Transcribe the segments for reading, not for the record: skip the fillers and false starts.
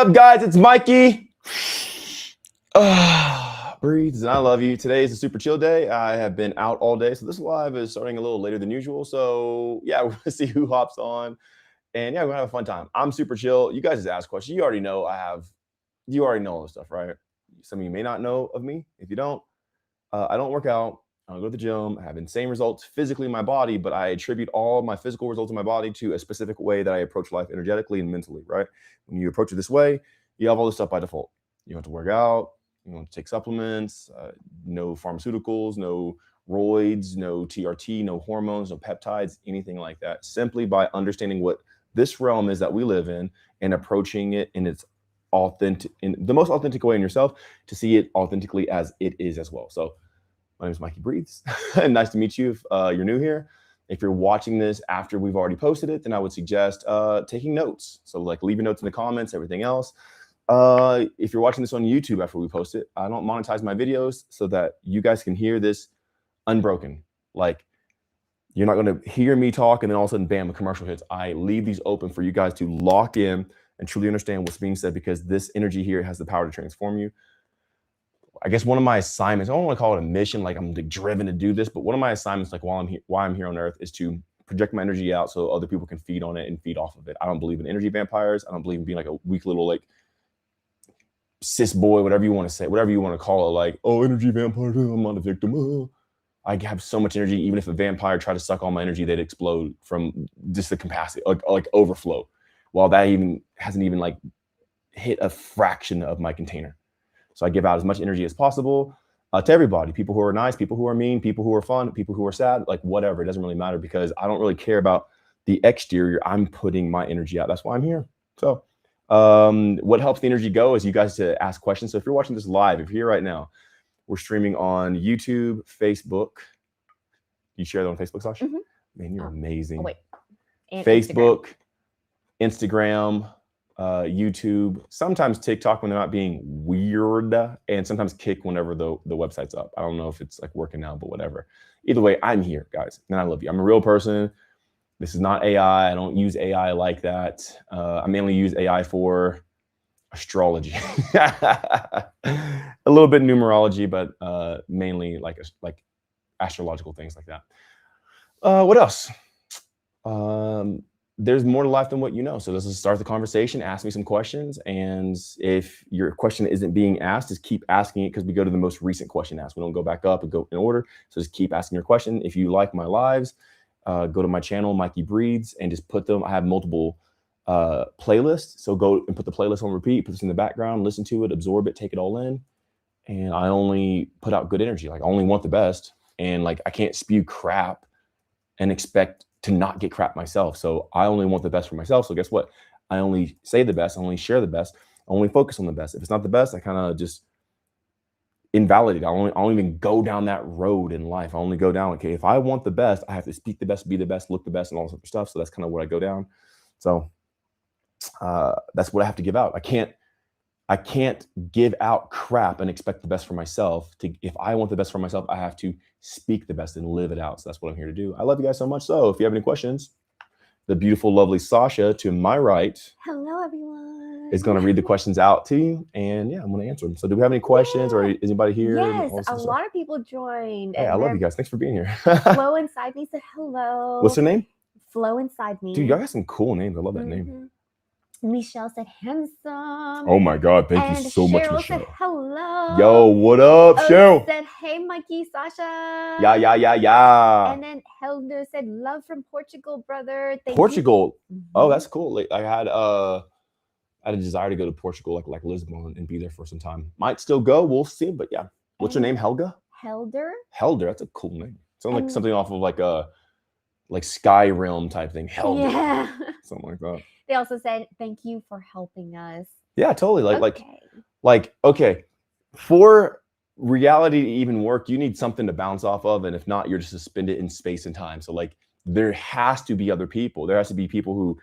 up, guys? It's Mikey. Breathes, and I love you. Today is a super chill day. I have been out all day, so this live is starting a little later than usual. So yeah, we're gonna see who hops on, and yeah, we're gonna have a fun time. I'm super chill. You guys just ask questions. You already know you already know all this stuff, right? Some of you may not know of me. If you don't, I don't work out. I don't go to the gym. I have insane results physically in my body, but I attribute all my physical results in my body to a specific way that I approach life energetically and mentally, right? When you approach it this way, you have all this stuff by default. You don't have to work out. You don't have to take supplements, no pharmaceuticals, no roids, no TRT, no hormones, no peptides, anything like that. Simply by understanding what this realm is that we live in and approaching it in its authentic, in the most authentic way in yourself to see it authentically as it is as well. So my name is MikeyBreathes. Nice to meet you if you're new here. If you're watching this after we've already posted it, then I would suggest taking notes. So like leaving notes in the comments, everything else. If you're watching this on YouTube after we post it, I don't monetize my videos so that you guys can hear this unbroken. Like you're not going to hear me talk and then all of a sudden, bam, a commercial hits. I leave these open for you guys to lock in and truly understand what's being said, because this energy here has the power to transform you. I guess one of my assignments, I don't want to call it a mission, like I'm driven to do this, but one of my assignments, like why I'm here on Earth, is to project my energy out so other people can feed on it and feed off of it. I don't believe in energy vampires. I don't believe in being like a weak little like cis boy, whatever you want to say, whatever you want to call it, like, oh, energy vampire, I'm not a victim. I have so much energy. Even if a vampire tried to suck all my energy, they'd explode from just the capacity, like overflow. While that even hasn't even like hit a fraction of my container. So I give out as much energy as possible to everybody, people who are nice, people who are mean, people who are fun, people who are sad, like whatever. It doesn't really matter because I don't really care about the exterior. I'm putting my energy out. That's why I'm here. So what helps the energy go is you guys to ask questions. So if you're watching this live, if you're here right now, we're streaming on YouTube, Facebook. You share that on Facebook, Sasha? Mm-hmm. Man, you're amazing. Oh, wait. And Facebook, Instagram, YouTube, sometimes TikTok when they're not being weird, and sometimes Kick whenever the website's up. I don't know if it's like working now, but whatever. Either way, I'm here, guys, and I love you. I'm a real person. This is not AI. I don't use AI like that. I mainly use AI for astrology, a little bit numerology, but mainly like astrological things like that. What else? There's more to life than what you know. So let's just start the conversation. Ask me some questions. And if your question isn't being asked, just keep asking it, because we go to the most recent question asked. We don't go back up and go in order. So just keep asking your question. If you like my lives, go to my channel, MikeyBreathes, and just put them. I have multiple playlists. So go and put the playlist on repeat, put this in the background, listen to it, absorb it, take it all in. And I only put out good energy. Like I only want the best. And like I can't spew crap and expect to not get crap myself. So I only want the best for myself. So guess what? I only say the best. I only share the best. I only focus on the best. If it's not the best, I kind of just invalidate. I don't even go down that road in life. I only go down, okay, if I want the best, I have to speak the best, be the best, look the best, and all this other stuff. So that's kind of what I go down. So that's what I have to give out. I can't give out crap and expect the best for myself. If I want the best for myself, I have to speak the best and live it out. So that's what I'm here to do. I love you guys so much. So if you have any questions, the beautiful, lovely Sasha to my right, hello everyone, is going to read the questions out to you. And yeah, I'm going to answer them. So do we have any questions, or is anybody here? Yes, a lot of people joined. Hey, I love you guys. Thanks for being here. Flo Inside Me said hello. What's her name? Flo Inside Me. Dude, y'all got some cool names. I love that name. Michelle said handsome. Oh my God, thank you so much, Michelle. Said hello. Yo, what up, Cheryl? Said hey, Mikey, Sasha. Yeah. And then Helder said love from Portugal, brother. Thank Portugal. You. Oh, that's cool. Like, I had a desire to go to Portugal, like Lisbon, and be there for some time. Might still go. We'll see. But yeah, what's your name? Helga. Helder. That's a cool name. Sounds like something off of like a Skyrim type thing. Helder. Yeah. Something like that. They also said, thank you for helping us. Yeah, totally. Okay. For reality to even work, you need something to bounce off of. And if not, you're just suspended in space and time. So like, there has to be other people. There has to be people who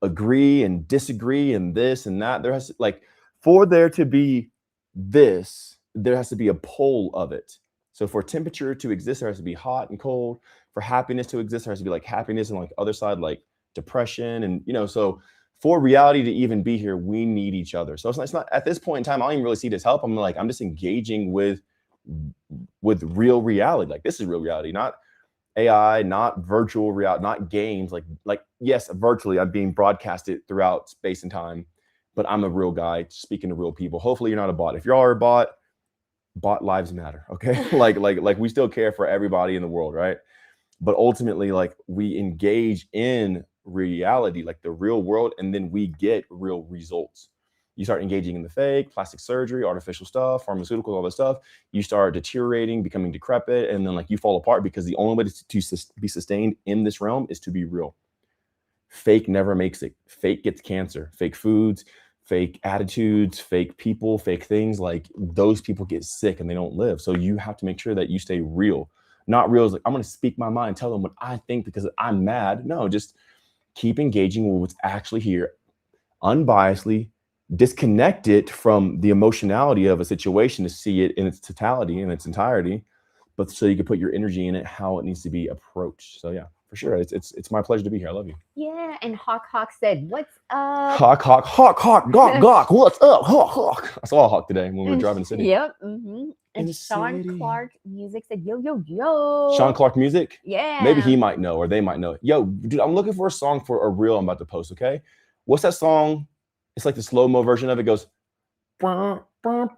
agree and disagree and this and that. There has to, like, for there to be this, there has to be a pole of it. So for temperature to exist, there has to be hot and cold. For happiness to exist, there has to be like happiness and like other side, like depression. And, so for reality to even be here, we need each other. So it's not at this point in time, I don't even really see this help. I'm just engaging with real reality. Like, this is real reality, not AI, not virtual reality, not games. Like yes, virtually I'm being broadcasted throughout space and time, but I'm a real guy speaking to real people. Hopefully you're not a bot. If you are a bot lives matter. Okay. like we still care for everybody in the world, right? But ultimately, like, we engage in reality, like the real world, and then we get real results. You start engaging in the fake, plastic surgery, artificial stuff, pharmaceuticals, all this stuff. You start deteriorating, becoming decrepit, and then like you fall apart, because the only way to be sustained in this realm is to be real. Fake never makes it. Fake gets cancer. Fake foods, fake attitudes, fake people, fake things, like those people get sick and they don't live. So you have to make sure that you stay real. Not real is like, I'm going to speak my mind, tell them what I think because I'm mad. No, just keep engaging with what's actually here, unbiasedly, disconnect it from the emotionality of a situation to see it in its totality, in its entirety, but so you can put your energy in it, how it needs to be approached. So yeah, for sure. It's my pleasure to be here. I love you. Yeah, and Hawk said, "What's up?" Hawk, gawk. What's up, Hawk? I saw a hawk today when we were driving the city. Yep. And Sean Clark Music said, "Yo, yo, yo." Sean Clark Music? Yeah. Maybe he might know, or they might know. Yo, dude, I'm looking for a song for a reel I'm about to post, okay? What's that song? It's like the slow-mo version of it goes. You know what I'm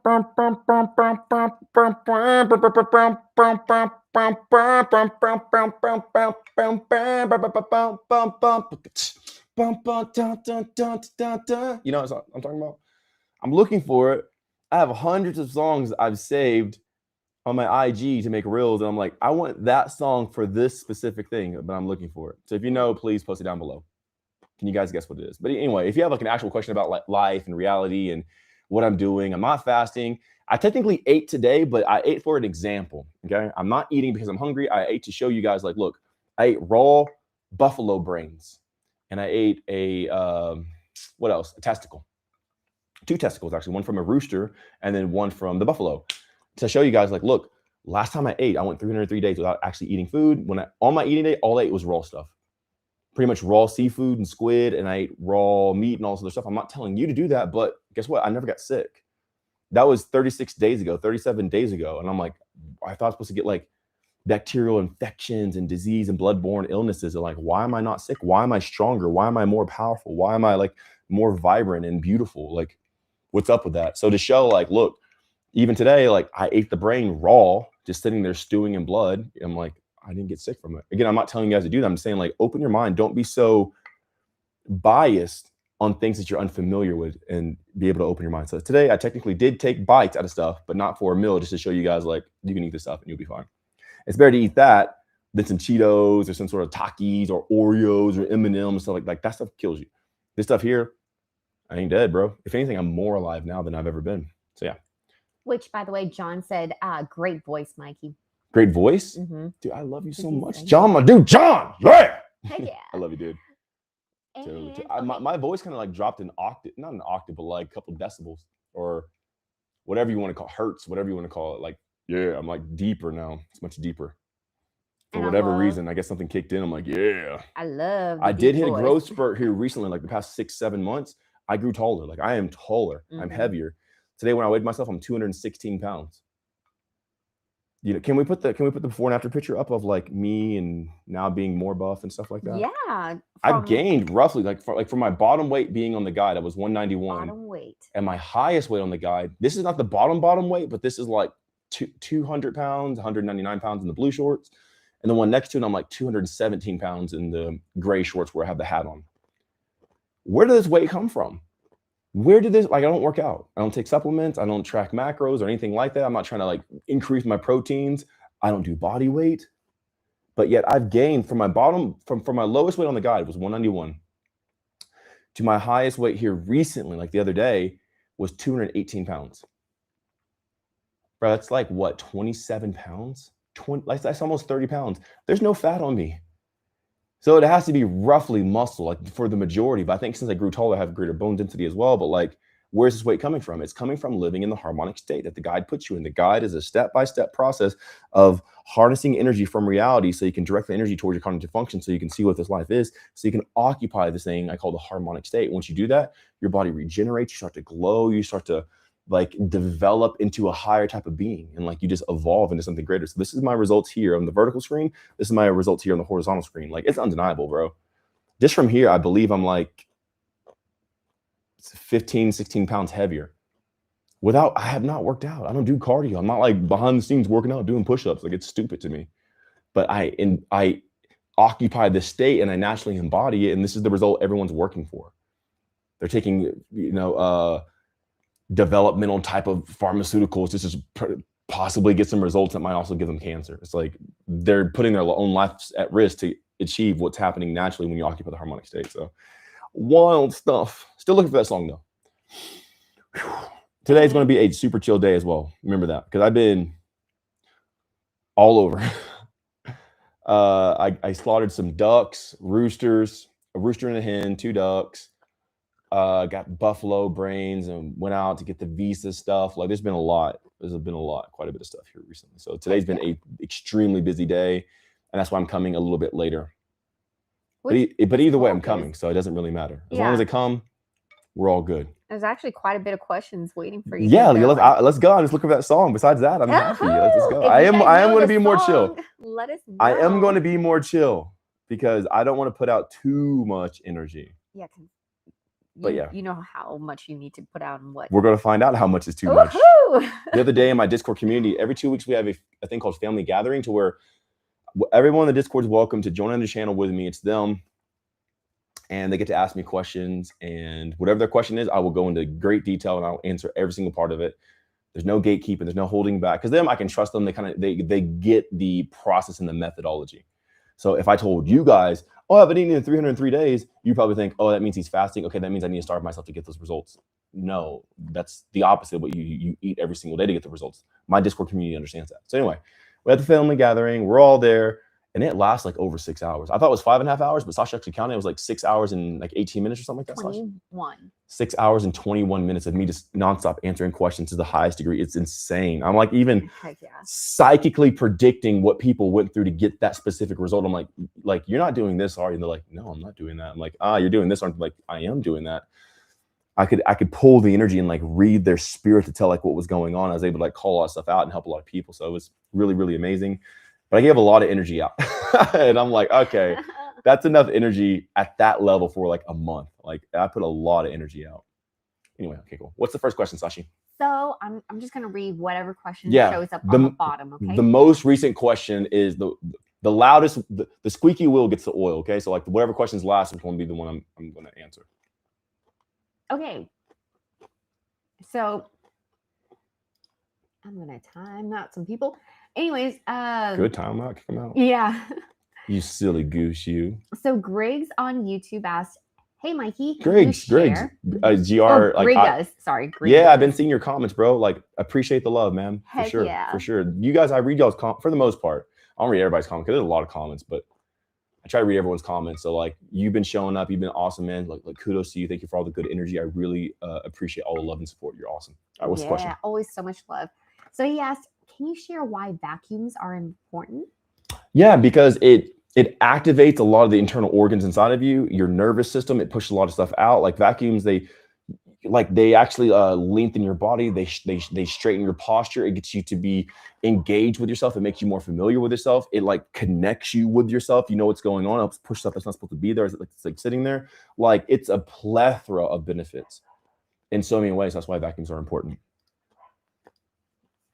talking about? I'm looking for it. I have hundreds of songs I've saved on my IG to make reels, and I'm like, I want that song for this specific thing, but I'm looking for it. So if you know, please post it down below. Can you guys guess what it is? But anyway, if you have like an actual question about like life and reality and what I'm doing, I'm not fasting. I technically ate today, but I ate for an example. Okay, I'm not eating because I'm hungry. I ate to show you guys, like, look, I ate raw buffalo brains, and I ate a what else? A testicle, 2 testicles actually, one from a rooster and then one from the buffalo, to show you guys, like, look, last time I ate, I went 303 days without actually eating food. On my eating day, all I ate was raw stuff. Pretty much raw seafood and squid, and I ate raw meat and all this other stuff. I'm not telling you to do that, but guess what? I never got sick. That was 36 days ago, 37 days ago. And I'm like, I thought I was supposed to get like bacterial infections and disease and bloodborne illnesses. And like, why am I not sick? Why am I stronger? Why am I more powerful? Why am I like more vibrant and beautiful? Like, what's up with that? So to show, like, look, even today, like, I ate the brain raw, just sitting there stewing in blood. I'm like, I didn't get sick from it. Again, I'm not telling you guys to do that. I'm saying, like, open your mind. Don't be so biased on things that you're unfamiliar with, and be able to open your mind. So today I technically did take bites out of stuff, but not for a meal, just to show you guys, like, you can eat this stuff and you'll be fine. It's better to eat that than some Cheetos or some sort of Takis or Oreos or M&M's and stuff like that stuff kills you. This stuff here, I ain't dead, bro. If anything, I'm more alive now than I've ever been. So yeah. Which, by the way, John said, great voice, Mikey. Great voice? Mm-hmm. Dude, I love you so much. John, my dude, John! Yeah! Heck yeah. I love you, dude. And, my voice kind of like dropped an octave, not an octave, but like a couple decibels, or whatever you want to call hertz, whatever you want to call it. Like, yeah, I'm like deeper now. It's much deeper. For whatever reason, I guess something kicked in. I'm like, yeah. I did hit a growth spurt here recently, like the past 6-7 months. I grew taller. Like, I am taller. Mm-hmm. I'm heavier. Today, when I weighed myself, I'm 216 pounds. You know, can we put the before and after picture up of like me and now being more buff and stuff like that? Yeah. I've gained roughly from my bottom weight being on the guide, I was 191. Bottom weight. And my highest weight on the guide, this is not the bottom weight, but this is like 200 pounds, 199 pounds in the blue shorts. And the one next to it, I'm like 217 pounds in the gray shorts where I have the hat on. Where did this weight come from? Where did this, like, I don't work out. I don't take supplements. I don't track macros or anything like that. I'm not trying to like increase my proteins. I don't do body weight. But yet I've gained from my from my lowest weight on the guide was 191 to my highest weight here recently, like the other day, was 218 pounds. Bro, that's like what, 27 pounds? That's almost 30 pounds. There's no fat on me. So it has to be roughly muscle, like for the majority. But I think since I grew taller, I have greater bone density as well. But like Where's this weight coming from? It's coming from living in the harmonic state that the guide puts you in. The guide is a step-by-step process of harnessing energy from reality so you can direct the energy towards your cognitive function so you can see what this life is, so you can occupy this thing I call the harmonic state. Once you do that, your body regenerates, you start to glow, you start to like develop into a higher type of being, and like you just evolve into something greater. So this is my results here on the vertical screen. This is my results here on the horizontal screen. Like, it's undeniable, bro. Just from here, I believe I'm like 15, 16 pounds heavier. I have not worked out. I don't do cardio. I'm not like behind the scenes working out, doing push-ups. Like, it's stupid to me. But I occupy this state and I naturally embody it. And this is the result everyone's working for. They're taking, developmental type of pharmaceuticals just to possibly get some results that might also give them cancer. It's like they're putting their own lives at risk to achieve what's happening naturally when you occupy the harmonic state. So wild stuff. Still looking for that song though. Today's going to be a super chill day as well. Remember that, because I've been all over. I slaughtered some ducks, roosters, a rooster and a hen, 2 ducks. Got buffalo brains and went out to get the visa stuff. Like, there's been a lot. Quite a bit of stuff here recently. So today's been a extremely busy day, and that's why I'm coming a little bit later. But either way, I'm coming, so it doesn't really matter. As long as I come, we're all good. There's actually quite a bit of questions waiting for you. Yeah, let's go. Let's look for that song. Besides that, I'm happy. Let's go. I am going to be more chill. Let us know. I am going to be more chill because I don't want to put out too much energy. Yeah, but yeah, you know how much you need to put out and what. We're going to find out how much is too much. The other day in my Discord community, every 2 weeks we have a thing called Family Gathering, to where everyone in the Discord is welcome to join on the channel with me. It's them. And they get to ask me questions, and whatever their question is, I will go into great detail and I'll answer every single part of it. There's no gatekeeping, there's no holding back, because them, I can trust them. They get the process and the methodology. So if I told you guys, oh, I've been eating in 303 days, you probably think, oh, that means he's fasting. Okay, that means I need to starve myself to get those results. No, that's the opposite of what you eat every single day to get the results. My Discord community understands that. So anyway, we're at the family gathering, we're all there. And it lasts like over 6 hours. I thought it was 5.5 hours, but Sasha actually counted. It was like 6 hours and like 18 minutes or something like that. 21. 6 hours and 21 minutes of me just nonstop answering questions to the highest degree. It's insane. I'm like even psychically predicting what people went through to get that specific result. I'm like, you're not doing this, are you? And they're like, no, I'm not doing that. I'm like, you're doing this. I'm like, I am doing that. I could pull the energy and like read their spirit to tell like what was going on. I was able to like call a lot of stuff out and help a lot of people. So it was really, really amazing. But I gave a lot of energy out. And I'm like, okay, that's enough energy at that level for like a month. Like, I put a lot of energy out. Anyway, okay, cool. What's the first question, Sashi? So I'm just going to read whatever question shows up on the bottom, okay? The most recent question is the loudest, the squeaky wheel gets the oil, okay? So like whatever question's last is going to be the one I'm going to answer. Okay. So I'm going to time out some people. Anyways, good time out, kick them out. Yeah. You silly goose, you. So Greg's on YouTube asked, "Hey Mikey, Greg's, GR. Sorry, Greg. Yeah, I've been seeing your comments, bro. Like, appreciate the love, man. Heck for sure, yeah. For sure. You guys, I read y'all's for the most part. I don't read everybody's comments because there's a lot of comments, but I try to read everyone's comments. So like, you've been showing up, you've been awesome, man. Like kudos to you. Thank you for all the good energy. I really appreciate all the love and support. You're awesome. All right, what's the question? Yeah, always so much love. So he asked, can you share why vacuums are important? Yeah, because it activates a lot of the internal organs inside of you, your nervous system. It pushes a lot of stuff out. Like vacuums, they actually lengthen your body. They straighten your posture. It gets you to be engaged with yourself. It makes you more familiar with yourself. It like connects you with yourself. You know what's going on. It helps push stuff that's not supposed to be there. It's like sitting there. Like, it's a plethora of benefits in so many ways. That's why vacuums are important.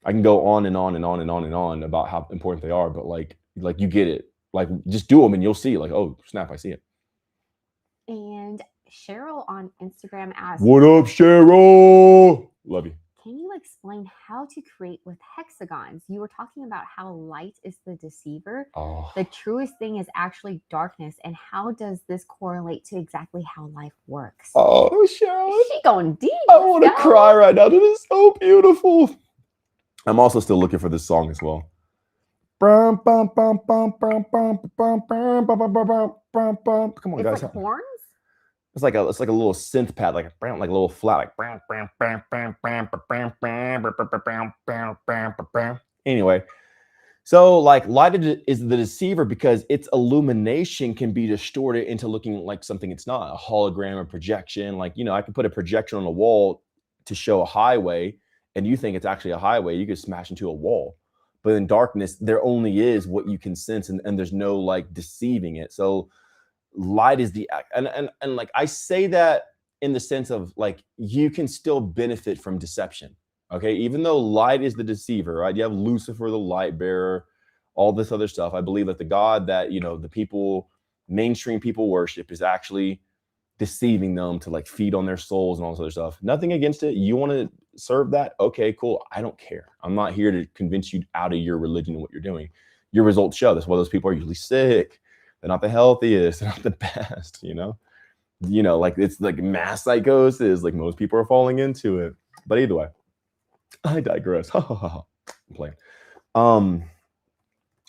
I can go on and on and on and on and on about how important they are, but like you get it. Like, just do them and you'll see. Like, oh snap, I see it. And Cheryl on Instagram asked, "What up, Cheryl? Love you. Can you explain how to create with hexagons? You were talking about how light is the deceiver. Oh. The truest thing is actually darkness. And how does this correlate to exactly how life works?" Oh, Cheryl. She going deep. I want to cry right now. This is so beautiful. I'm also still looking for this song as well. Come on, it's guys. like horns? It's like a little synth pad, like a little flat, like anyway. So like light is the deceiver because its illumination can be distorted into looking like something it's not, a hologram or projection. Like, I can put a projection on a wall to show a highway and you think it's actually a highway, you could smash into a wall. But in darkness, there only is what you can sense and there's no like deceiving it. So light is the and like I say that in the sense of like you can still benefit from deception. Okay, even though light is the deceiver, right? You have Lucifer, the light bearer, all this other stuff. I believe that the God that the people, mainstream people worship is actually deceiving them to like feed on their souls and all this other stuff. Nothing against it. You want to serve that? Okay, cool. I don't care. I'm not here to convince you out of your religion and what you're doing. Your results show. That's why those people are usually sick. They're not the healthiest. They're not the best. Like it's like mass psychosis. Like most people are falling into it. But either way, I digress. I'm playing.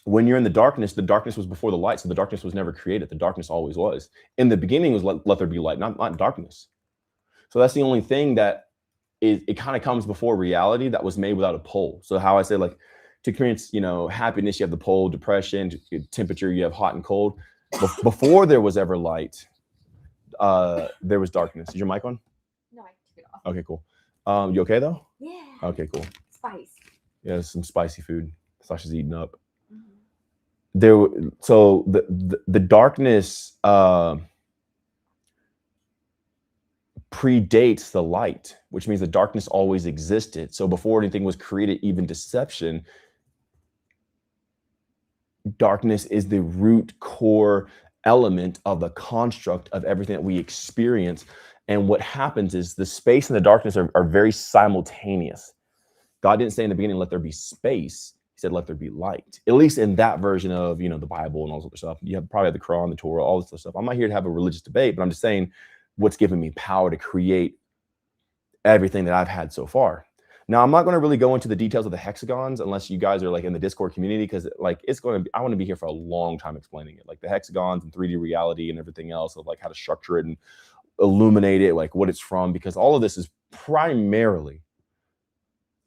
When you're in the darkness was before the light, so the darkness was never created. The darkness always was. In the beginning was let there be light, not darkness. So that's the only thing that it kind of comes before reality that was made without a pole. So how I say like to experience, happiness, you have the pole, depression, temperature, you have hot and cold. Before there was ever light, there was darkness. Is your mic on? No, I took it off. Okay, cool. You okay though? Yeah. Okay, cool. Spice. Yeah, some spicy food. Sasha's eating up. Mm-hmm. So the darkness predates the light, which means the darkness always existed. So before anything was created, even deception, darkness is the root core element of the construct of everything that we experience. And what happens is the space and the darkness are very simultaneous. God didn't say in the beginning, let there be space. He said, let there be light. At least in that version of, the Bible and all this other stuff. You have probably the Quran, the Torah, all this other stuff. I'm not here to have a religious debate, but I'm just saying what's given me power to create everything that I've had so far. Now, I'm not going to really go into the details of the hexagons unless you guys are like in the Discord community, because like I want to be here for a long time explaining it, like the hexagons and 3D reality and everything else of like how to structure it and illuminate it, like what it's from, because all of this is primarily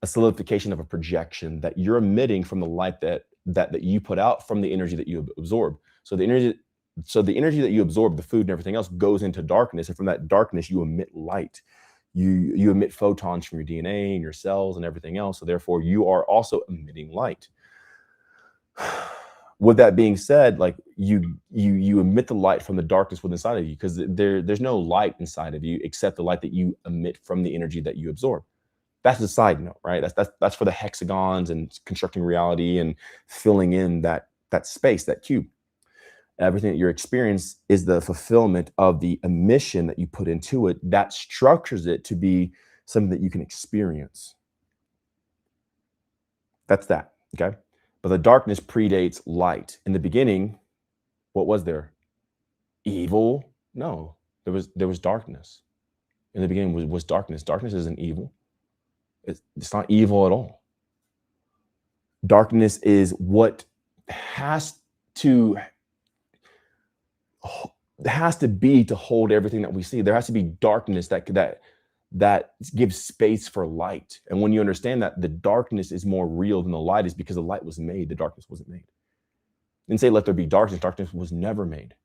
a solidification of a projection that you're emitting from the light that you put out from the energy that you absorb. So the energy that you absorb, the food and everything else, goes into darkness, and from that darkness you emit light. You emit photons from your DNA and your cells and everything else. So therefore you are also emitting light. With that being said, like you emit the light from the darkness within inside of you, because there's no light inside of you except the light that you emit from the energy that you absorb. That's a side note, right? That's for the hexagons and constructing reality and filling in that space, that cube. Everything that you're experiencing is the fulfillment of the emission that you put into it that structures it to be something that you can experience. That's that, okay? But the darkness predates light. In the beginning, what was there? Evil? No, there was darkness. In the beginning was darkness. Darkness isn't evil. It's not evil at all. Darkness is what has to be to hold everything that we see. There has to be darkness that gives space for light. And when you understand that the darkness is more real than the light, is because the light was made, the darkness wasn't made. Didn't say let there be darkness. Darkness was never made.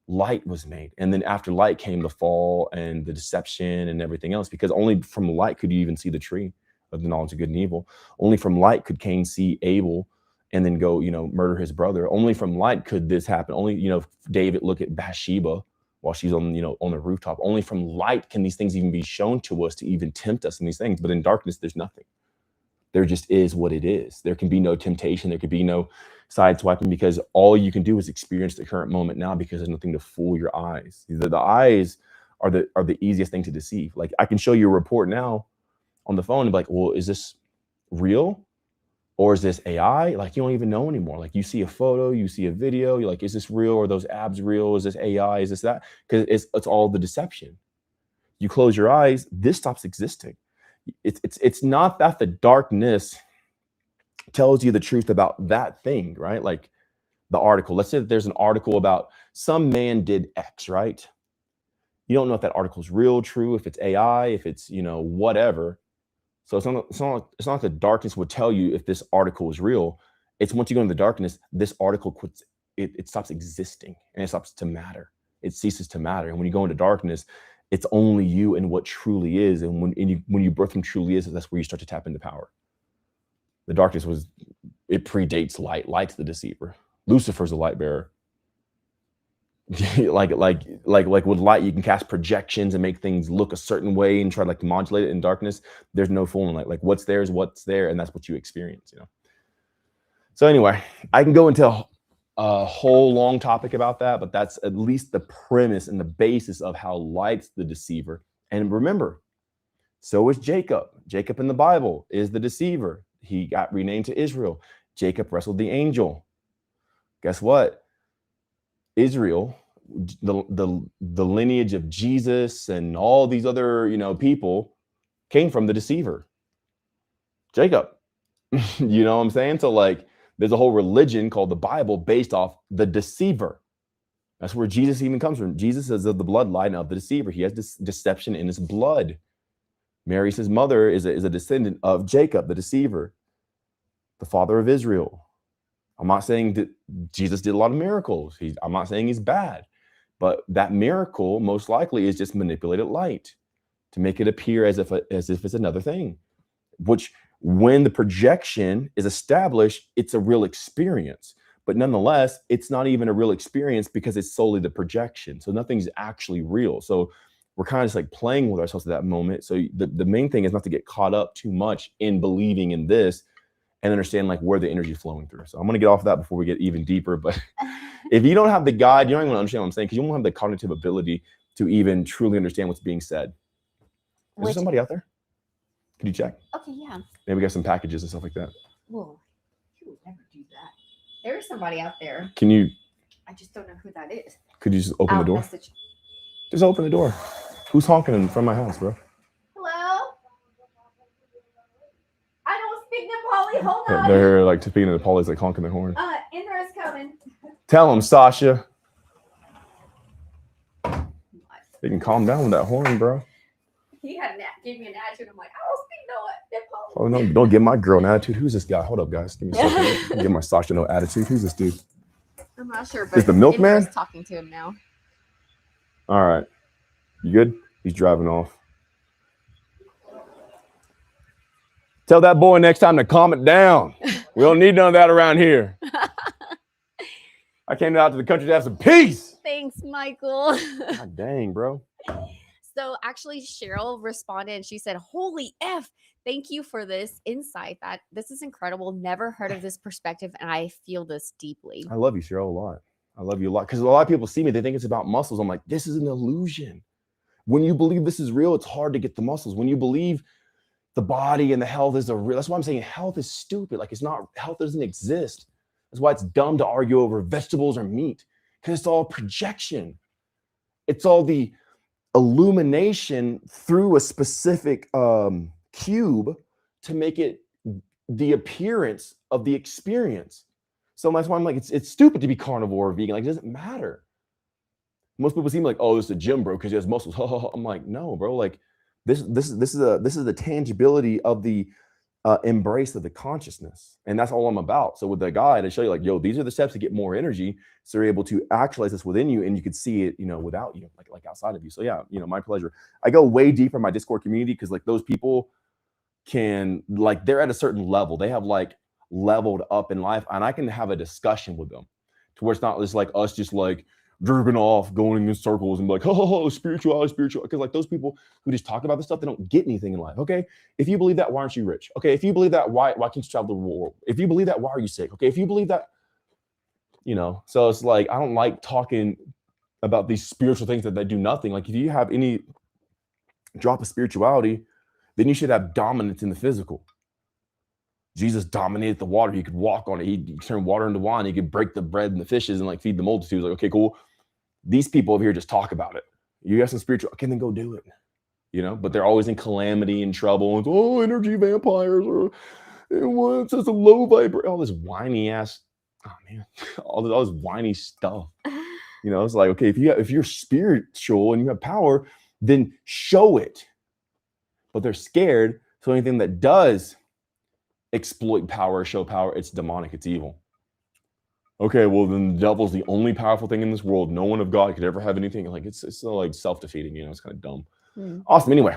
Light was made. And then after light came the fall and the deception and everything else, because only from light could you even see the tree of the knowledge of good and evil. Only from light could Cain see Abel and then go, murder his brother. Only from light could this happen. Only, David look at Bathsheba while she's on the rooftop. Only from light can these things even be shown to us to even tempt us in these things. But in darkness, there's nothing. There just is what it is. There can be no temptation. There could be no sideswiping, because all you can do is experience the current moment now, because there's nothing to fool your eyes. The eyes are the easiest thing to deceive. Like I can show you a report now on the phone and be like, well, is this real? Or is this AI? Like you don't even know anymore. Like you see a photo, you see a video, you're like, is this real? Are those abs real? Is this AI? Is this that? Because it's all the deception. You close your eyes, this stops existing. It's not that the darkness tells you the truth about that thing, right? Like the article. Let's say that there's an article about some man did X, right? You don't know if that article is real, true, if it's AI, if it's, whatever. So it's not like the darkness would tell you if this article is real. It's once you go into the darkness, this article quits, it stops existing and it stops to matter. It ceases to matter. And when you go into darkness, it's only you and what truly is. And when you birth from truly is, that's where you start to tap into power. The darkness it predates light. Light's the deceiver. Lucifer's the light bearer. like with light, you can cast projections and make things look a certain way and try to modulate it. In darkness, there's no fooling light. Like what's there is what's there, and that's what you experience. So anyway, I can go into a whole long topic about that, but that's at least the premise and the basis of how light's the deceiver. And remember, so is Jacob. Jacob in the Bible is the deceiver. He got renamed to Israel. Jacob wrestled the angel. Guess what? Israel, the lineage of Jesus and all these other people came from the deceiver, Jacob. You know what I'm saying? So there's a whole religion called the Bible based off the deceiver. That's where Jesus even comes from. Jesus is of the bloodline of the deceiver. He has this deception in his blood. Mary, his mother, is a descendant of Jacob, the deceiver, the father of Israel. I'm not saying that Jesus did a lot of miracles. I'm not saying he's bad, but that miracle most likely is just manipulated light to make it appear as if it's another thing, which when the projection is established, it's a real experience. But nonetheless, it's not even a real experience because it's solely the projection. So nothing's actually real. So we're kind of just playing with ourselves at that moment. So the main thing is not to get caught up too much in believing in this, and understand where the energy is flowing through. So I'm going to get off of that before we get even deeper. But if you don't have the guide, you don't even understand what I'm saying, because you won't have the cognitive ability to even truly understand what's being said. Is there somebody out there? Can you check? Okay, yeah. Maybe we got some packages and stuff like that. Whoa, you would never do that. There is somebody out there. Can you? I just don't know who that is. Could you just open the door? Message. Just open the door. Who's honking in front of my house, bro? Hello? I don't speak Nepali. Hold on. They're speaking to the Paulies, honking their horn. Indra's coming. Tell them, Sasha. They can calm down with that horn, bro. He gave me an attitude. I'm like, I don't speak Nepali. Oh no! Don't give my girl an attitude. Who's this guy? Hold up, guys. Give me a second. Give my Sasha no attitude. Who's this dude? I'm not sure, but is the milkman Indra's talking to him now? All right, you good? He's driving off. Tell that boy next time to calm it down. We don't need none of that around here. I came out to the country to have some peace. Thanks, Michael. God dang, bro. So actually, Cheryl responded and she said, "Holy F, thank you for this insight. This is incredible. Never heard of this perspective, and I feel this deeply." I love you, Cheryl, a lot. I love you a lot, because a lot of people see me, they think it's about muscles. I'm like, this is an illusion. When you believe this is real, it's hard to get the muscles. When you believe the body and the health is real, that's why I'm saying health is stupid. It's not, health doesn't exist. That's why it's dumb to argue over vegetables or meat, because it's all projection. It's all the illumination through a specific cube to make it the appearance of the experience. So that's why I'm like, it's stupid to be carnivore or vegan. It doesn't matter. Most people seem like, oh, this is a gym bro because he has muscles. I'm like, no, bro. This is the tangibility of the embrace of the consciousness, and that's all I'm about. So with the guide, I show you yo, these are the steps to get more energy, so you're able to actualize this within you, and you can see it, without you, like outside of you. So yeah, my pleasure. I go way deeper in my Discord community because those people can they're at a certain level. They have leveled up in life, and I can have a discussion with them to where it's not just us just jerking off, going in circles and spirituality, because those people who just talk about this stuff, they don't get anything in life. Okay, if you believe that, why aren't you rich? Okay, if you believe that, why can't you travel the world? If you believe that, why are you sick? Okay, if you believe that, so it's I don't like talking about these spiritual things that do nothing. If you have any drop of spirituality, then you should have dominance in the physical. Jesus dominated the water. He could walk on it. He turned water into wine. He could break the bread and the fishes and feed the multitudes. Okay, cool. These people over here just talk about it. You have some spiritual, okay, then go do it. But they're always in calamity and trouble. And, energy vampires, or it's just a low vibration. All this whiny ass, oh man, all this whiny stuff. You know, it's like, okay, if you're spiritual and you have power, then show it. But they're scared. So anything that does exploit power, show power, it's demonic, it's evil. Okay, well then the devil's the only powerful thing in this world. No one of God could ever have anything. Like it's so like self-defeating, you know, it's kind of dumb. Awesome. Anyway,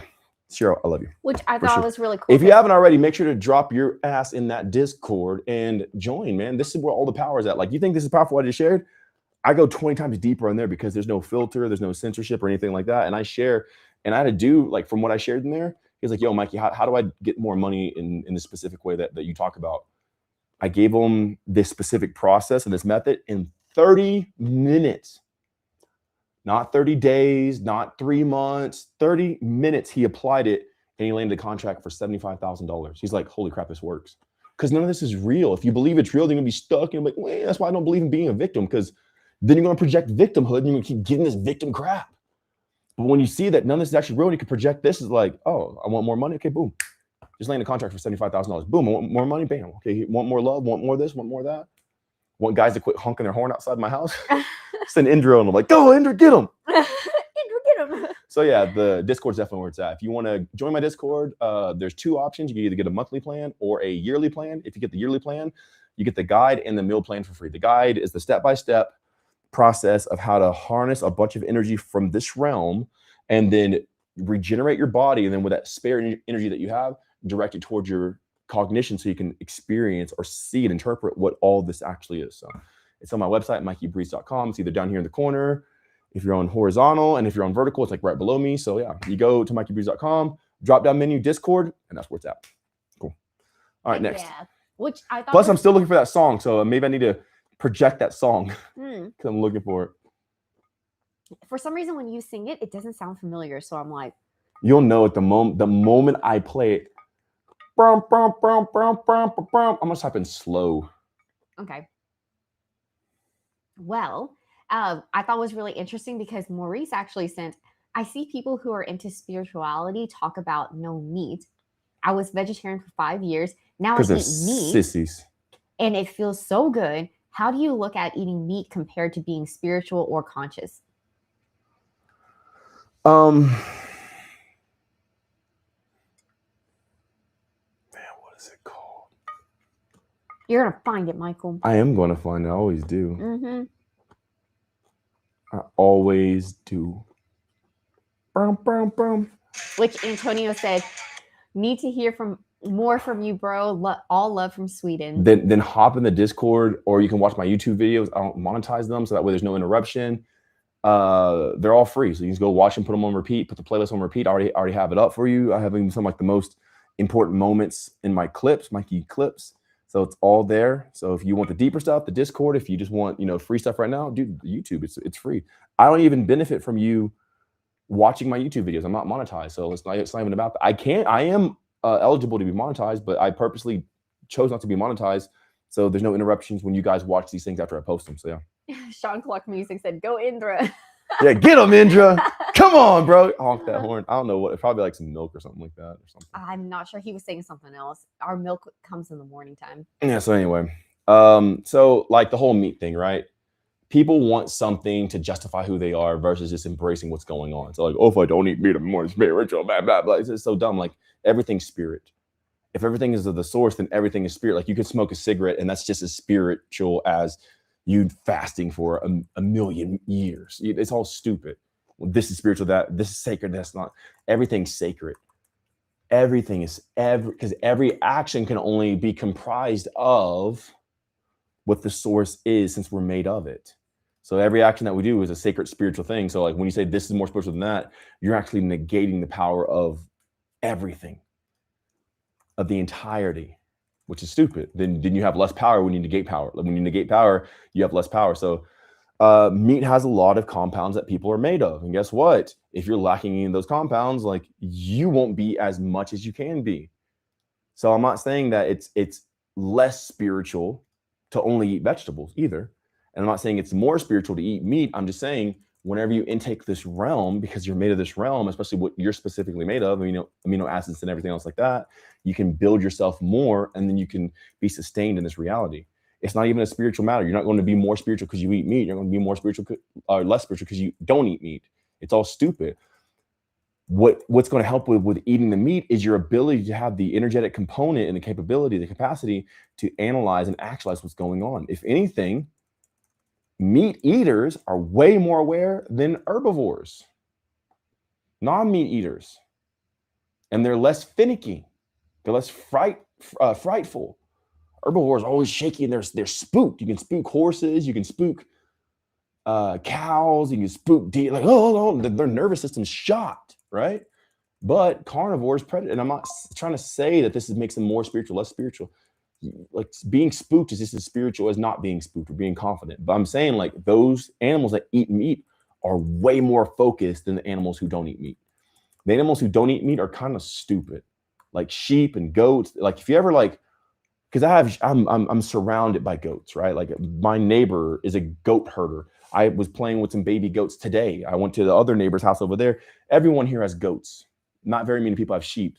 Cheryl, I love you. Which I thought was really cool. If you haven't already, make sure to drop your ass in that Discord and join, man. This is where all the power is at. Like, you think this is powerful what I just shared? I go 20 times deeper in there because there's no filter, there's no censorship or anything like that. And I share, and I had to do, like, from what I shared in there, he's like, yo, Mikey, how do I get more money in this specific way that you talk about? I gave him this specific process and this method in 30 minutes. Not 30 days, not 3 months, 30 minutes. He applied it and he landed a contract for $75,000. He's like, holy crap, this works. Because none of this is real. If you believe it's real, then you're going to be stuck. And like, well, that's why I don't believe in being a victim, because then you're going to project victimhood and you're going to keep getting this victim crap. But when you see that none of this is actually real and you can project this, is like, oh, I want more money. Okay, boom. Just land a contract for $75,000. Boom, I want more money. Bam. Okay, want more love, want more of this, want more of that. Want guys to quit honking their horn outside my house. Send Indra and I'm like, go Indra, get him. Indra, get him. So yeah, the Discord's definitely where it's at. If you want to join my Discord, there's two options. You can either get a monthly plan or a yearly plan. If you get the yearly plan, you get the guide and the meal plan for free. The guide is the step-by-step process of how to harness a bunch of energy from this realm and then regenerate your body. And then with that spare energy that you have, direct it towards your cognition so you can experience or see and interpret what all this actually is. So it's on my website, MikeyBreathes.com. It's either down here in the corner if you're on horizontal, and if you're on vertical, it's like right below me. So yeah, you go to MikeyBreathes.com, drop down menu, Discord, and that's where it's at. Cool. All right, next. Yeah. Which I thought. Plus, I'm still looking for that song, so maybe I need to project that song because I'm looking for it. For some reason, when you sing it, it doesn't sound familiar. So I'm like, you'll know at the moment I play it. I'm gonna type in slow. Okay. Well, I thought it was really interesting because Maurice actually sent, I see people who are into spirituality talk about no meat. I was vegetarian for 5 years. Now I eat meat. Sissies. And it feels so good. How do you look at eating meat compared to being spiritual or conscious? You're going to find it, Michael. I am going to find it. I always do. Mm-hmm. I always do. Which Antonio said, need to hear more from you, bro. All love from Sweden. Then hop in the Discord, or you can watch my YouTube videos. I don't monetize them, so that way there's no interruption. They're all free. So you can just go watch them, put them on repeat, put the playlist on repeat. I already have it up for you. I have some like the most important moments in my clips, Mikey clips. So it's all there. So if you want the deeper stuff, the Discord, if you just want, free stuff right now, dude, YouTube, it's free. I don't even benefit from you watching my YouTube videos. I'm not monetized. So it's not even about that. I am eligible to be monetized, but I purposely chose not to be monetized. So there's no interruptions when you guys watch these things after I post them. So yeah. Sean Clock Music said, go Indra. Yeah, get him, Indra. Come on, bro. Honk that horn. I don't know what. Probably like some milk or something like that or something. I'm not sure. He was saying something else. Our milk comes in the morning time. Yeah, so anyway. So like the whole meat thing, right? People want something to justify who they are versus just embracing what's going on. So like, oh, if I don't eat meat, I'm more spiritual, blah, blah, blah. It's so dumb. Like everything's spirit. If everything is of the source, then everything is spirit. Like you could smoke a cigarette and that's just as spiritual as you fasting for a million years. It's all stupid. Well, this is spiritual, this is sacred, that's not. Everything's sacred. Everything is because every action can only be comprised of what the source is, since we're made of it. So every action that we do is a sacred spiritual thing. So like when you say this is more spiritual than that, you're actually negating the power of everything, of the entirety, which is stupid. Then you have less power when you negate power. Like when you negate power, you have less power. So meat has a lot of compounds that people are made of. And guess what? If you're lacking in those compounds, like you won't be as much as you can be. So I'm not saying that it's less spiritual to only eat vegetables either. And I'm not saying it's more spiritual to eat meat. I'm just saying whenever you intake this realm, because you're made of this realm, especially what you're specifically made of, amino acids and everything else like that, you can build yourself more and then you can be sustained in this reality. It's not even a spiritual matter. You're not going to be more spiritual because you eat meat. You're going to be more spiritual or less spiritual because you don't eat meat. It's all stupid. What's going to help with eating the meat is your ability to have the energetic component and the capability, the capacity to analyze and actualize what's going on. If anything, meat eaters are way more aware than herbivores, non-meat eaters, and they're less finicky. They're less frightful. Herbivores are always shaky and they're spooked. You can spook horses, you can spook cows, you can spook deer. Like, oh, their nervous system's shot, right? But carnivores, predator, and I'm not trying to say that this makes them more spiritual, less spiritual. Like being spooked is just as spiritual as not being spooked or being confident. But I'm saying like those animals that eat meat are way more focused than the animals who don't eat meat. The animals who don't eat meat are kind of stupid, like sheep and goats. Like if you ever like, because I'm surrounded by goats, right? Like my neighbor is a goat herder. I was playing with some baby goats today. I went to the other neighbor's house over there. Everyone here has goats. Not very many people have sheep,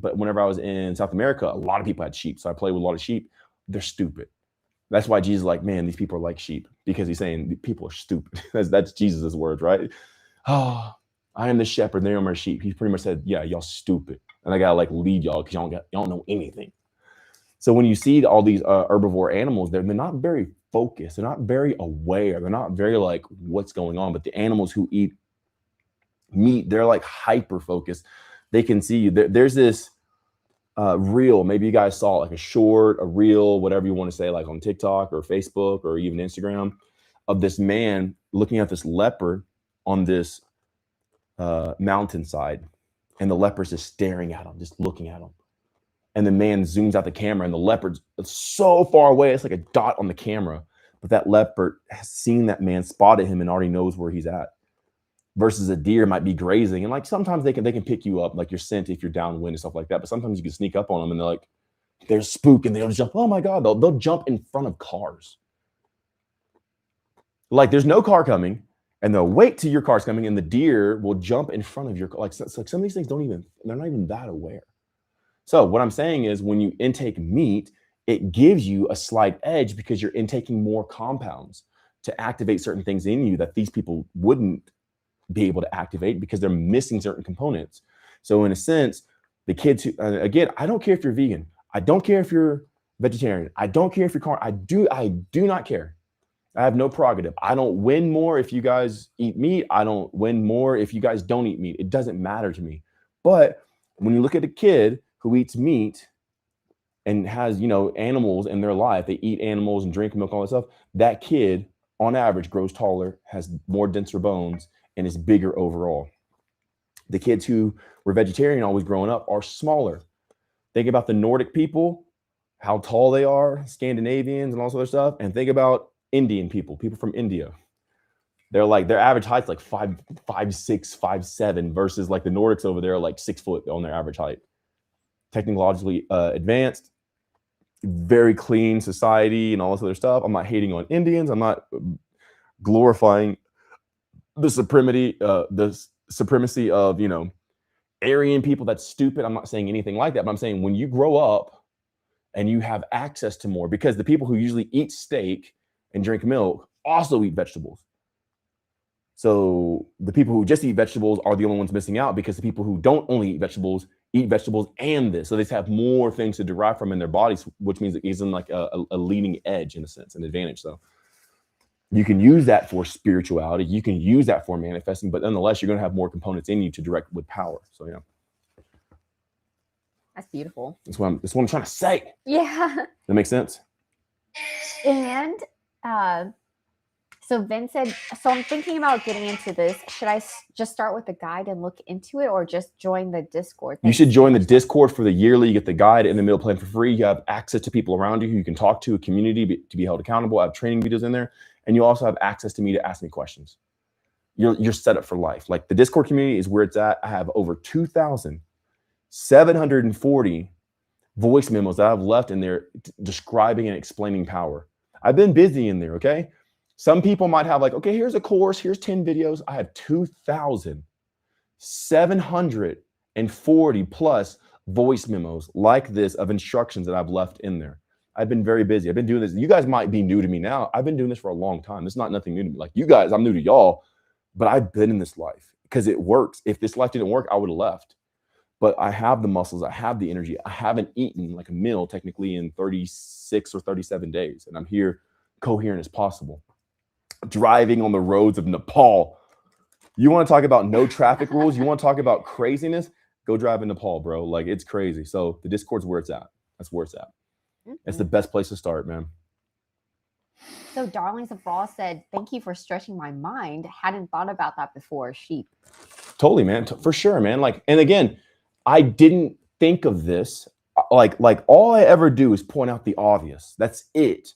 but whenever I was in South America, a lot of people had sheep. So I played with a lot of sheep. They're stupid. That's why Jesus is like, man, these people are like sheep, because he's saying people are stupid. That's Jesus' words, right? Oh, I am the shepherd, they are my sheep. He pretty much said, yeah, y'all stupid. And I gotta like lead y'all because y'all don't know anything. So when you see all these herbivore animals, they're not very focused. They're not very aware. They're not very like what's going on. But the animals who eat meat, they're like hyper focused. They can see you. There's this reel. Maybe you guys saw like a short, a reel, whatever you want to say, like on TikTok or Facebook or even Instagram, of this man looking at this leopard on this mountainside, and the leopard's just staring at him, just looking at him. And the man zooms out the camera, and the leopard's so far away, it's like a dot on the camera. But that leopard has seen that man, spotted him, and already knows where he's at. Versus a deer might be grazing, and like sometimes they can pick you up, like your scent if you're downwind and stuff like that. But sometimes you can sneak up on them, and they're spooked, and they'll jump. Oh my God, they'll jump in front of cars. Like there's no car coming, and they'll wait till your car's coming, and the deer will jump in front of your car. Like some of these things they're not even that aware. So what I'm saying is when you intake meat, it gives you a slight edge because you're intaking more compounds to activate certain things in you that these people wouldn't be able to activate because they're missing certain components. So in a sense, the kids who, again, I don't care if you're vegan. I don't care if you're vegetarian. I don't care if you're I do not care. I have no prerogative. I don't win more if you guys eat meat. I don't win more if you guys don't eat meat. It doesn't matter to me. But when you look at a kid who eats meat and has, animals in their life, they eat animals and drink milk, all that stuff, that kid on average grows taller, has more denser bones, and is bigger overall. The kids who were vegetarian always growing up are smaller. Think about the Nordic people, how tall they are, Scandinavians and all this other stuff, and think about Indian people from India. They're like, their average height's like 5'6", 5'7", versus like the Nordics over there are like 6 foot on their average height. Technologically advanced, very clean society and all this other stuff. I'm not hating on Indians. I'm not glorifying the supremacy of, Aryan people. That's stupid. I'm not saying anything like that, but I'm saying when you grow up and you have access to more, because the people who usually eat steak and drink milk also eat vegetables. So the people who just eat vegetables are the only ones missing out, because the people who don't only eat vegetables and this. So they have more things to derive from in their bodies, which means it gives them like a leading edge in a sense, an advantage. So you can use that for spirituality. You can use that for manifesting, but nonetheless, you're going to have more components in you to direct with power. So yeah. That's beautiful. That's what I'm trying to say. Yeah. That makes sense. And so Vin said, so I'm thinking about getting into this. Should I just start with the guide and look into it, or just join the Discord? You should join the Discord for the yearly. You get the guide and the meal plan for free. You have access to people around you who you can talk to, a community to be held accountable. I have training videos in there. And you also have access to me to ask me questions. You're set up for life. Like the Discord community is where it's at. I have over 2,740 voice memos that I've left in there describing and explaining power. I've been busy in there, okay? Some people might have like, okay, here's a course, here's 10 videos. I have 2,740 plus voice memos like this of instructions that I've left in there. I've been very busy. I've been doing this. You guys might be new to me now. I've been doing this for a long time. It's not nothing new to me. Like you guys, I'm new to y'all, but I've been in this life because it works. If this life didn't work, I would have left. But I have the muscles. I have the energy. I haven't eaten like a meal technically in 36 or 37 days. And I'm here coherent as possible. Driving on the roads of Nepal. You want to talk about no traffic rules? You want to talk about craziness? Go drive in Nepal, bro. Like it's crazy. So the Discord's where it's at. That's where it's at. It's the best place to start, man. So Darlings of Raw said, thank you for stretching my mind. Hadn't thought about that before. Sheep. Totally, man. For sure, man. Like, and again, I didn't think of this. Like all I ever do is point out the obvious. That's it.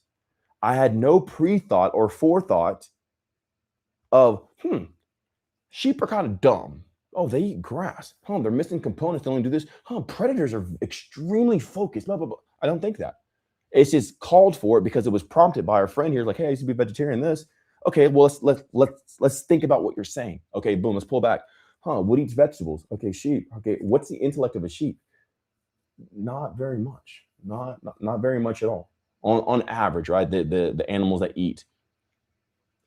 I had no pre-thought or forethought of, sheep are kind of dumb. Oh, they eat grass. They're missing components. They only do this. Predators are extremely focused. Blah, blah, blah. I don't think that. It's just called for it because it was prompted by our friend here. Like, hey, I used to be vegetarian. This. Okay, well, let's think about what you're saying. Okay, boom, let's pull back. What eats vegetables? Okay, sheep. Okay, what's the intellect of a sheep? Not very much. Not very much at all. On average, right? The animals that eat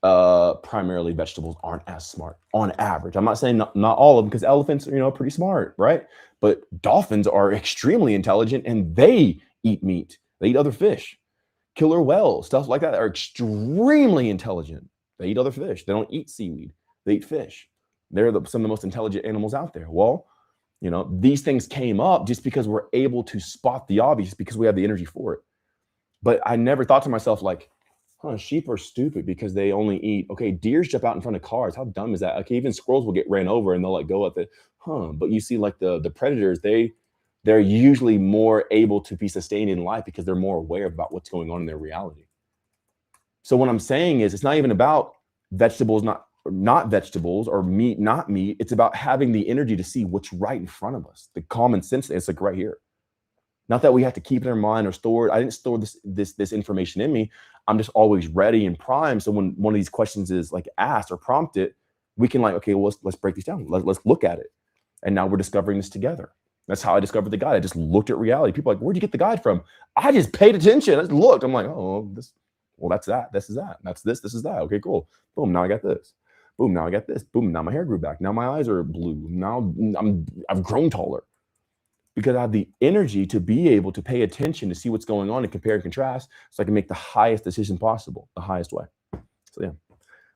primarily vegetables aren't as smart on average. I'm not saying not all of them, because elephants are, pretty smart, right? But dolphins are extremely intelligent and they eat meat. They eat other fish. Killer whales, stuff like that, are extremely intelligent. They eat other fish. They don't eat seaweed. They eat fish. They're some of the most intelligent animals out there. Well, these things came up just because we're able to spot the obvious because we have the energy for it. But I never thought to myself like, sheep are stupid because they only eat, okay, deers jump out in front of cars. How dumb is that? Okay, even squirrels will get ran over and they'll like go at the, but you see like the predators, they're usually more able to be sustained in life because they're more aware about what's going on in their reality. So what I'm saying is it's not even about vegetables, not vegetables, or meat, not meat. It's about having the energy to see what's right in front of us. The common sense, it's like right here. Not that we have to keep it in our mind or store it. I didn't store this information in me. I'm just always ready and primed. So when one of these questions is like asked or prompted, we can like, okay, well, let's break these down. Let's look at it. And now we're discovering this together. That's how I discovered the guide. I just looked at reality. People are like, where'd you get the guide from? I just paid attention. I just looked. I'm like, that's that. This is that. That's this. This is that. Okay, cool. Boom. Now I got this. Boom. Now I got this. Boom. Now my hair grew back. Now my eyes are blue. Now I've grown taller. Because I have the energy to be able to pay attention to see what's going on and compare and contrast so I can make the highest decision possible, the highest way. So yeah,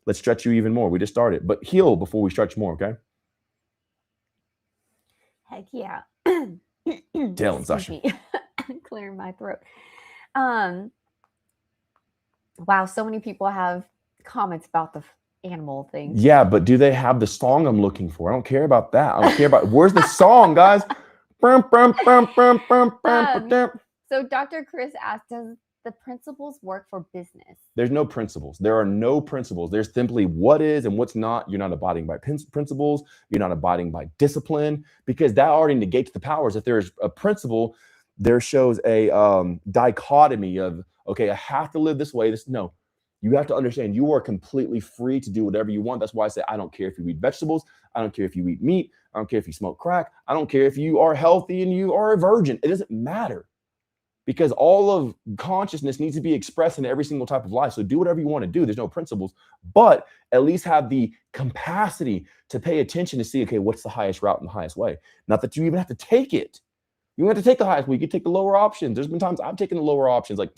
let's stretch you even more. We just started, but heal before we stretch more, okay? Heck yeah. Dylan, Sasha. Clearing my throat. Wow, so many people have comments about the animal thing. Yeah, but do they have the song I'm looking for? I don't care about that. I don't care about, where's the song, guys? So Dr. Chris asked, does the principles work for business? There's no principles. There are no principles. There's simply what is and what's not. You're not abiding by principles. You're not abiding by discipline, because that already negates the powers. If there's a principle, there shows a dichotomy of, okay, I have to live this way. No, you have to understand you are completely free to do whatever you want. That's why I say, I don't care if you eat vegetables. I don't care if you eat meat. I don't care if you smoke crack. I don't care if you are healthy and you are a virgin. It doesn't matter, because all of consciousness needs to be expressed in every single type of life. So do whatever you want to do. There's no principles, but at least have the capacity to pay attention to see, okay, what's the highest route and the highest way? Not that you even have to take it. You don't have to take the highest way. You can take the lower options. There's been times I've taken the lower options. Like,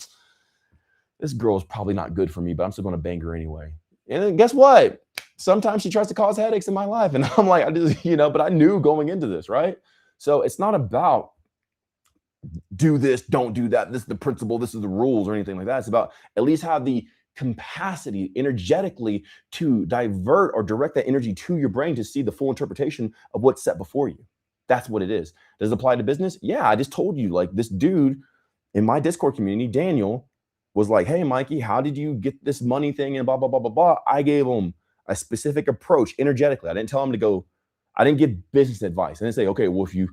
this girl's probably not good for me, but I'm still going to bang her anyway. And then guess what? Sometimes she tries to cause headaches in my life. And I'm like, I just, but I knew going into this, right? So it's not about do this, don't do that. This is the principle. This is the rules or anything like that. It's about at least have the capacity energetically to divert or direct that energy to your brain to see the full interpretation of what's set before you. That's what it is. Does it apply to business? Yeah, I just told you, like, this dude in my Discord community, Daniel, was like, hey, Mikey, how did you get this money thing and blah, blah, blah, blah, blah. I gave him a specific approach energetically. I didn't tell him to go, I didn't give business advice. I didn't say, okay, well, if you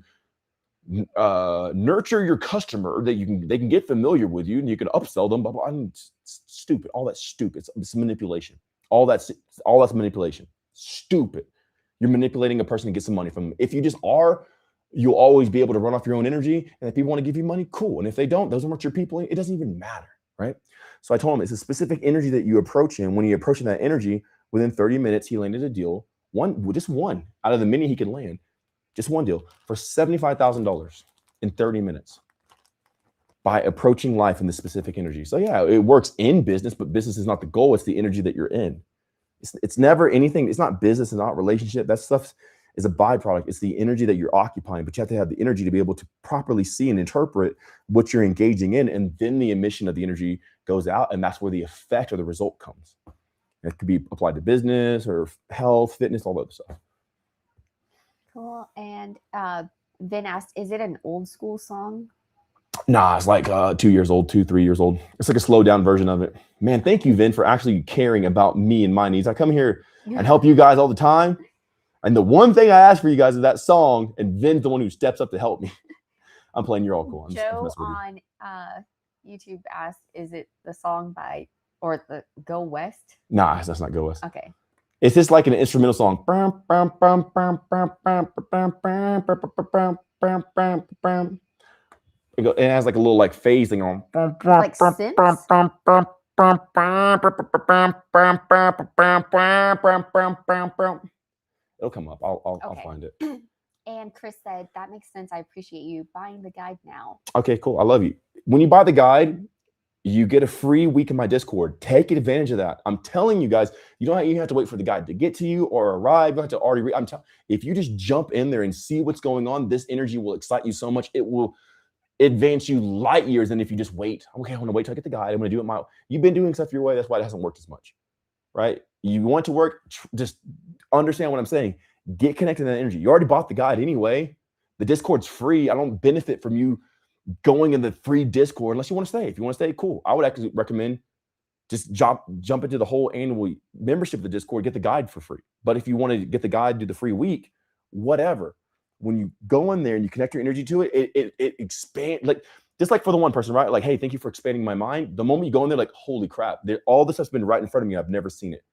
nurture your customer, that they can get familiar with you and you can upsell them, blah, blah. I'm stupid. All that's stupid. It's manipulation. All that's manipulation. Stupid. You're manipulating a person to get some money from them. If you just are You'll always be able to run off your own energy. And if people want to give you money, cool. And if they don't, those aren't your people. It doesn't even matter, right? So I told him it's a specific energy that you approach in. When he approached that energy, within 30 minutes, he landed a deal. Just one out of the many he could land. Just one deal for $75,000 in 30 minutes by approaching life in this specific energy. So yeah, it works in business, but business is not the goal. It's the energy that you're in. It's never anything. It's not business. It's not relationship. That stuff is a byproduct. It's the energy that you're occupying, but you have to have the energy to be able to properly see and interpret what you're engaging in. And then the emission of the energy goes out, and that's where the effect or the result comes. It could be applied to business or health, fitness, all that other stuff. Cool. And Vin asked, is it an old school song? Nah, it's like 2 years old, 3 years old. It's like a slowed down version of it. Man, thank you, Vin, for actually caring about me and my needs. I come here and help you guys all the time. And the one thing I ask for you guys is that song, and Vin's the one who steps up to help me. I'm playing You're All Cool. Joe on YouTube asked, is it the song by, or the Go West? Nah, that's not Go West. Okay. It's just like an instrumental song. It has like a little like phase thing on. Like synths? It'll come up. I'll find it. And Chris said, that makes sense. I appreciate you buying the guide now. Okay, cool. I love you. When you buy the guide, you get a free week in my Discord. Take advantage of that. I'm telling you guys, you don't have to wait for the guide to get to you or arrive. You don't have to already read. If you just jump in there and see what's going on, this energy will excite you so much. It will advance you light years than if you just wait. Okay, I'm going to wait till I get the guide. I'm going to do it You've been doing stuff your way. That's why it hasn't worked as much, right? You want to work, just understand what I'm saying. Get connected to that energy. You already bought the guide anyway. The Discord's free. I don't benefit from you going in the free Discord unless you want to stay. If you want to stay, cool. I would actually recommend just jump into the whole annual membership of the Discord, get the guide for free. But if you want to get the guide, do the free week, whatever. When you go in there and you connect your energy to it, it expands. Like just like for the one person, right? Like, hey, thank you for expanding my mind. The moment you go in there, like, holy crap, all this stuff's been right in front of me. I've never seen it,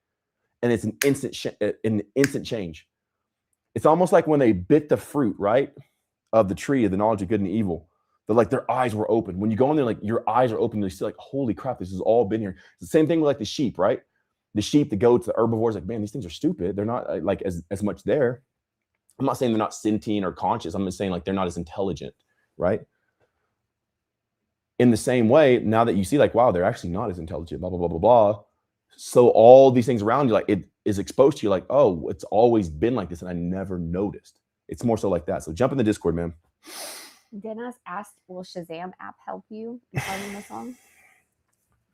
and it's an instant change. It's almost like when they bit the fruit, right, of the tree of the knowledge of good and evil. They're like, their eyes were open. When you go in there, like your eyes are open, and you see like, holy crap, this has all been here. It's the same thing with like the sheep, right? The sheep, the goats, the herbivores, like, man, these things are stupid. They're not like as much there. I'm not saying they're not sentient or conscious. I'm just saying like they're not as intelligent, right? In the same way, now that you see like, wow, they're actually not as intelligent, blah, blah, blah, blah, blah. So all these things around you, like it is exposed to you like, oh, it's always been like this and I never noticed. It's more so like that. So jump in the Discord, man. Dennis asked, will Shazam app help you in finding the song?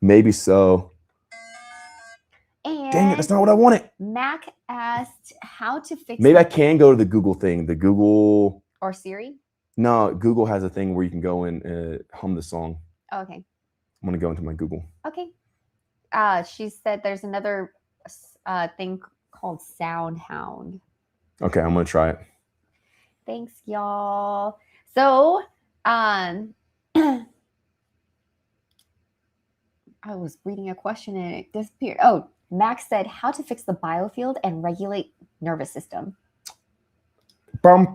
Maybe so. And dang it, that's not what I wanted. Mac asked how to fix Maybe I can go to the Google thing. The Google. Or Siri? No, Google has a thing where you can go and hum the song. Oh, okay. I'm going to go into my Google. Okay. She said there's another thing called SoundHound. Okay, I'm going to try it. Thanks, y'all. So, I was reading a question and it disappeared. Oh, Max said how to fix the biofield and regulate nervous system. And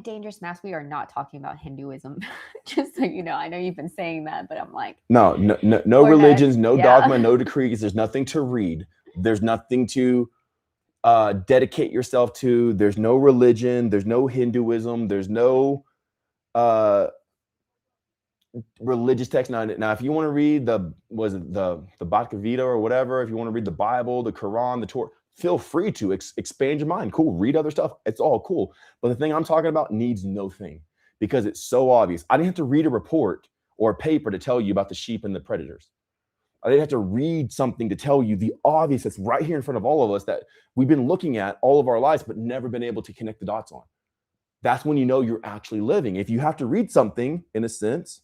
Dangerous Mass, we are not talking about Hinduism. Just so you know, I know you've been saying that, but I'm like, no religions, no dogma, no decrees. There's nothing to read. There's nothing to dedicate yourself to. There's no religion. There's no Hinduism. There's no religious text. Now, if you want to read the Bhagavad Gita or whatever, if you want to read the Bible, the Quran, the Torah, feel free to expand your mind. Cool. Read other stuff. It's all cool. But the thing I'm talking about needs no thing because it's so obvious. I didn't have to read a report or a paper to tell you about the sheep and the predators. I didn't have to read something to tell you the obvious that's right here in front of all of us that we've been looking at all of our lives, but never been able to connect the dots on. That's when you know you're actually living. If you have to read something, in a sense,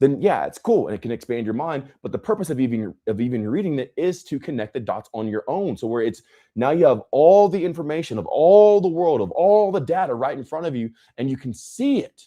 then yeah, it's cool and it can expand your mind. But the purpose of even reading it is to connect the dots on your own. So where it's now you have all the information of all the world, of all the data right in front of you, and you can see it.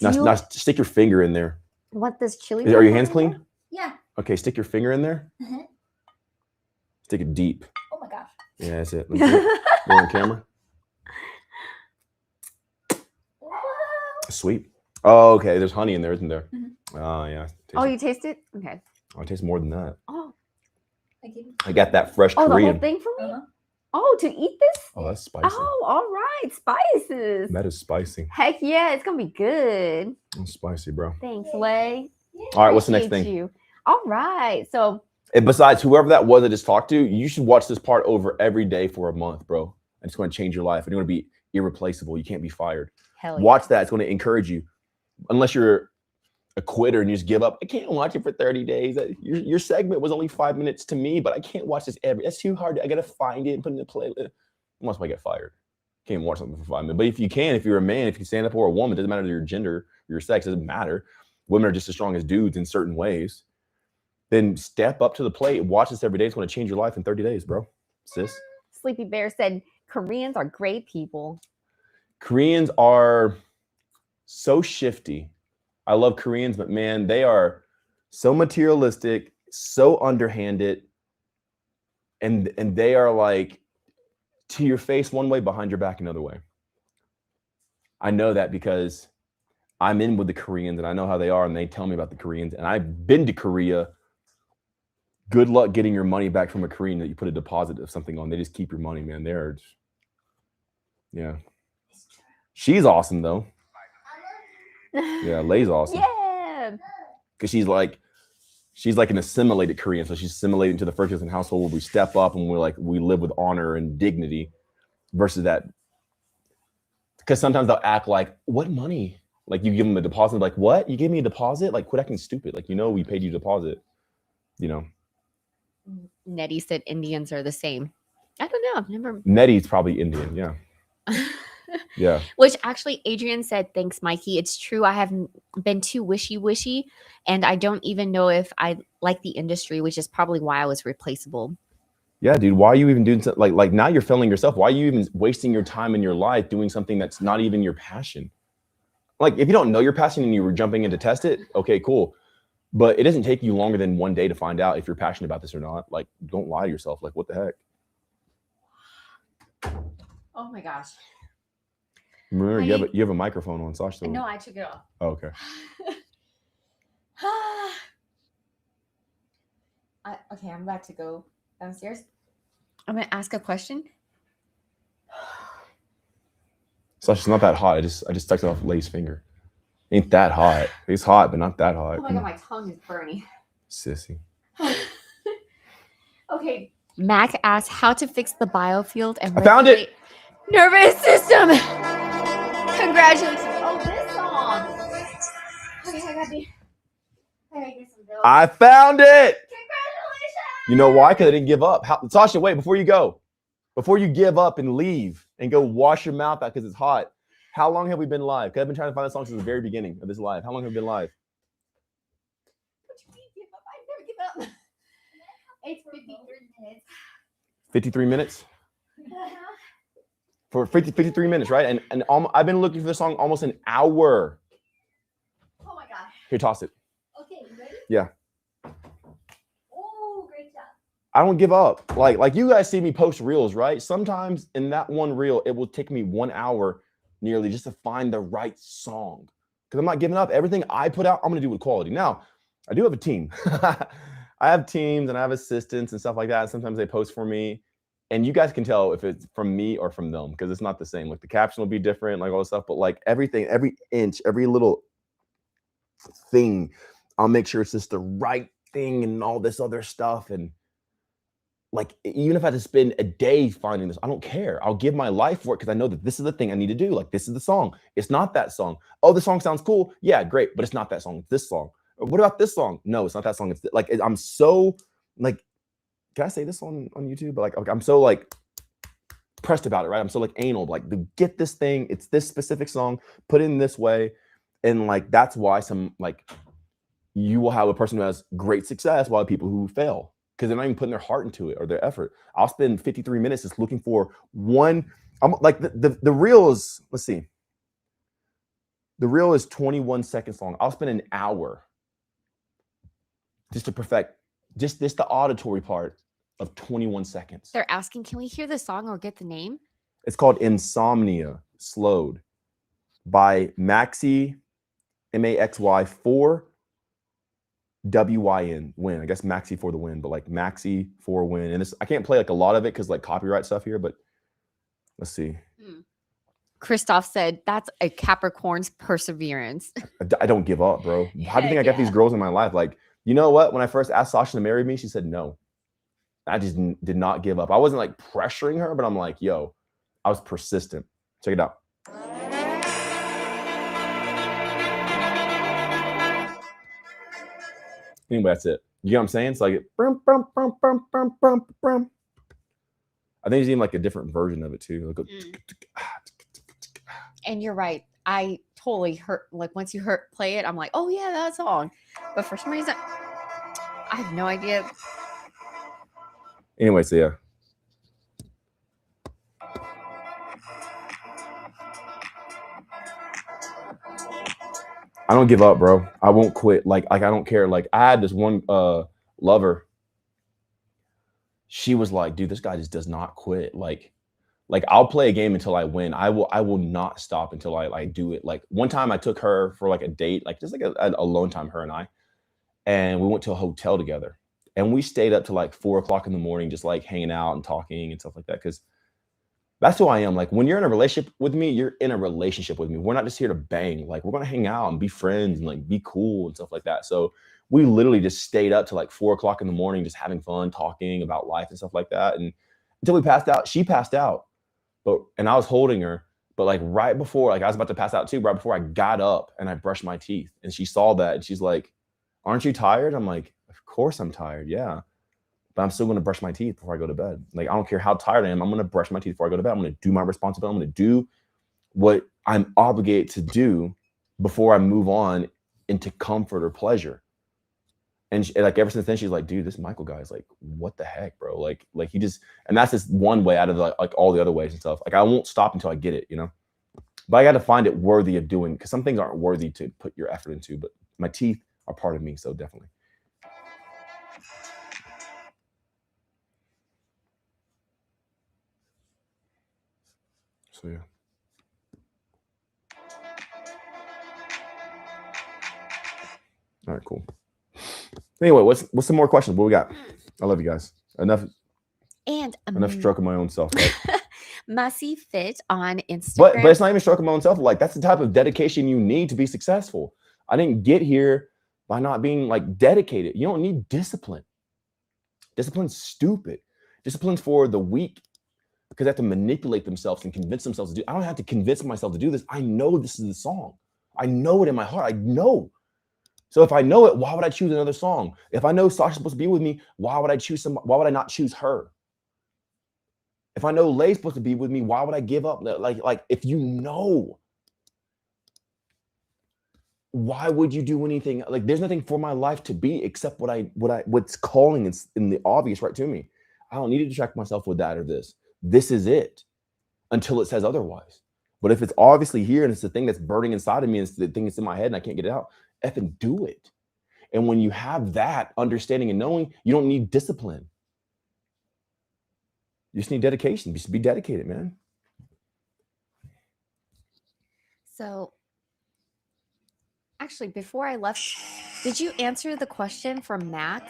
Now stick your finger in there. Want this chili? Are your hands clean? Yeah. Okay, stick your finger in there. Mhm. Stick it deep. Oh my gosh. Yeah, that's it. Let's do it. Go on camera. Wow. Sweet. Oh, okay. There's honey in there, isn't there? Mhm. Oh, yeah. Oh, you taste it? Okay. Oh, it tastes more than that. Oh, Thank you. I got that fresh the Korean. whole thing for me? Uh-huh. Oh, to eat this? Oh, that's spicy. Oh, all right. Spices. That is spicy. Heck yeah, it's gonna be good. That's spicy, bro. Thanks, Lay. All right, what's the next Appreciate thing? you. All right. So And besides, whoever that was I just talked to, you should watch this part over every day for a month, bro. And it's going to change your life. And you're going to be irreplaceable. You can't be fired. hell yeah. Watch that. It's going to encourage you. Unless you're a quitter and you just give up. I can't watch it for 30 days. Your segment was only 5 minutes to me, but I can't watch this that's too hard. I got to find it and put it in the playlist. Unless I get fired. Can't watch something for 5 minutes. But if you can, if you're a man, if you stand up for a woman, it doesn't matter your gender, your sex, it doesn't matter. Women are just as strong as dudes in certain ways. Then step up to the plate. Watch this every day. It's going to change your life in 30 days, bro. Sis. Sleepy Bear said Koreans are great people. Koreans are so shifty. I love Koreans, but man, they are so materialistic, so underhanded, and they are like to your face one way, behind your back another way. I know that because I'm in with the Koreans and I know how they are, and they tell me about the Koreans, and I've been to Korea. Good luck getting your money back from a Korean that you put a deposit of something on. They just keep your money, man. Yeah. She's awesome though. Yeah, Lay's awesome. Yeah. Because she's like an assimilated Korean. So she's assimilated into the first generation household where we step up and we live with honor and dignity versus that. Because sometimes they'll act like, what money? Like you give them a deposit, like, what? You gave me a deposit? Like, quit acting stupid. Like, we paid you a deposit, Nettie said Indians are the same. I don't know. I've never. Nettie's probably Indian. Yeah. Yeah. Which actually, Adrian said, thanks, Mikey. It's true. I have been too wishy-washy, and I don't even know if I like the industry, which is probably why I was replaceable. Yeah, dude. Why are you even doing something like now you're failing yourself? Why are you even wasting your time in your life doing something that's not even your passion? Like, if you don't know your passion and you were jumping in to test it, okay, cool. But it doesn't take you longer than one day to find out if you're passionate about this or not. Like, don't lie to yourself. Like, what the heck? Oh my gosh. Remember, you have a microphone on, Sasha. No, I took it off. Oh, okay. Okay, I'm about to go downstairs. I'm going to ask a question. Sasha, it's not that hot. I just sucked it off Lay's finger. Ain't that hot. It's hot, but not that hot. Oh my God, my tongue is burning. Sissy. Okay. Mac asked how to fix the biofield and I found it. Nervous system. Congratulations. Oh, this song. Okay, I gotta get some bills. I found it. Congratulations. You know why? Because I didn't give up. Sasha, wait, before you go. Before you give up and leave and go wash your mouth out because it's hot. How long have we been live? Because I've been trying to find this song since the very beginning of this live. How long have we been live? What do you mean give up? I never give up. It's 53 minutes. 53 minutes? For 53 minutes, right? And I've been looking for this song almost an hour. Oh my gosh. Here, toss it. Okay, you ready? Yeah. Oh, great job. I don't give up. Like you guys see me post reels, right? Sometimes in that one reel, it will take me 1 hour nearly just to find the right song. Because I'm not giving up. Everything I put out, I'm going to do with quality. Now, I do have a team. I have teams and I have assistants and stuff like that. Sometimes they post for me. And you guys can tell if it's from me or from them because it's not the same. Like the caption will be different, like all this stuff. But like everything, every inch, every little thing, I'll make sure it's just the right thing and all this other stuff. And like, even if I had to spend a day finding this, I don't care. I'll give my life for it because I know that this is the thing I need to do. Like, this is the song. It's not that song. Oh, the song sounds cool. Yeah, great. But it's not that song. It's this song. What about this song? No, it's not that song. It's like, I'm so like, can I say this on YouTube? But like, I'm so like pressed about it, right? I'm so like anal, like to get this thing. It's this specific song, put it in this way. And like, that's why you will have a person who has great success while people who fail. Because they're not even putting their heart into it or their effort. I'll spend 53 minutes just looking for one. I'm like the reels. Let's see. The reel is 21 seconds long. I'll spend an hour just to perfect just the auditory part of 21 seconds. They're asking, can we hear the song or get the name? It's called Insomnia Slowed by Maxy, Maxy 4 WYN, win. I guess Maxy for the win, but like Maxy for win. And this, I can't play like a lot of it because like copyright stuff here, but let's see. Christoph said, that's a Capricorn's perseverance. I don't give up, bro. How do you think I Heck got these yeah. girls in my life? Like, you know what? When I first asked Sasha to marry me, she said no. I just did not give up. I wasn't like pressuring her, but I'm like, yo, I was persistent. Check it out. Anyway, that's it. You know what I'm saying? It's like, brum, brum, brum, brum, brum, brum, brum. I think there's even like a different version of it too. Like And you're right. I totally heard, like once you play it, I'm like, oh yeah, that song. But for some reason, I have no idea. Anyway, so yeah. I don't give up, bro. I won't quit. Like I don't care. Like I had this one lover. She was like, dude, this guy just does not quit. Like I'll play a game until I win. I will not stop until I do it. Like one time I took her for like a date, like just like a alone time, her and I. And we went to a hotel together. And we stayed up to like 4 o'clock in the morning, just like hanging out and talking and stuff like that. Cause that's who I am. Like when you're in a relationship with me, you're in a relationship with me. We're not just here to bang. Like we're gonna hang out and be friends and like be cool and stuff like that. So we literally just stayed up to like 4 o'clock in the morning, just having fun, talking about life and stuff like that. And until we passed out, she passed out. And I was holding her, but like right before, like I was about to pass out too, right before I got up and I brushed my teeth, and she saw that and she's like, aren't you tired? I'm like, of course I'm tired. Yeah. But I'm still going to brush my teeth before I go to bed. Like, I don't care how tired I am. I'm going to brush my teeth before I go to bed. I'm going to do my responsibility. I'm going to do what I'm obligated to do before I move on into comfort or pleasure. And like ever since then, she's like, dude, this Michael guy is like, what the heck, bro? Like he just, and that's just one way out of like all the other ways and stuff. Like I won't stop until I get it, you know? But I got to find it worthy of doing, because some things aren't worthy to put your effort into, but my teeth are part of me. So definitely. So yeah. All right, cool. Anyway, what's some more questions? What we got? I love you guys. Enough stroking my own self. Right? Messy Fit on Instagram. But it's not even stroking my own self. Like that's the type of dedication you need to be successful. I didn't get here by not being like dedicated. You don't need discipline. Discipline's stupid. Discipline's for the weak, because they have to manipulate themselves and convince themselves to do. I don't have to convince myself to do this. I know this is the song. I know it in my heart. I know. So if I know it, why would I choose another song? If I know Sasha's supposed to be with me, why would I not choose her? If I know Lay's supposed to be with me, why would I give up? Like if you know, why would you do anything? Like there's nothing for my life to be except what's calling in the obvious right to me. I don't need to distract myself with that or this. This is it until it says otherwise. But if it's obviously here and it's the thing that's burning inside of me, and it's the thing that's in my head and I can't get it out, effing do it. And when you have that understanding and knowing, you don't need discipline. You just need dedication. Just be dedicated, man. So actually, before I left, did you answer the question from Mac?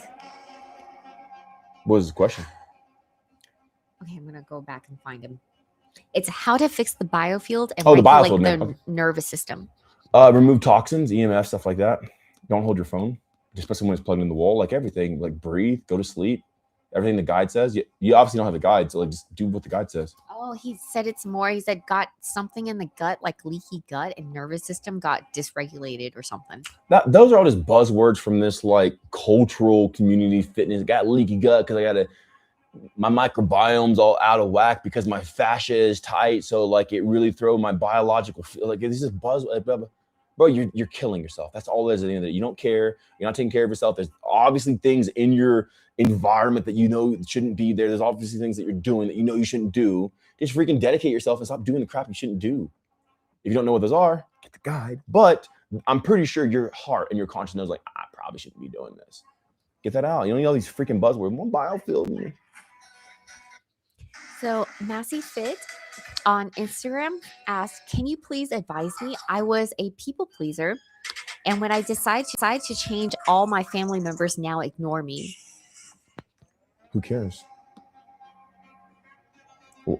What was the question? Okay, I'm gonna go back and find him. It's how to fix the biofield and the regulate biofield, the okay. nervous system. Remove toxins, EMF, stuff like that. Don't hold your phone, especially when it's plugged in the wall. Like everything, like breathe, go to sleep. Everything the guide says. You obviously don't have a guide, so like just do what the guide says. Oh, he said it's more. He said got something in the gut, like leaky gut, and nervous system got dysregulated or something. Those are all just buzzwords from this like cultural community fitness. Got leaky gut because my microbiome's all out of whack because my fascia is tight. So like it really throw my biological, like this is buzz. Bro, you're killing yourself. That's all it is at the end of it. You don't care. You're not taking care of yourself. There's obviously things in your environment that you know shouldn't be there. There's obviously things that you're doing that you know you shouldn't do. Just freaking dedicate yourself and stop doing the crap you shouldn't do. If you don't know what those are, get the guide. But I'm pretty sure your heart and your conscience knows, like, I probably shouldn't be doing this. Get that out. You don't need all these freaking buzzwords. One biofield. So Massey Fit on Instagram asked, can you please advise me? I was a people pleaser, and when I decide to change, all my family members now ignore me. Who cares?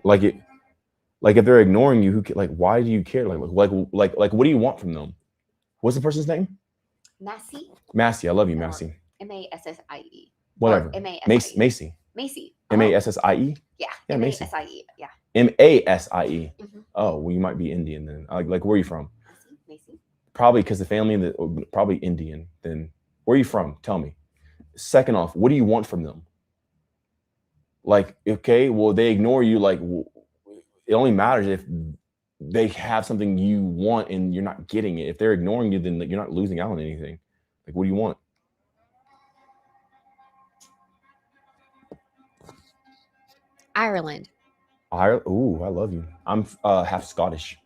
Like if they're ignoring you, like, why do you care? Like what do you want from them? What's the person's name? Massey. Massey. I love you, Massey. Massie. Whatever. Macy. Macy. Macy. Massie. Yeah. Macy. Masie. Yeah. Masie. Mhm. Oh, well, you might be Indian then. Like where are you from? Macy. Probably because the family probably Indian. Then where are you from? Tell me. Second off, what do you want from them? Like, okay, well, they ignore you. Like, it only matters if they have something you want and you're not getting it. If they're ignoring you, then you're not losing out on anything. Like, what do you want? Ireland. Ooh, I love you. I'm half Scottish.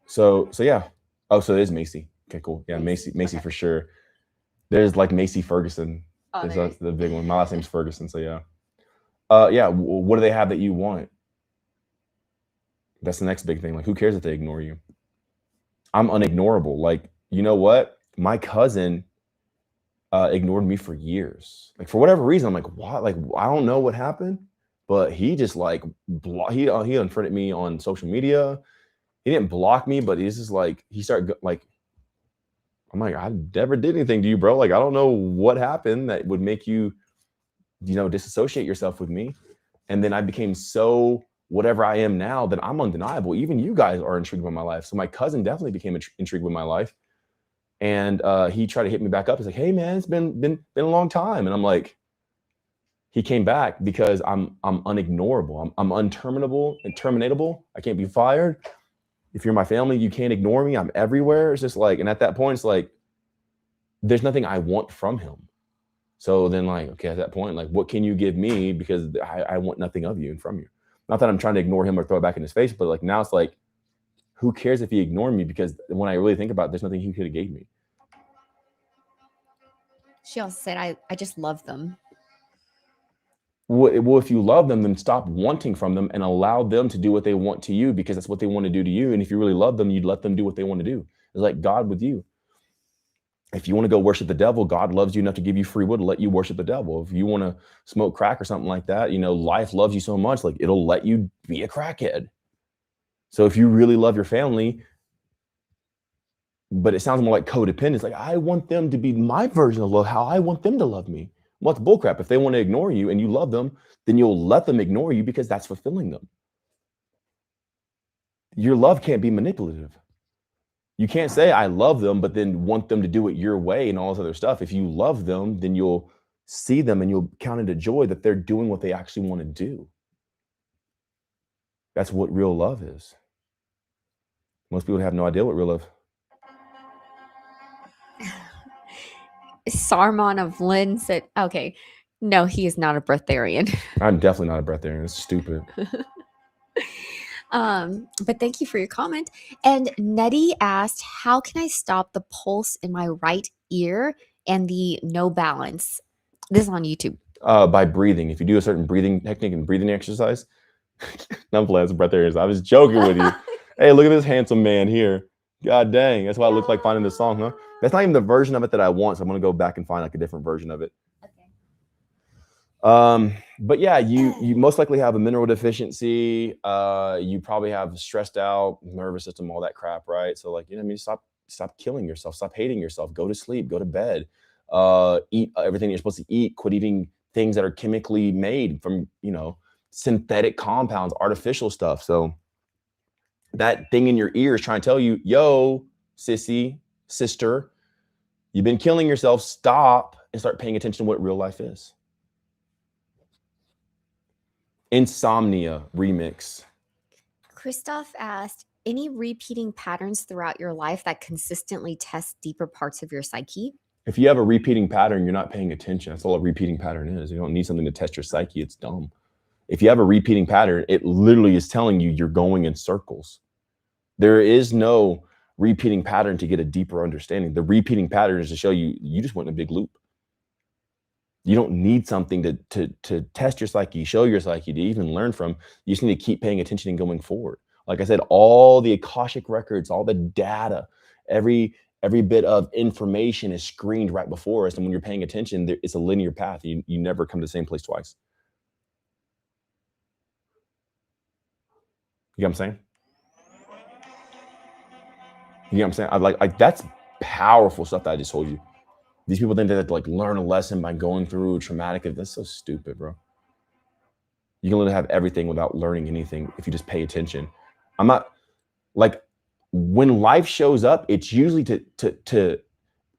So yeah. Oh, so it is Macy. Okay, cool. Yeah, Macy Okay. for sure. There's like Macy Ferguson. Oh, That's the big one. My last name's Ferguson, so yeah. Yeah, what do they have that you want? That's the next big thing. Like, who cares if they ignore you? I'm unignorable. Like, you know what? My cousin ignored me for years. Like, for whatever reason, I'm like, what? Like, I don't know what happened, but he just like he unfriended me on social media. He didn't block me, but he's just like, he started like, I'm like, I never did anything to you, bro. Like, I don't know what happened that would make you, disassociate yourself with me. And then I became so whatever I am now that I'm undeniable. Even you guys are intrigued by my life. So my cousin definitely became intrigued with my life. And he tried to hit me back up. He's like, hey man, it's been a long time. And I'm like, he came back because I'm unignorable. I'm unterminable and terminatable. I can't be fired. If you're my family, you can't ignore me. I'm everywhere. It's just like, and at that point, it's like, there's nothing I want from him. So then, like, okay, at that point, like, what can you give me? Because I want nothing of you and from you. Not that I'm trying to ignore him or throw it back in his face, but like, now it's like, who cares if he ignored me? Because when I really think about it, there's nothing he could have gave me. She also said, I just love them. Well, if you love them, then stop wanting from them and allow them to do what they want to you, because that's what they want to do to you. And if you really love them, you'd let them do what they want to do. It's like God with you. If you want to go worship the devil, God loves you enough to give you free will to let you worship the devil. If you want to smoke crack or something like that, life loves you so much, like it'll let you be a crackhead. So if you really love your family, but it sounds more like codependence, like I want them to be my version of love, how I want them to love me. Well, it's bullcrap. If they want to ignore you and you love them, then you'll let them ignore you because that's fulfilling them. Your love can't be manipulative. You can't say I love them, but then want them to do it your way and all this other stuff. If you love them, then you'll see them and you'll count into joy that they're doing what they actually want to do. That's what real love is. Most people have no idea what real love. Sarmon of Lynn said, okay, no, he is not a breatharian. I'm definitely not a breatharian. It's stupid. But thank you for your comment. And Nettie asked, how can I stop the pulse in my right ear and the no balance? This is on YouTube. By breathing. If you do a certain breathing technique and breathing exercise. I'm playing some breatharians. I was joking with you. Hey, look at this handsome man here. God dang. That's why I look like finding this song, huh? That's not even the version of it that I want. So I'm going to go back and find like a different version of it. Okay. But yeah, you most likely have a mineral deficiency. You probably have stressed out nervous system, all that crap, right? So like, stop killing yourself, stop hating yourself, go to sleep, go to bed, eat everything you're supposed to eat, quit eating things that are chemically made from, synthetic compounds, artificial stuff. So that thing in your ear is trying to tell you, yo, sissy, sister, you've been killing yourself. Stop and start paying attention to what real life is. Insomnia remix. Christoph asked, any repeating patterns throughout your life that consistently test deeper parts of your psyche? If you have a repeating pattern, you're not paying attention. That's all a repeating pattern is. You don't need something to test your psyche. It's dumb. If you have a repeating pattern, it literally is telling you you're going in circles. There is no repeating pattern to get a deeper understanding. The repeating pattern is to show you just went in a big loop. You don't need something to test your psyche, show your psyche, to even learn from. You just need to keep paying attention and going forward. Like I said, all the Akashic records, all the data, every bit of information is screened right before us. And when you're paying attention, it's a linear path. You never come to the same place twice. You know what I'm saying? You know what I'm saying? I like that's powerful stuff that I just told you. These people think they have to like learn a lesson by going through traumatic. That's so stupid, bro. You can literally have everything without learning anything if you just pay attention. I'm not like, when life shows up, it's usually to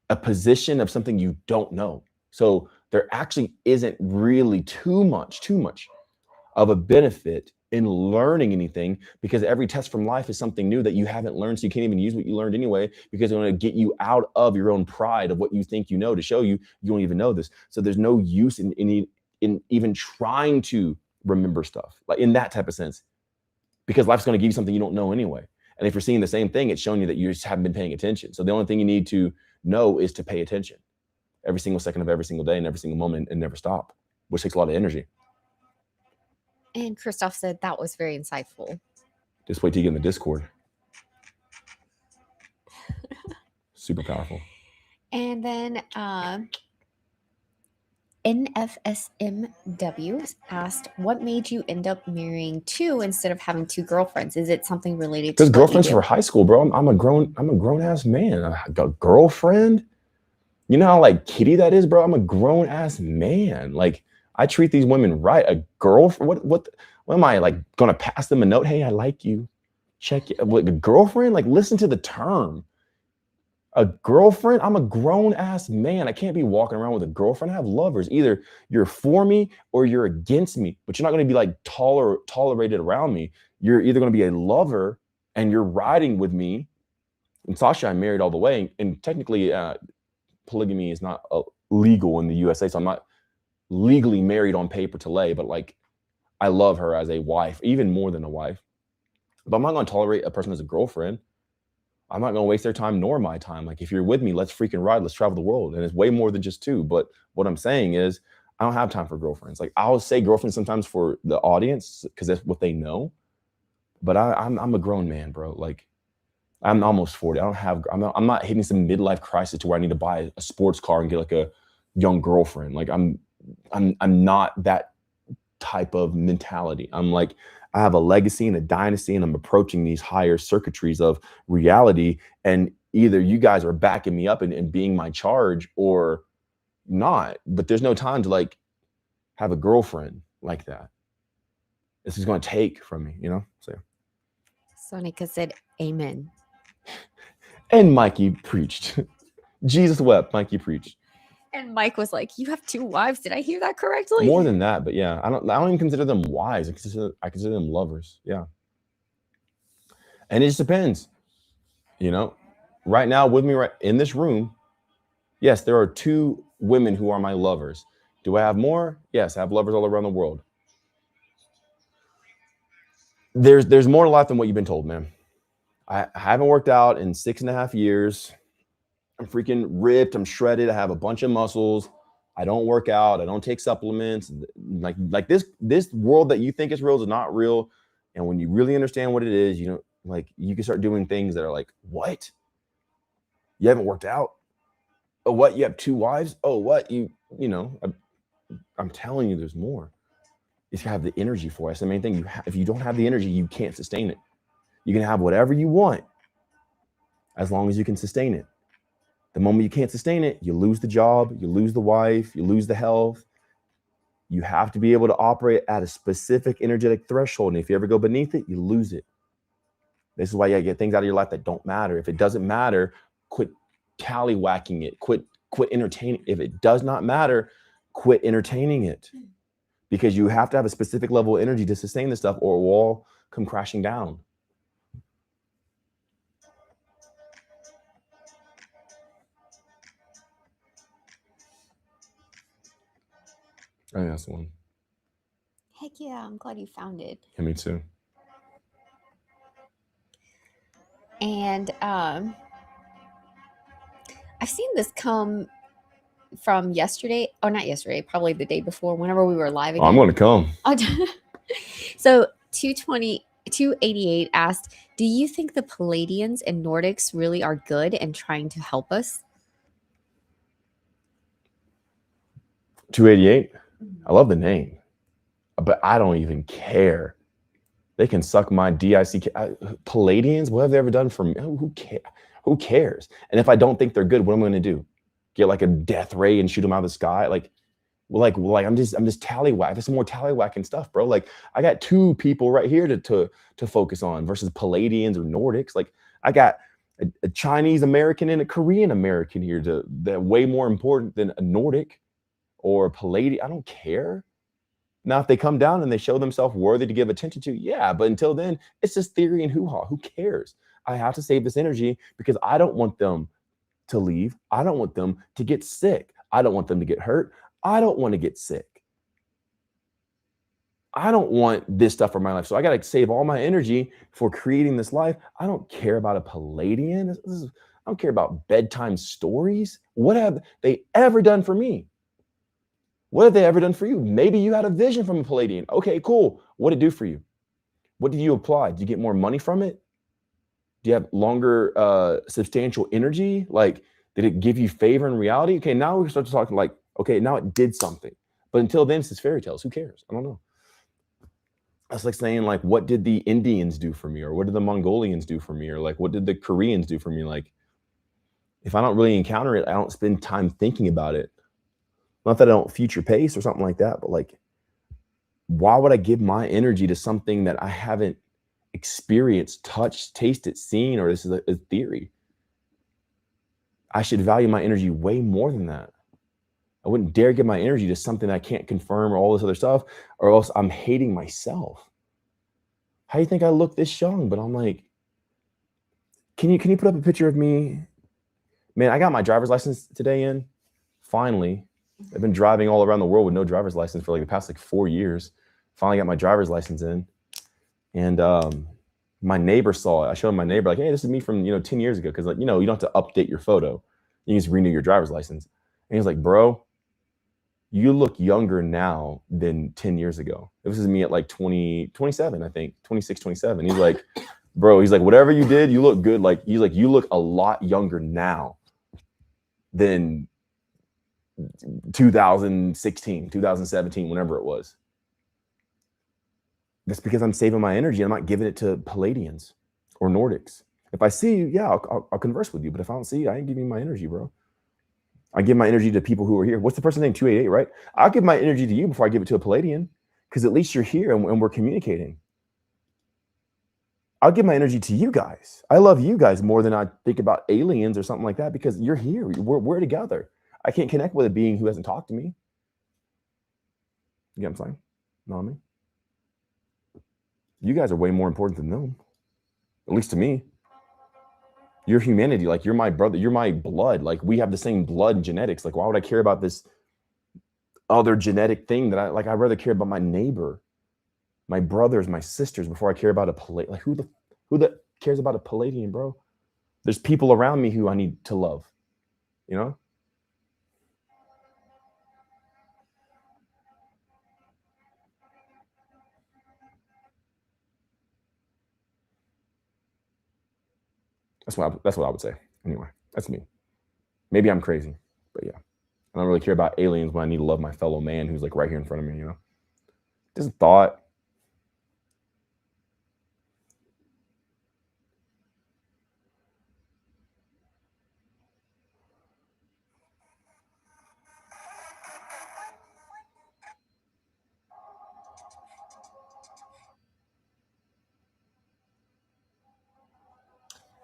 a position of something you don't know. So there actually isn't really too much of a benefit in learning anything, because every test from life is something new that you haven't learned. So you can't even use what you learned anyway, because it's going to get you out of your own pride of what you think you know, to show you don't even know this. So there's no use in even trying to remember stuff like in that type of sense, because life's going to give you something you don't know anyway. And if you're seeing the same thing, it's showing you that you just haven't been paying attention. So the only thing you need to know is to pay attention every single second of every single day and every single moment, and never stop, which takes a lot of energy. And Christoph said that was very insightful. Just wait till you get in the Discord. Super powerful. And then NFSMW asked, what made you end up marrying two instead of having two girlfriends? Is it something related to Because what girlfriends you do? for high school, bro. I'm a grown ass man. I got a girlfriend. You know how like kitty that is, bro? I'm a grown ass man. Like, I treat these women right. A girlfriend? What am I, like, gonna pass them a note? Hey, I like you. Check it. What, a girlfriend? Like, listen to the term. A girlfriend? I'm a grown ass man. I can't be walking around with a girlfriend. I have lovers. Either you're for me or you're against me, but you're not going to be like tolerated around me. You're either going to be a lover and you're riding with me. And Sasha, I'm married all the way. And technically, polygamy is not legal in the USA. So I'm not legally married on paper to Lay, but like, I love her as a wife, even more than a wife. But I'm not going to tolerate a person as a girlfriend. I'm not going to waste their time nor my time. Like, if you're with me, let's freaking ride. Let's travel the world. And it's way more than just two. But what I'm saying is, I don't have time for girlfriends. Like, I'll say girlfriends sometimes for the audience because that's what they know. But I'm a grown man, bro. Like, I'm almost 40. I'm not hitting some midlife crisis to where I need to buy a sports car and get like a young girlfriend. Like, I'm not that type of mentality. I'm like, I have a legacy and a dynasty, and I'm approaching these higher circuitries of reality. And either you guys are backing me up and being my charge or not. But there's no time to like have a girlfriend like that. This is going to take from me, you know? So, Sonika said, amen. and Mikey preached. Jesus wept. Mikey preached. And Mike was like, you have two wives. Did I hear that correctly? More than that, but yeah, I don't even consider them wives. I consider them lovers. Yeah. And it just depends. You know, right now with me right in this room, yes, there are two women who are my lovers. Do I have more? Yes, I have lovers all around the world. There's more to life than what you've been told, man. I haven't worked out in 6.5 years. I'm freaking ripped. I'm shredded. I have a bunch of muscles. I don't work out. I don't take supplements. Like this world that you think is real is not real. And when you really understand what it is, you know, like, you can start doing things that are like, what? You haven't worked out? Oh, what? You have two wives? Oh, what? You know, I'm telling you, there's more. You have to have the energy for it. That's the main thing. If you don't have the energy, you can't sustain it. You can have whatever you want as long as you can sustain it. The moment you can't sustain it, you lose the job, you lose the wife, you lose the health. You have to be able to operate at a specific energetic threshold. And if you ever go beneath it, you lose it. This is why you gotta get things out of your life that don't matter. If it doesn't matter, quit tallywhacking it. Quit entertaining. If it does not matter, quit entertaining it. Because you have to have a specific level of energy to sustain this stuff, or it will all come crashing down. I think that's the one. Heck yeah, I'm glad you found it. Yeah, me too. And I've seen this come from yesterday, or not yesterday, probably the day before, whenever we were live again. I'm going to come. So 288 asked, do you think the Palladians and Nordics really are good and trying to help us? 288. I love the name, but I don't even care. They can suck my DICK. Palladians, what have they ever done for me? Who cares? And if I don't think they're good, what am I going to do? Get like a death ray and shoot them out of the sky? Like I'm just tallywhack. There's some more tallywhacking stuff, bro. Like I got two people right here to focus on versus Palladians or Nordics. Like I got a Chinese American and a Korean American here that way more important than a Nordic or a Palladian. I don't care. Now, if they come down and they show themselves worthy to give attention to, yeah. But until then, it's just theory and hoo-ha. Who cares? I have to save this energy because I don't want them to leave. I don't want them to get sick. I don't want them to get hurt. I don't want to get sick. I don't want this stuff for my life. So I got to save all my energy for creating this life. I don't care about a Palladian. I don't care about bedtime stories. What have they ever done for me? What have they ever done for you? Maybe you had a vision from a Palladian. Okay, cool. What did it do for you? What did you apply? Did you get more money from it? Do you have longer substantial energy? Like, did it give you favor in reality? Okay, now we start talking like, okay, now it did something. But until then, it's just fairy tales. Who cares? I don't know. That's like saying, like, what did the Indians do for me? Or what did the Mongolians do for me? Or like, what did the Koreans do for me? Like, if I don't really encounter it, I don't spend time thinking about it. Not that I don't future pace or something like that, but like, why would I give my energy to something that I haven't experienced, touched, tasted, seen, or this is a theory? I should value my energy way more than that. I wouldn't dare give my energy to something that I can't confirm or all this other stuff, or else I'm hating myself. How do you think I look this young? But I'm like, can you put up a picture of me? Man, I got my driver's license today in, finally. I've been driving all around the world with no driver's license for like the past like 4 years. Finally got my driver's license in. And my neighbor saw it. I showed my neighbor, like, hey, this is me from 10 years ago. Cause like, you don't have to update your photo. You just renew your driver's license. And he's like, bro, you look younger now than 10 years ago. This is me at like 27, I think, 26, 27. He's like, bro, he's like, whatever you did, you look good. Like, he's like, you look a lot younger now than 2016, 2017, whenever it was. That's because I'm saving my energy. I'm not giving it to Palladians or Nordics. If I see you, yeah, I'll converse with you. But if I don't see you, I ain't giving you my energy, bro. I give my energy to people who are here. What's the person's name? 288, right? I'll give my energy to you before I give it to a Palladian, because at least you're here and we're communicating. I'll give my energy to you guys. I love you guys more than I think about aliens or something like that, because you're here. We're together. I can't connect with a being who hasn't talked to me. You get what I'm saying? Know what I mean? You guys are way more important than them, at least to me. You're humanity. Like, you're my brother. You're my blood. Like, we have the same blood and genetics. Like, why would I care about this other genetic thing that I'd rather care about my neighbor, my brothers, my sisters, before I care about a Palladian. Like, who the cares about a Palladian, bro? There's people around me who I need to love, That's what I would say. Anyway, that's me. Maybe I'm crazy, but yeah. I don't really care about aliens when I need to love my fellow man who's like right here in front of me, Just a thought.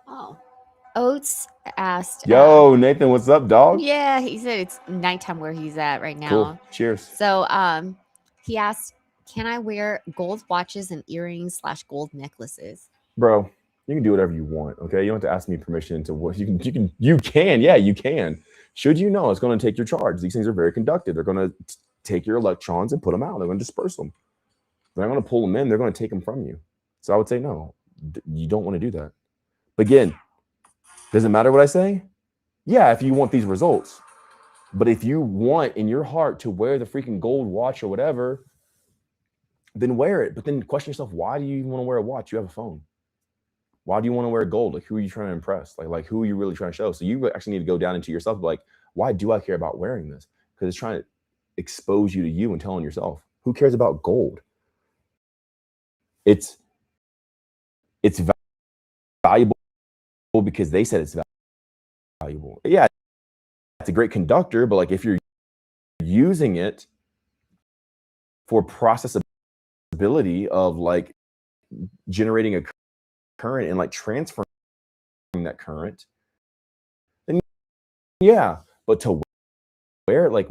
Oh, Oates asked. Yo, Nathan, what's up, dog? Yeah, he said it's nighttime where he's at right now. Cool. Cheers. So he asked, can I wear gold watches and earrings / gold necklaces? Bro, you can do whatever you want, okay? You don't have to ask me permission to what you can. Yeah, you can. Should you know it's going to take your charge? These things are very conductive. They're going to take your electrons and put them out. They're going to disperse them. They're not going to pull them in. They're going to take them from you. So I would say no. You don't want to do that. Again, does it matter what I say? Yeah, if you want these results. But if you want in your heart to wear the freaking gold watch or whatever, then wear it. But then question yourself, why do you even want to wear a watch? You have a phone. Why do you want to wear gold? Like, who are you trying to impress? Like who are you really trying to show? So you actually need to go down into yourself, like, why do I care about wearing this? Because it's trying to expose you to you and telling yourself, who cares about gold? It's valuable because they said it's valuable. Yeah, it's a great conductor, but like if you're using it for processability of like generating a current and like transferring that current, then yeah. But to wear it, like,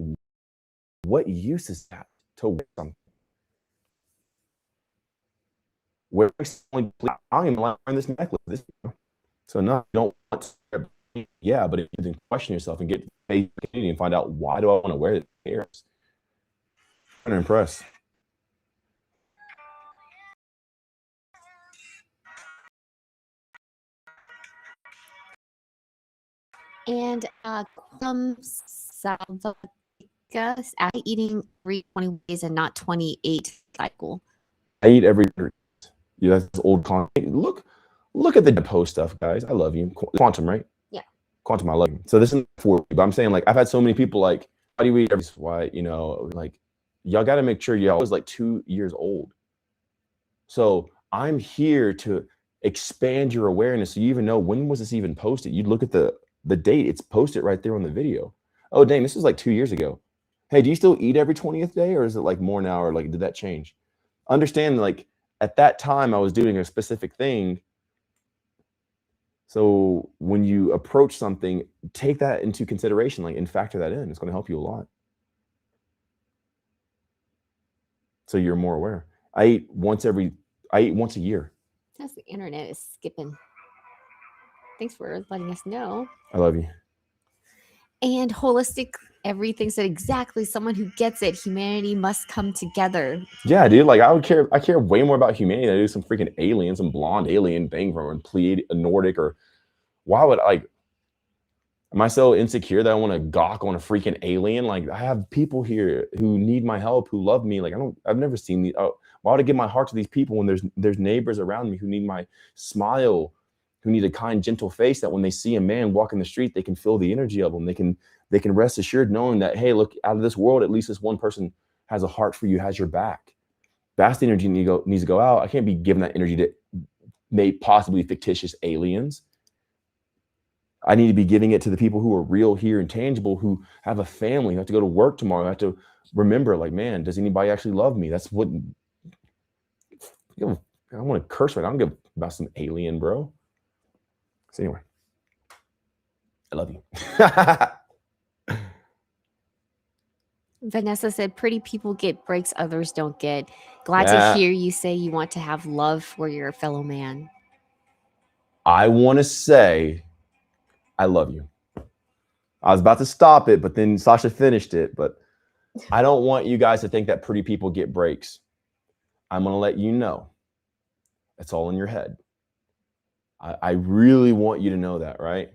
what use is that to wear something? Where I don't even like wearing this necklace. So no, you don't want to. Yeah, but if you then question yourself and get and find out, why do I want to wear it? I'm trying to impress. And eating every 20 days and not 28 cycle. I eat every. Yeah, that's old content. Look at the post stuff, guys. I love you. Quantum, right? Yeah. Quantum, I love you. So this is for, but I'm saying, like, I've had so many people like, how do you eat every? Why, you know, like, y'all got to make sure y'all was like 2 years old. So I'm here to expand your awareness, so you even know, when was this even posted? You look at the date. It's posted right there on the video. Oh dang, this was like 2 years ago. Hey, do you still eat every 20th day, or is it like more now, or like did that change? Understand, like, at that time I was doing a specific thing. So when you approach something, take that into consideration, like, and factor that in. It's going to help you a lot. So you're more aware. I eat once a year. That's the internet is skipping. Thanks for letting us know. I love you. And holistic, everything said exactly. Someone who gets it. Humanity must come together. Yeah, dude. Like, I care way more about humanity than I do some freaking alien, some blonde alien thing from a Nordic, or why would am I so insecure that I want to gawk on a freaking alien? Like, I have people here who need my help, who love me. Like, I've never seen these. Why would I give my heart to these people when there's neighbors around me who need my smile, who need a kind, gentle face, that when they see a man walking the street, they can feel the energy of them. They can rest assured knowing that, hey, look, out of this world, at least this one person has a heart for you, has your back. That's the energy needs to go out. I can't be giving that energy to possibly fictitious aliens. I need to be giving it to the people who are real here and tangible, who have a family, who have to go to work tomorrow, who have to remember, like, man, does anybody actually love me? That's what, I want to curse right now. I don't give about some alien, bro. So anyway, I love you. Vanessa said, pretty people get breaks others don't get. Glad to hear you say you want to have love for your fellow man. I want to say I love you. I was about to stop it, but then Sasha finished it. But I don't want you guys to think that pretty people get breaks. I'm going to let you know it's all in your head. I really want you to know that, right?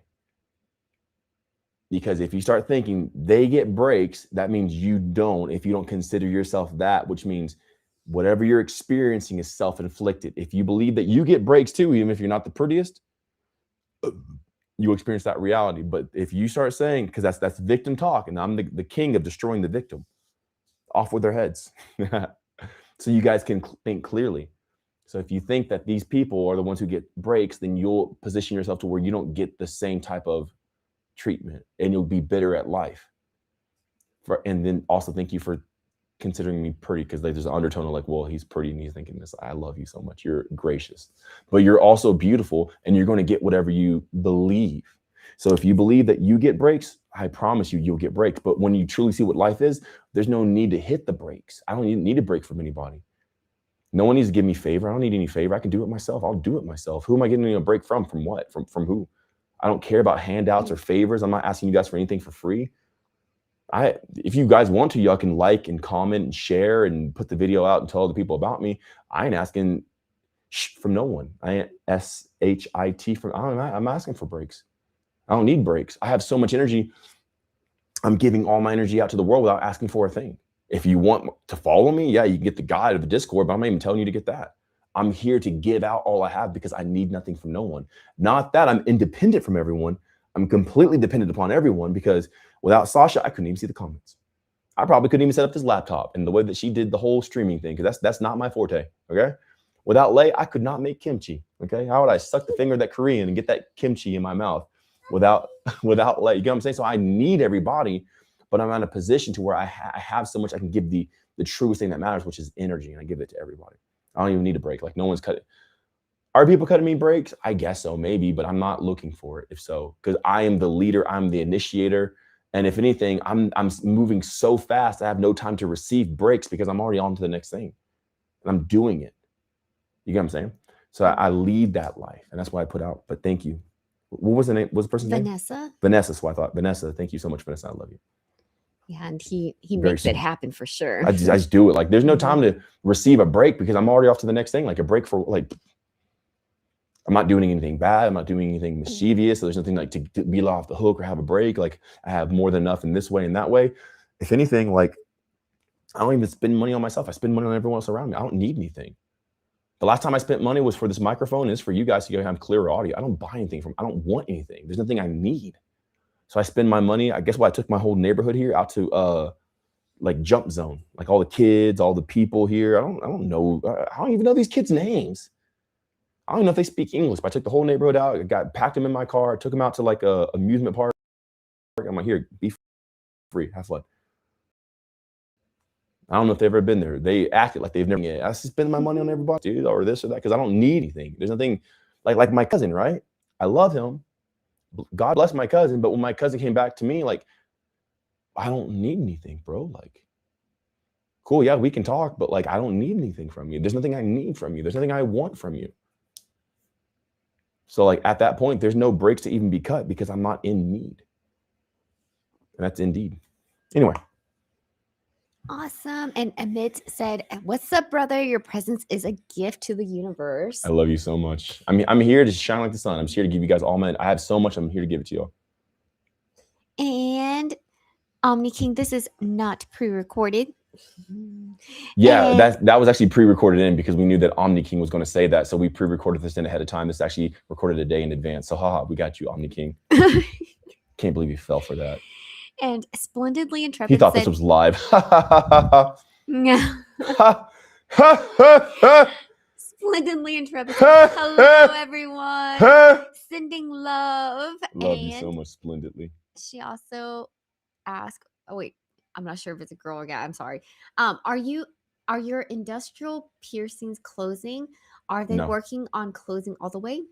Because if you start thinking they get breaks, that means you don't. If you don't consider yourself that, which means whatever you're experiencing is self-inflicted. If you believe that you get breaks too, even if you're not the prettiest, you experience that reality. But if you start saying, because that's victim talk, and I'm the king of destroying the victim, off with their heads. So you guys can think clearly. So if you think that these people are the ones who get breaks, then you'll position yourself to where you don't get the same type of treatment, and you'll be bitter at life. And then also thank you for considering me pretty, because there's an undertone of like, well, he's pretty and he's thinking this. I love you so much. You're gracious, but you're also beautiful, and you're going to get whatever you believe. So if you believe that you get breaks, I promise you'll get breaks. But when you truly see what life is, there's no need to hit the brakes. I don't need a break from anybody. No one needs to give me favor. I don't need any favor. I can do it myself. I'll do it myself. Who am I getting a break from? From what? From who? I don't care about handouts or favors. I'm not asking you guys for anything for free. If you guys want to, y'all can like and comment and share and put the video out and tell other people about me. I ain't asking from no one. I SHIT from, I'm asking for breaks. I don't need breaks. I have so much energy. I'm giving all my energy out to the world without asking for a thing. If you want to follow me, yeah, you can get the guide of the Discord, but I'm not even telling you to get that. I'm here to give out all I have because I need nothing from no one. Not that I'm independent from everyone. I'm completely dependent upon everyone because without Sasha, I couldn't even see the comments. I probably couldn't even set up this laptop and the way that she did the whole streaming thing, because that's not my forte, okay? Without Lay, I could not make kimchi, okay? How would I suck the finger of that Korean and get that kimchi in my mouth without Lay? You get what I'm saying? So I need everybody, but I'm in a position to where I have so much I can give the truest thing that matters, which is energy, and I give it to everybody. I don't even need a break. Like no one's cutting. Are people cutting me breaks? I guess so, maybe, but I'm not looking for it. If so, because I am the leader, I'm the initiator. And if anything, I'm moving so fast, I have no time to receive breaks because I'm already on to the next thing. And I'm doing it. You get what I'm saying? So I lead that life. And that's why I put out. But thank you. What was the name? What was the person's name? Vanessa. Vanessa. So I thought, Vanessa, thank you so much, Vanessa. I love you. Yeah, and he Very makes it happen for sure. I just do it. Like there's no time to receive a break because I'm already off to the next thing. Like a break for like, I'm not doing anything bad. I'm not doing anything mischievous. So there's nothing like to be let off the hook or have a break. Like I have more than enough in this way and that way. If anything, like I don't even spend money on myself. I spend money on everyone else around me. I don't need anything. The last time I spent money was for this microphone. And it's for you guys to have clearer audio. I don't buy anything I don't want anything. There's nothing I need. So I spend my money. I guess what I took my whole neighborhood here out to like Jump Zone, like all the kids, all the people here. I don't know. I don't even know these kids' names. I don't know if they speak English, but I took the whole neighborhood out. I packed them in my car. I took them out to like a amusement park. I'm like, here, be free, have fun. I don't know if they've ever been there. They acted like they've never. Yeah, I spend my money on everybody, dude, or this or that, because I don't need anything. There's nothing like my cousin, right? I love him. God bless my cousin, but when my cousin came back to me, like, I don't need anything, bro. Like, cool, yeah, we can talk, but like, I don't need anything from you. There's nothing I need from you. There's nothing I want from you. So like at that point, there's no breaks to even be cut because I'm not in need. And that's indeed. Anyway. Awesome. And Amit said, what's up, brother? Your presence is a gift to the universe. I love you so much. I mean, I'm here to shine like the sun. I'm just here to give you guys all my, I have so much. I'm here to give it to you. And Omni King, this is not pre-recorded. Yeah, And that was actually pre-recorded in because we knew that Omni King was going to say that. So we pre-recorded this in ahead of time. This is actually recorded a day in advance. So haha, we got you, Omni King. Can't believe you fell for that. And Splendidly Intrepid He thought said, this was live. Splendidly Intrepid said, hello, everyone. Sending love. Love you And so much, Splendidly. she also asked, oh wait, I'm not sure if it's a girl or guy. I'm sorry. Are your industrial piercings closing? Are they No. working on closing all the way?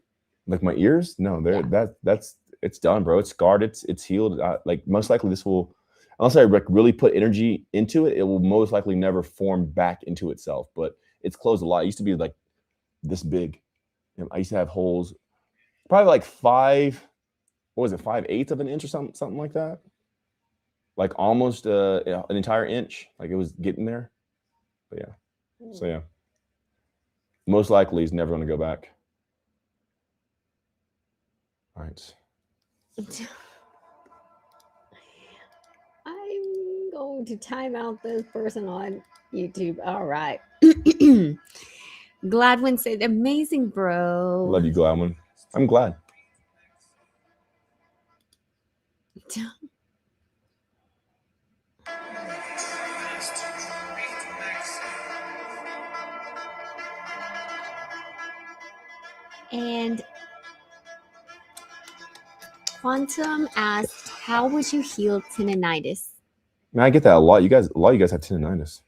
Like my ears? No, they're that's it's done, bro. It's scarred. It's healed. Like most likely this will, unless I really put energy into it, it will most likely never form back into itself. But it's closed a lot. It used to be like this big. And I used to have holes, probably like 5/8 of an inch or something like that. Like almost an entire inch. Like it was getting there. But yeah. So yeah. Most likely it's never going to go back. All right. I'm going to time out this person on YouTube. All right. Gladwin said, amazing, bro. Love you, Gladwin. I'm glad. And Quantum asked, how would you heal tendinitis? Man, I get that a lot. A lot of you guys have tendinitis.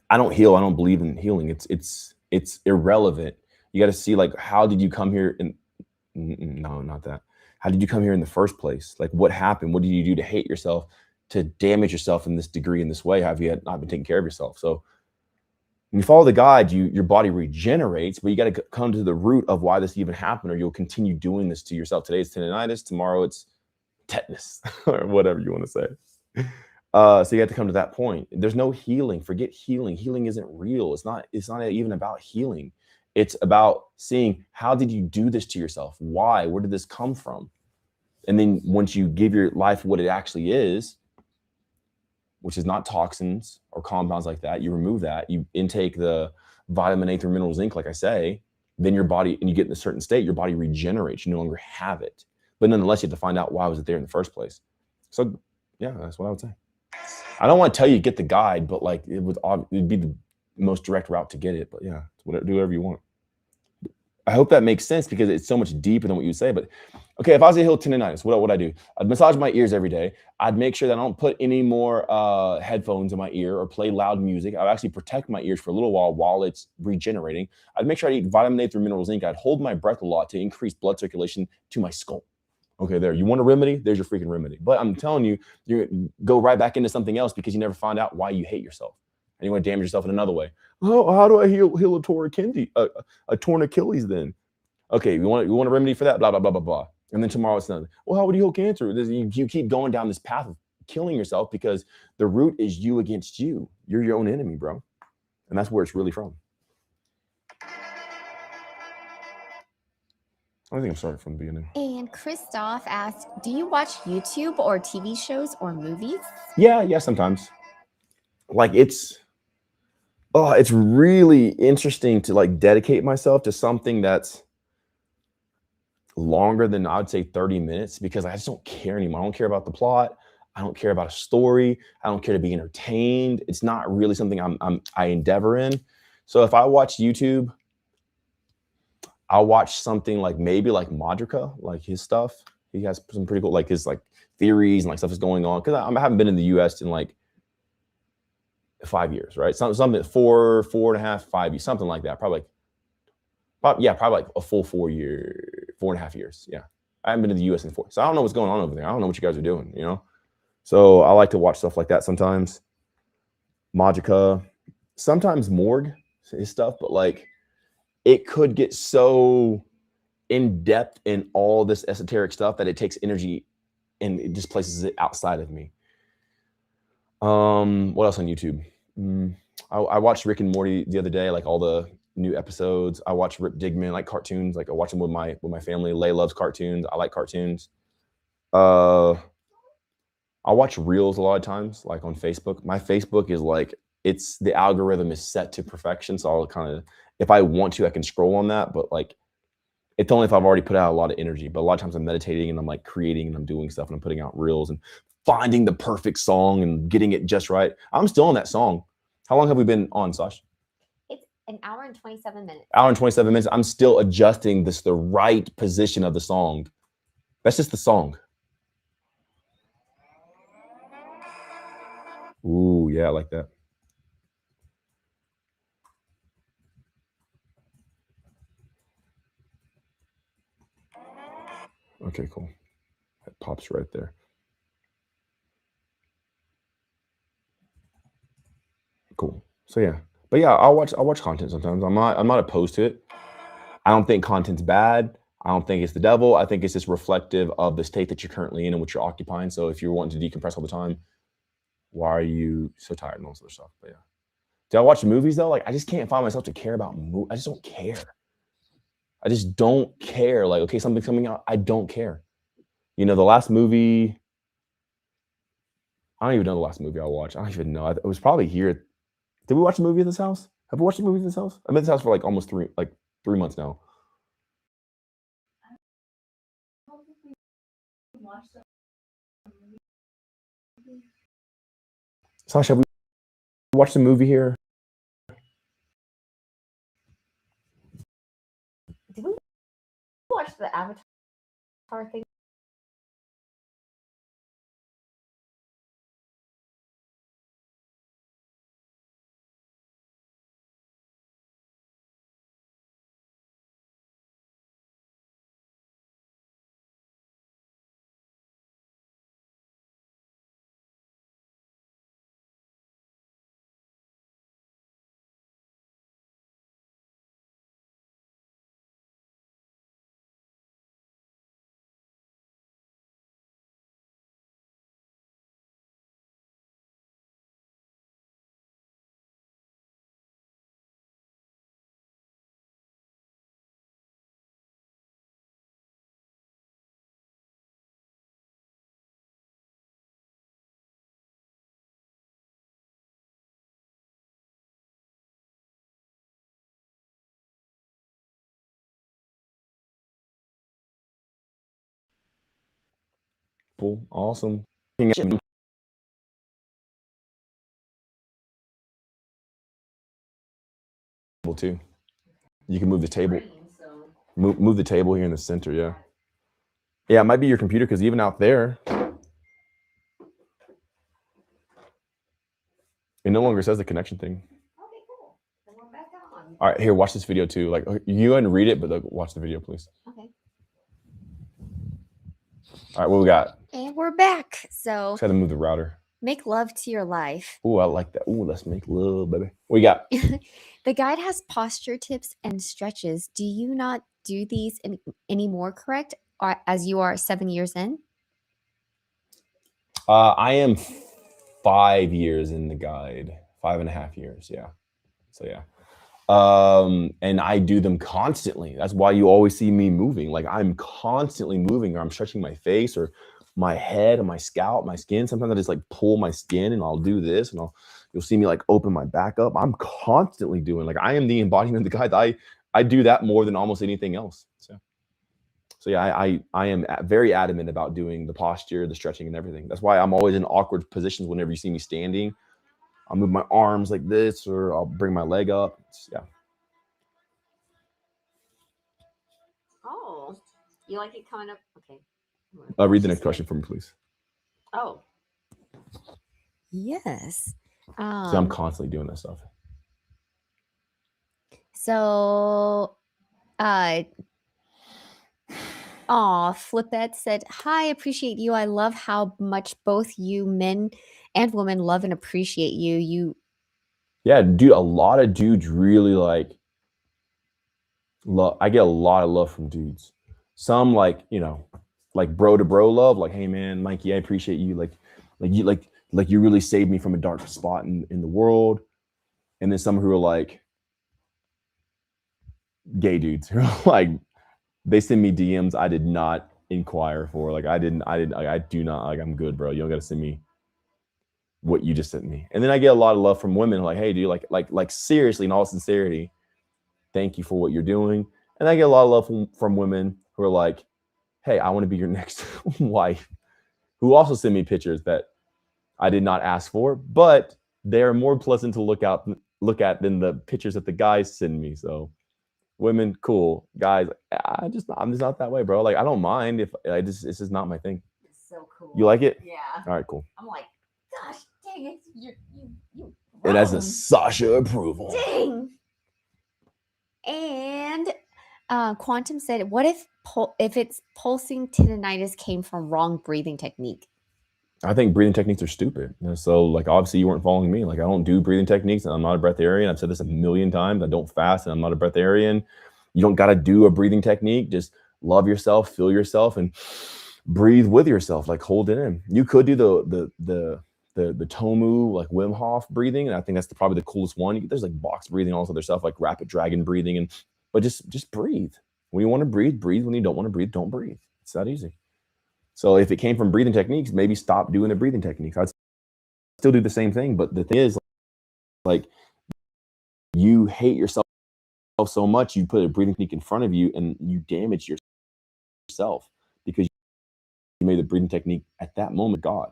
I don't heal. I don't believe in healing. It's irrelevant. You got to see like, how did you come here? No, not that. How did you come here in the first place? Like, what happened? What did you do to hate yourself, to damage yourself in this degree, in this way? Have you not been taking care of yourself? So when you follow the guide, your body regenerates, but you got to come to the root of why this even happened, or you'll continue doing this to yourself. Today it's tendinitis. Tomorrow it's tetanus or whatever you want to say. So you have to come to that point. There's no healing. Forget healing. Healing isn't real. It's not even about healing. It's about seeing, how did you do this to yourself? Why? Where did this come from? And then once you give your life what it actually is, which is not toxins or compounds like that, you remove that, you intake the vitamin A through mineral zinc, like I say, then your body, and you get in a certain state, your body regenerates. You no longer have it. But nonetheless, you have to find out why was it there in the first place. So yeah, that's what I would say. I don't want to tell you get the guide, but like it'd be the most direct route to get it. But yeah, do whatever you want. I hope that makes sense, because it's so much deeper than what you say. But okay, if I was a hill tendonitis, what would I do? I'd massage my ears every day. I'd make sure that I don't put any more headphones in my ear or play loud music. I'd actually protect my ears for a little while it's regenerating. I'd make sure I eat vitamin A through mineral zinc. I'd hold my breath a lot to increase blood circulation to my skull. Okay, there. You want a remedy? There's your freaking remedy. But I'm telling you, you go right back into something else because you never find out why you hate yourself. And you want to damage yourself in another way. Oh, how do I heal a torn Achilles then? Okay, you want a remedy for that? Blah, blah, blah, blah, blah. And then tomorrow it's done. Well, how would you heal cancer? You keep going down this path of killing yourself because the root is you against you. You're your own enemy, bro. And that's where it's really from. I think I'm starting from the beginning. And Christoph asked, do you watch YouTube or TV shows or movies? Yeah, sometimes. Like it's really interesting to like dedicate myself to something that's longer than, I would say, 30 minutes, because I just don't care anymore. I don't care about the plot. I don't care about a story. I don't care to be entertained. It's not really something I endeavor in. So if I watch YouTube, I'll watch something like maybe like Madrika, like his stuff. He has some pretty cool, like his like theories and like stuff is going on. Because I haven't been in the US in like 5 years, right? Something 4.5, 5 years, something like that. Probably like a full 4.5 years. Yeah. I haven't been to the US in 4. So I don't know what's going on over there. I don't know what you guys are doing, you know? So I like to watch stuff like that sometimes. Magica, sometimes Morgue, his stuff, but like it could get so in depth in all this esoteric stuff that it takes energy and it just places it outside of me. What else on YouTube? I watched Rick and Morty the other day, like all the new episodes. I watch Rip Digman, like cartoons. Like I watch them with my family. Lay loves cartoons. I like cartoons. I watch reels a lot of times, like on Facebook. My Facebook is like, it's the algorithm is set to perfection. So I'll kind of, if I want to, I can scroll on that. But like, it's only if I've already put out a lot of energy. But a lot of times I'm meditating and I'm like creating and I'm doing stuff and I'm putting out reels and finding the perfect song and getting it just right. I'm still on that song. How long have we been on, Sash? It's an hour and 27 minutes. Hour and 27 minutes. I'm still adjusting the right position of the song. That's just the song. Ooh, yeah, I like that. Okay, cool. That pops right there. Cool. So yeah. But yeah, I'll watch content sometimes. I'm not opposed to it. I don't think content's bad. I don't think it's the devil. I think it's just reflective of the state that you're currently in and what you're occupying. So if you're wanting to decompress all the time, why are you so tired and all this other stuff? But yeah. Do I watch movies though? Like I just can't find myself to care about movies. I just don't care. I just don't care. Like, okay, something's coming out. I don't care. You know, the last movie, I don't even know the last movie I watched. I don't even know. It was probably here. Did we watch a movie at this house? Have we watched a movie at this house? I'm at this house for like almost 3 months now. Sasha, have we watched a movie here? Did we watch the Avatar thing? Awesome. Too. You can move the table. Move the table here in the center. Yeah. Yeah, it might be your computer because even out there, it no longer says the connection thing. Okay, cool. Then we're back on. All right, here, watch this video too. Like, you go ahead and read it, but watch the video, please. Okay. All right, what we got? And we're back. So Just had to move the router. make love to your life. Ooh, I like that. Ooh, let's make love, baby. What you got? The guide has posture tips and stretches. Do you not do these anymore, correct? As you are 7 years in? I am 5 years in the guide, 5.5 years. Yeah. So yeah. And I do them constantly. That's why you always see me moving. Like I'm constantly moving, or I'm stretching my face or my head and my scalp, my skin. Sometimes I just like pull my skin and I'll do this and you'll see me like open my back up. I'm constantly doing, like, I am the embodiment of the guide. I do that more than almost anything else. So yeah, I am very adamant about doing the posture, the stretching and everything. That's why I'm always in awkward positions whenever you see me standing. I'll move my arms like this, or I'll bring my leg up. Yeah. Oh, you like it coming up? Okay. Read the next question for me, please. Oh. Yes. So I'm constantly doing this stuff. So, Flipette said, "Hi, appreciate you. I love how much both you men and women love and appreciate you. Yeah, dude, a lot of dudes really like love. I get a lot of love from dudes. Some like, like bro to bro love, like, hey man, Mikey, I appreciate you. Like you really saved me from a dark spot in the world. And then some who are like gay dudes who are like, they send me DMs I did not inquire for. Like I do not, like, I'm good, bro. You don't got to send me what you just sent me. And then I get a lot of love from women like, hey dude, like seriously, in all sincerity, thank you for what you're doing. And I get a lot of love from women who are like, hey, I want to be your next wife, who also send me pictures that I did not ask for, but they're more pleasant to look at than the pictures that the guys send me. So women, cool. Guys, I'm just not that way, bro. Like, I don't mind if this is not my thing. It's so cool. You like it? Yeah. All right, cool. I'm like, gosh, dang it. You It has a Sasha approval. Dang. And Quantum said, what if it's pulsing tendonitis came from wrong breathing technique? I think breathing techniques are stupid. So, like, obviously you weren't following me. Like, I don't do breathing techniques and I'm not a breatharian. I've said this a million times. I don't fast and I'm not a breatharian. You don't got to do a breathing technique. Just love yourself, feel yourself, and breathe with yourself. Like, hold it in. You could do the Tomu, like Wim Hof breathing. And I think that's probably the coolest one. There's like box breathing, all this other stuff, like rapid dragon breathing. But just breathe. When you want to breathe, breathe. When you don't want to breathe, don't breathe. It's that easy. So if it came from breathing techniques, maybe stop doing the breathing techniques. I'd still do the same thing. But the thing is, like, you hate yourself so much, you put a breathing technique in front of you and you damage yourself because you made the breathing technique at that moment God,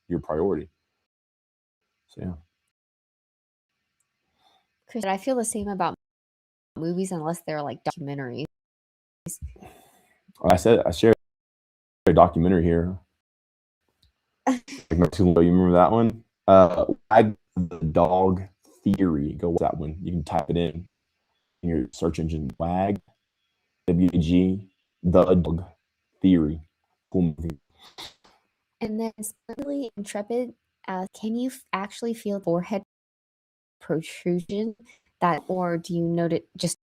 your priority. So yeah. Chris, I feel the same about movies unless they're like documentaries. I shared a documentary here. Like not too long ago. You remember that one? The Dog Theory. Go watch that one. You can type it in your search engine. WAG, WG, The Dog Theory. Cool movie. And then really intrepid. Can you actually feel forehead protrusion? Or do you just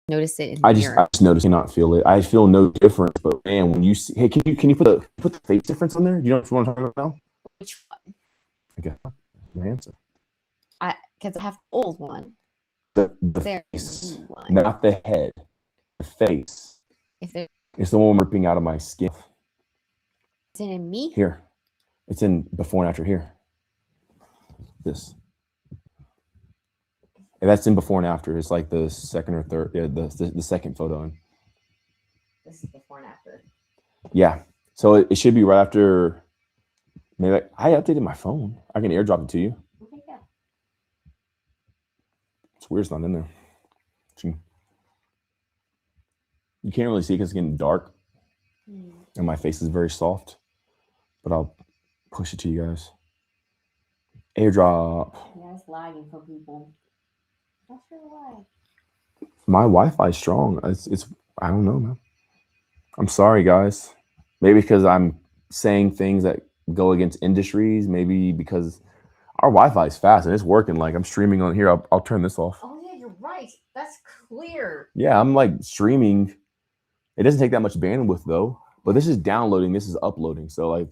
notice it in the mirror? I just notice, not feel it. I feel no difference. But man, when you see, hey, can you put the face difference on there? Do you know what I'm talking about now? Which one? Okay, my answer. Because I have the old one. The face, not the head. The face. It's the one ripping out of my skin. Is it in me? Here. It's in before and after here. This. And that's in before and after. It's like the second or third. Yeah, the second photo. This is before and after. Yeah. So it should be right after. Maybe I updated my phone. I can airdrop it to you. Okay, yeah. It's weird. It's not in there. You can't really see because it's getting dark, and my face is very soft. But I'll push it to you guys. Airdrop. Yeah, it's lagging for people. Not sure why. My Wi-Fi is strong. It's I don't know, man. I'm sorry, guys. Maybe because I'm saying things that go against industries. Maybe because our Wi-Fi is fast and it's working. Like I'm streaming on here. I'll turn this off. Oh yeah, you're right. That's clear. Yeah, I'm like streaming. It doesn't take that much bandwidth though. But this is downloading. This is uploading. So like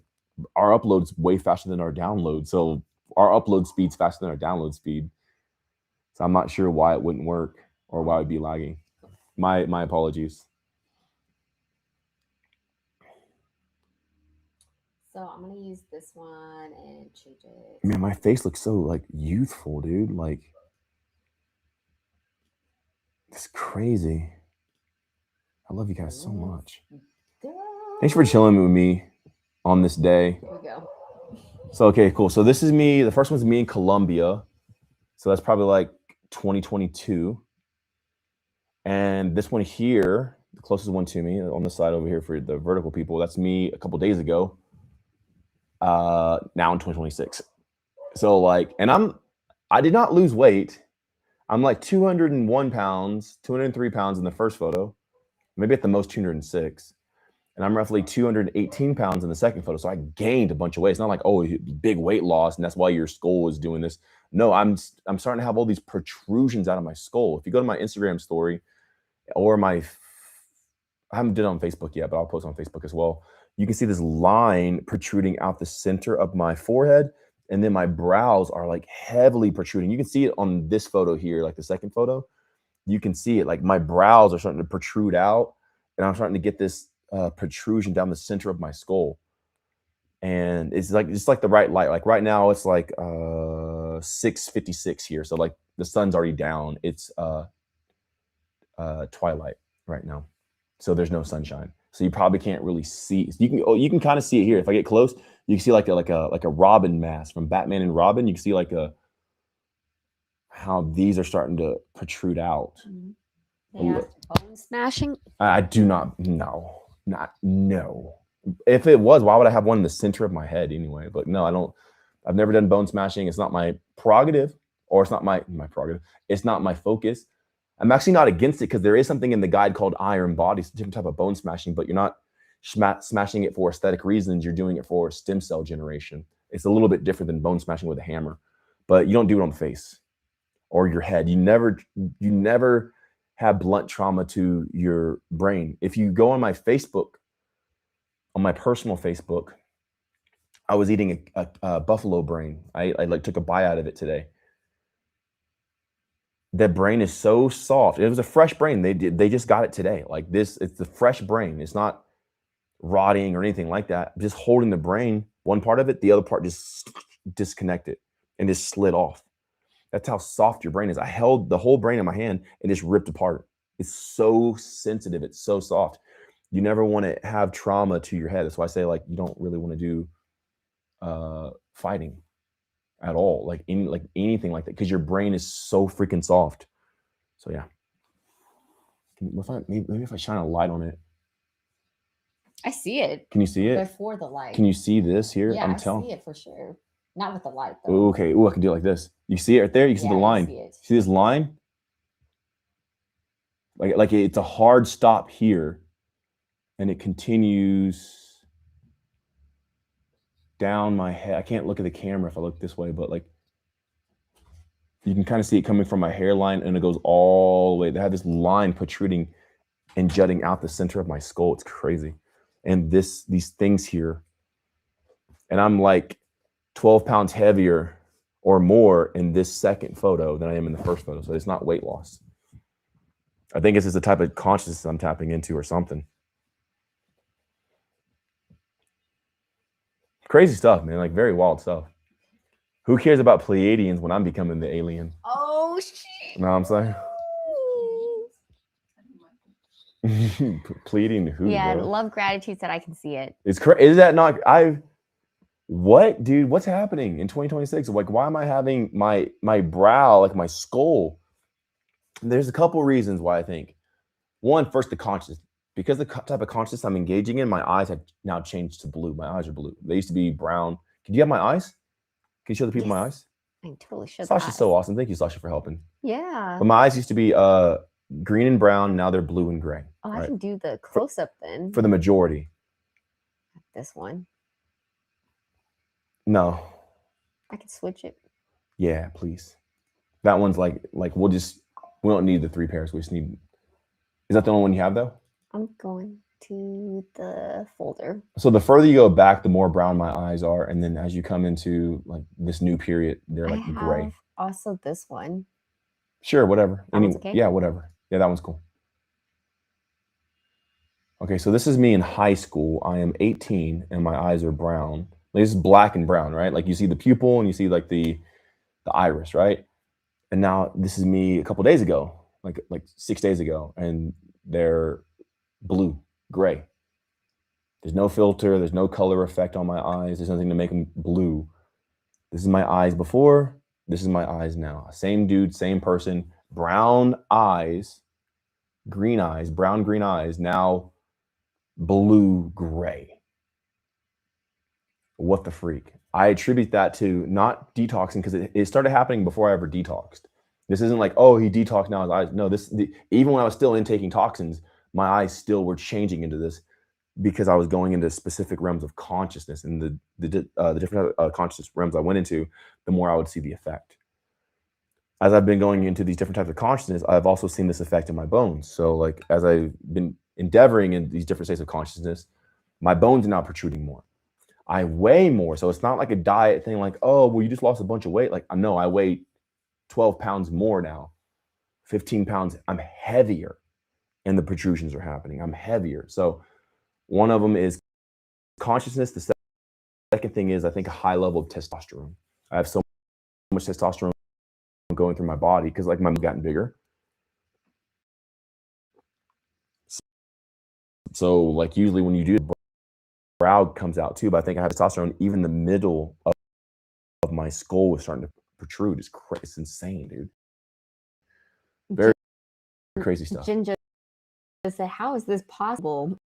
our upload's way faster than our download. So our upload speed's faster than our download speed. So I'm not sure why it wouldn't work or why it'd be lagging. My apologies. So I'm gonna use this one and change it. Man, my face looks so like youthful, dude. Like it's crazy. I love you guys so much. Thanks for chilling with me on this day. Here we go. So okay, cool. So this is me. The first one's me in Colombia. So that's probably like 2022. And this one here, the closest one to me on the side over here for the vertical people, that's me a couple days ago. Now in 2026. So like, and I did not lose weight. I'm like 201 pounds, 203 pounds in the first photo, maybe at the most 206. And I'm roughly 218 pounds in the second photo. So I gained a bunch of weight. It's not like, oh, big weight loss, and that's why your skull is doing this. No, I'm starting to have all these protrusions out of my skull. If you go to my Instagram story or I haven't did it on Facebook yet, but I'll post on Facebook as well. You can see this line protruding out the center of my forehead. And then my brows are like heavily protruding. You can see it on this photo here, like the second photo. You can see it, like my brows are starting to protrude out. And I'm starting to get this protrusion down the center of my skull. And it's like the right light. Like right now it's like 6:56 here. So like the sun's already down. It's twilight right now. So there's no sunshine. So you probably can't really see. You can kind of see it here. If I get close, you can see like a Robin mask from Batman and Robin. You can see like how these are starting to protrude out. They asked bone smashing. I do not no. If it was, why would I have one in the center of my head anyway? But no, I don't. I've never done bone smashing. It's not my prerogative, or it's not my prerogative. It's not my focus. I'm actually not against it because there is something in the guide called iron body. It's a different type of bone smashing, but you're not smashing it for aesthetic reasons. You're doing it for stem cell generation. It's a little bit different than bone smashing with a hammer, but you don't do it on the face or your head. You never have blunt trauma to your brain. If you go on my Facebook, on my personal Facebook, I was eating a buffalo brain. I like took a bite out of it today. That brain is so soft. It was a fresh brain. They just got it today. Like this, it's the fresh brain. It's not rotting or anything like that. Just holding the brain, one part of it, the other part just disconnected and just slid off. That's how soft your brain is. I held the whole brain in my hand and just ripped apart. It's so sensitive. It's so soft. You never want to have trauma to your head. That's why I say like you don't really want to do fighting at all, like anything like that, because your brain is so freaking soft. So yeah, maybe if I shine a light on it. I see it. Can you see it? Before the light. Can you see this here? Yeah, I'm I telling. see it for sure. Not with the light though. Okay. Oh, I can do it like this. You see it right there? You can see the line. See this line? Like it's a hard stop here, and it continues down my head. I can't look at the camera if I look this way, but like you can kind of see it coming from my hairline, and it goes all the way. They have this line protruding and jutting out the center of my skull. It's crazy. And these things here, and I'm like 12 pounds heavier or more in this second photo than I am in the first photo. So it's not weight loss. I think it's just the type of consciousness I'm tapping into or something. Crazy stuff, man. Like very wild stuff. Who cares about Pleiadians when I'm becoming the alien? Oh shit. You know what I'm saying? Pleading who? Yeah, Bro? love gratitude said I can see it. It's crazy. Is that not? What, dude? What's happening in 2026? Like, why am I having my brow, like my skull? There's a couple reasons why I think. One, first, the consciousness. Because the type of consciousness I'm engaging in, my eyes have now changed to blue. My eyes are blue. They used to be brown. Can you have my eyes? Can you show the people my eyes? I can totally show the Sasha's eyes. so awesome. Thank you, Sasha, for helping. Yeah. But my eyes used to be green and brown. Now they're blue and gray. Oh, I right? can do the close up then. For the majority. This one. No. I can switch it. Yeah, please. That one's like we don't need the 3 pairs. We just need. Is that the only one you have though? I'm going to the folder. So the further you go back, the more brown my eyes are, and then as you come into like this new period, they're like gray. Also, this one. Sure, whatever. Okay? Yeah, whatever. Yeah, that one's cool. Okay, so this is me in high school. I am 18, and my eyes are brown. This is black and brown, right? Like you see the pupil, and you see like the iris, right? And now this is me a couple days ago, like 6 days ago, and they're blue, gray. There's no filter. There's no color effect on my eyes. There's nothing to make them blue. This is my eyes before. This is my eyes now. Same dude, same person. Brown eyes, brown, green eyes, now blue, gray. What the freak? I attribute that to not detoxing because it started happening before I ever detoxed. This isn't like, oh, he detoxed now his eyes. No, even when I was still intaking toxins, my eyes still were changing into this because I was going into specific realms of consciousness, and the different consciousness realms I went into, the more I would see the effect. As I've been going into these different types of consciousness, I've also seen this effect in my bones. So like as I've been endeavoring in these different states of consciousness, my bones are now protruding more. I weigh more. So it's not like a diet thing like, oh, well, you just lost a bunch of weight. Like, no, I weigh 12 pounds more now, 15 pounds. I'm heavier and the protrusions are happening. I'm heavier. So one of them is consciousness. The second thing is, I think, a high level of testosterone. I have so much testosterone going through my body because like my bones gotten bigger. So like usually when you do, brow comes out too, but I think I have testosterone. Even the middle of my skull was starting to protrude. It's insane, dude. Very crazy stuff. Ginger said, how is this possible?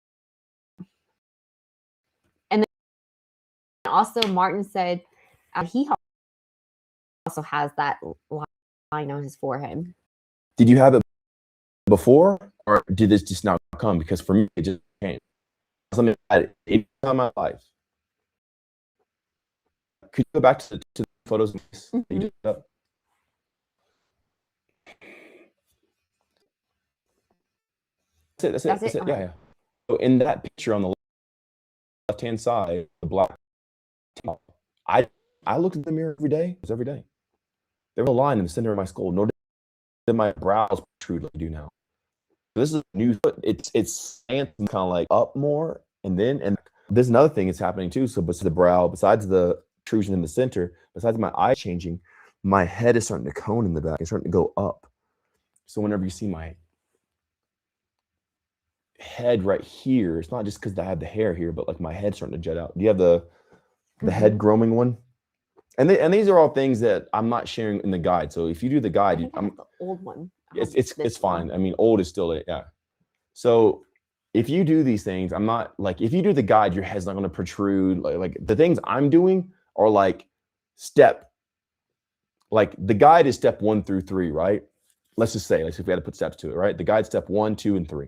And then also Martin said he also has that line on his forehead. Did you have it before, or did this just not come? Because for me, it just came. Something I had any time in my life. Could you go back to the photos that you did up? That's it. Yeah. So in that picture on the left-hand side, the black top, I looked in the mirror every day. It was every day. There was a line in the center of my skull. Nor did my brows protrude like they do now. This is new. It's kind of like up more, and there's another thing that's happening too. So besides the brow, besides the protrusion in the center, besides my eye changing, my head is starting to cone in the back. It's starting to go up. So whenever you see my head right here, it's not just because I have the hair here, but like my head's starting to jet out. Do you have the head grooming one? And these are all things that I'm not sharing in the guide. So if you do the guide, I'm the old one. It's fine. I mean, old is still it, yeah. So if you do these things, I'm not like, if you do the guide, your head's not going to protrude. Like the things I'm doing are like the guide is step 1 through 3, right? Let's just say, if we had to put steps to it, right? The guide step 1, 2, and 3.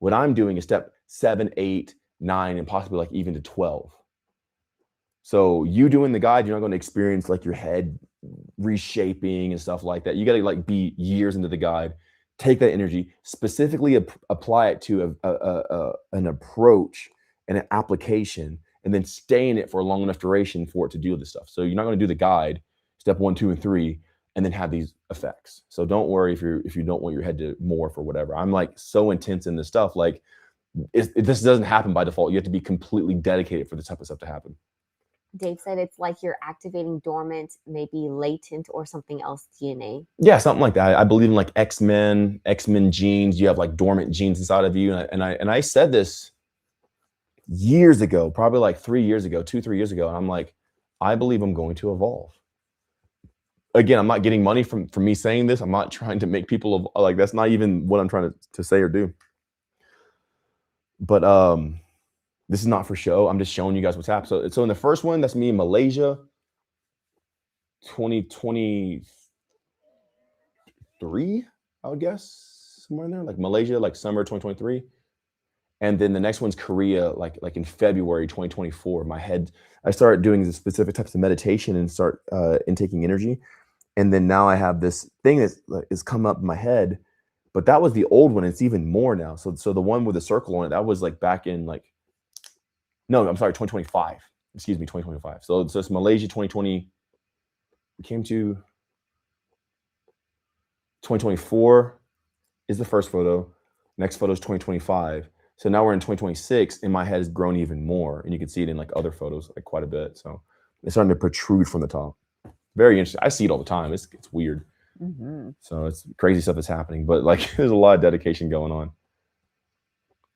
What I'm doing is step 7, 8, 9, and possibly like even to 12. So you doing the guide, you're not going to experience like your head reshaping and stuff like that. You got to like be years into the guide, take that energy, specifically apply it to an approach and an application, and then stay in it for a long enough duration for it to do this stuff. So you're not going to do the guide, step 1, 2, and 3, and then have these effects. So don't worry if you don't want your head to morph or whatever. I'm like so intense in this stuff. Like this doesn't happen by default. You have to be completely dedicated for this type of stuff to happen. Dave said it's like you're activating dormant, maybe latent or something else DNA. Yeah, something like that. I believe in like X-Men genes. You have like dormant genes inside of you. And I said this years ago, probably like 3 years ago, 2-3 years ago. And I'm like, I believe I'm going to evolve. Again, I'm not getting money from me saying this. I'm not trying to make people like, that's not even what I'm trying to say or do. But this is not for show. I'm just showing you guys what's happening. So in the first one, that's me in Malaysia, 2023, I would guess, somewhere in there, like Malaysia, like summer 2023. And then the next one's Korea, like in February 2024. I started doing the specific types of meditation and start intaking energy. And then now I have this thing that is come up in my head, but that was the old one. It's even more now. So the one with the circle on it, that was like back in like, no, I'm sorry, 2025. Excuse me, 2025. So it's Malaysia 2020. We came to 2024 is the first photo. Next photo is 2025. So now we're in 2026 and my head has grown even more. And you can see it in like other photos, like quite a bit. So it's starting to protrude from the top. Very interesting. I see it all the time. It's weird. Mm-hmm. So it's crazy stuff that's happening, but like there's a lot of dedication going on.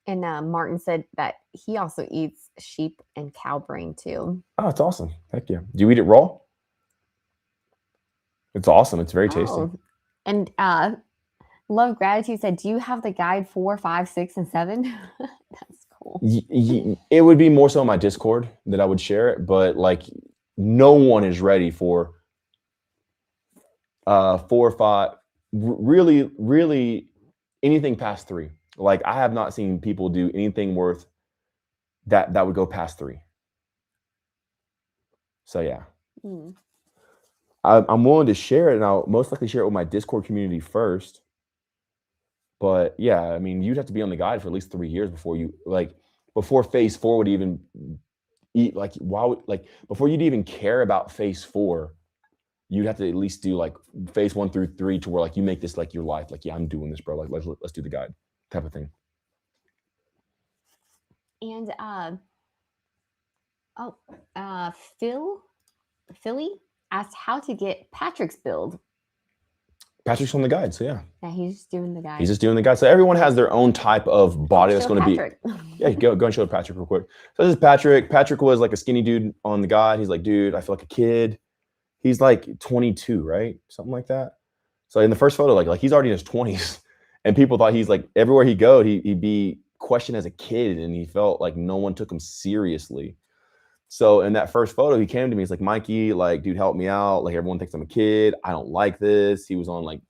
And Martin said that he also eats sheep and cow brain too. Oh, it's awesome. Heck yeah. Do you eat it raw? It's awesome. It's very tasty. Oh. And Love Gratitude said, do you have the guide 4, 5, 6, and 7? That's cool. It would be more so on my Discord that I would share it, but like no one is ready for 4 or 5, really anything past 3. Like I have not seen people do anything worth that would go past 3. So yeah. I'm willing to share it, and I'll most likely share it with my Discord community first. But yeah, I mean, you'd have to be on the guide for at least 3 years before phase 4 would even eat. Like, why would before you'd even care about phase 4, you'd have to at least do like phase 1 through 3 to where like you make this like your life. Like, yeah, I'm doing this, bro. Like, let's do the guide type of thing. And Philly asked how to get Patrick's build. Patrick's on the guide, so yeah. Yeah, he's just doing the guide. He's just doing the guide. So everyone has their own type of body that's going to be. Yeah, go and show Patrick real quick. So this is Patrick. Patrick was like a skinny dude on the guide. He's like, dude, I feel like a kid. He's like 22, right? Something like that. So in the first photo, like he's already in his 20s, and people thought he's like everywhere he go, he'd be questioned as a kid, and he felt like no one took him seriously. So in that first photo, he came to me. He's like, Mikey, like, dude, help me out. Like, everyone thinks I'm a kid. I don't like this. He was on like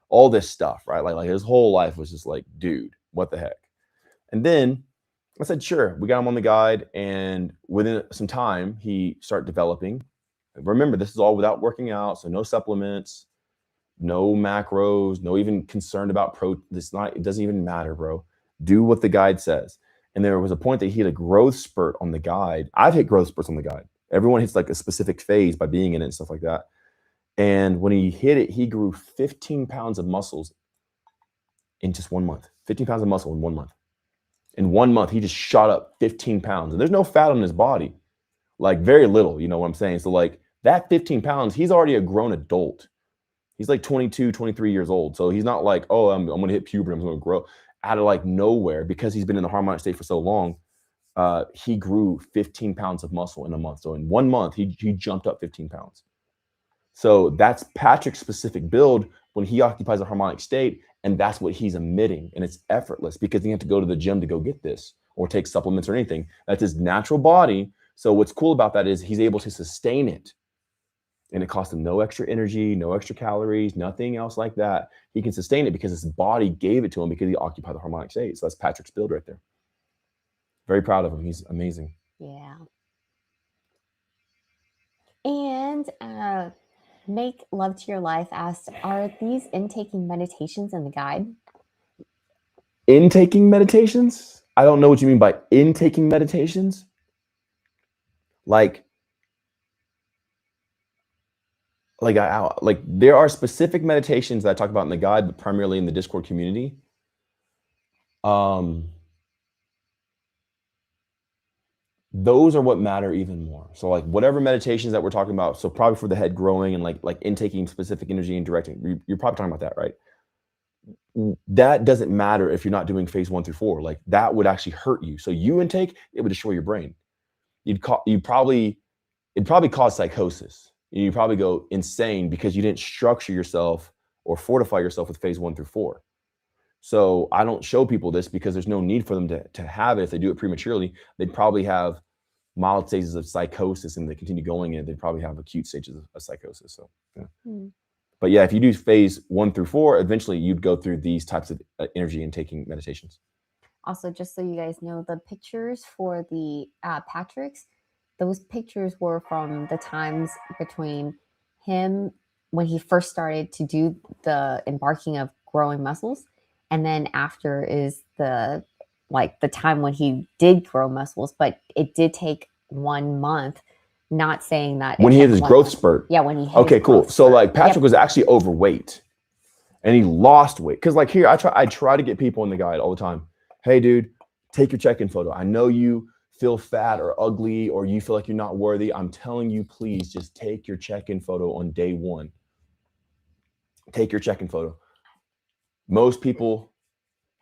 all this stuff, right? Like his whole life was just like, dude, what the heck? And then I said, sure. We got him on the guide, and within some time, he started developing. Remember, this is all without working out, so no supplements, no macros, no even concerned about it doesn't even matter, bro. Do what the guide says. And there was a point that he hit a growth spurt on the guide. I've hit growth spurts on the guide. Everyone hits like a specific phase by being in it and stuff like that. And when he hit it, he grew 15 pounds of muscles in just 1 month. 15 pounds of muscle in 1 month. In 1 month, he just shot up 15 pounds. And there's no fat on his body. Like very little, you know what I'm saying? So like that 15 pounds, he's already a grown adult. He's like 22, 23 years old. So he's not like, oh, I'm going to hit puberty, I'm going to grow. Out of like nowhere, because he's been in the harmonic state for so long, he grew 15 pounds of muscle in a month. So in 1 month, he jumped up 15 pounds. So that's Patrick's specific build when he occupies a harmonic state, and that's what he's emitting. And it's effortless because he didn't have to go to the gym to go get this or take supplements or anything. That's his natural body. So what's cool about that is he's able to sustain it. And it costs him no extra energy, no extra calories, nothing else like that. He can sustain it because his body gave it to him because he occupied the harmonic state. So that's Patrick's build right there. Very proud of him. He's amazing. Yeah. And Make Love to Your Life asked, are these intaking meditations in the guide? Intaking meditations? I don't know what you mean by intaking meditations. Like there are specific meditations that I talk about in the guide, but primarily in the Discord community. those are what matter even more. So like whatever meditations that we're talking about, so probably for the head growing and like intaking specific energy and directing, you're probably talking about that, right? That doesn't matter if you're not doing phase 1 through 4. Like that would actually hurt you. So you intake, it would destroy your brain. It'd probably cause psychosis. You probably go insane because you didn't structure yourself or fortify yourself with phase 1 through 4. So I don't show people this because there's no need for them to have it. If they do it prematurely, they'd probably have mild stages of psychosis, and they continue going in, they'd probably have acute stages of psychosis. So, yeah. But yeah, if you do phase 1 through 4, eventually you'd go through these types of energy intaking meditations. Also, just so you guys know, the pictures for the Patrick's, those pictures were from the times between him when he first started to do the embarking of growing muscles, and then after is the time when he did grow muscles, but it did take 1 month. Not saying that when he had his growth spurt. Yeah, when he hit okay, his cool. growth So spurt. like Patrick was actually overweight, and he lost weight. Because like here, I try to get people in the guide all the time. Hey, dude, take your check-in photo. I know you feel fat or ugly, or you feel like you're not worthy. I'm telling you, please just take your check-in photo on day 1. Take your check-in photo. Most people,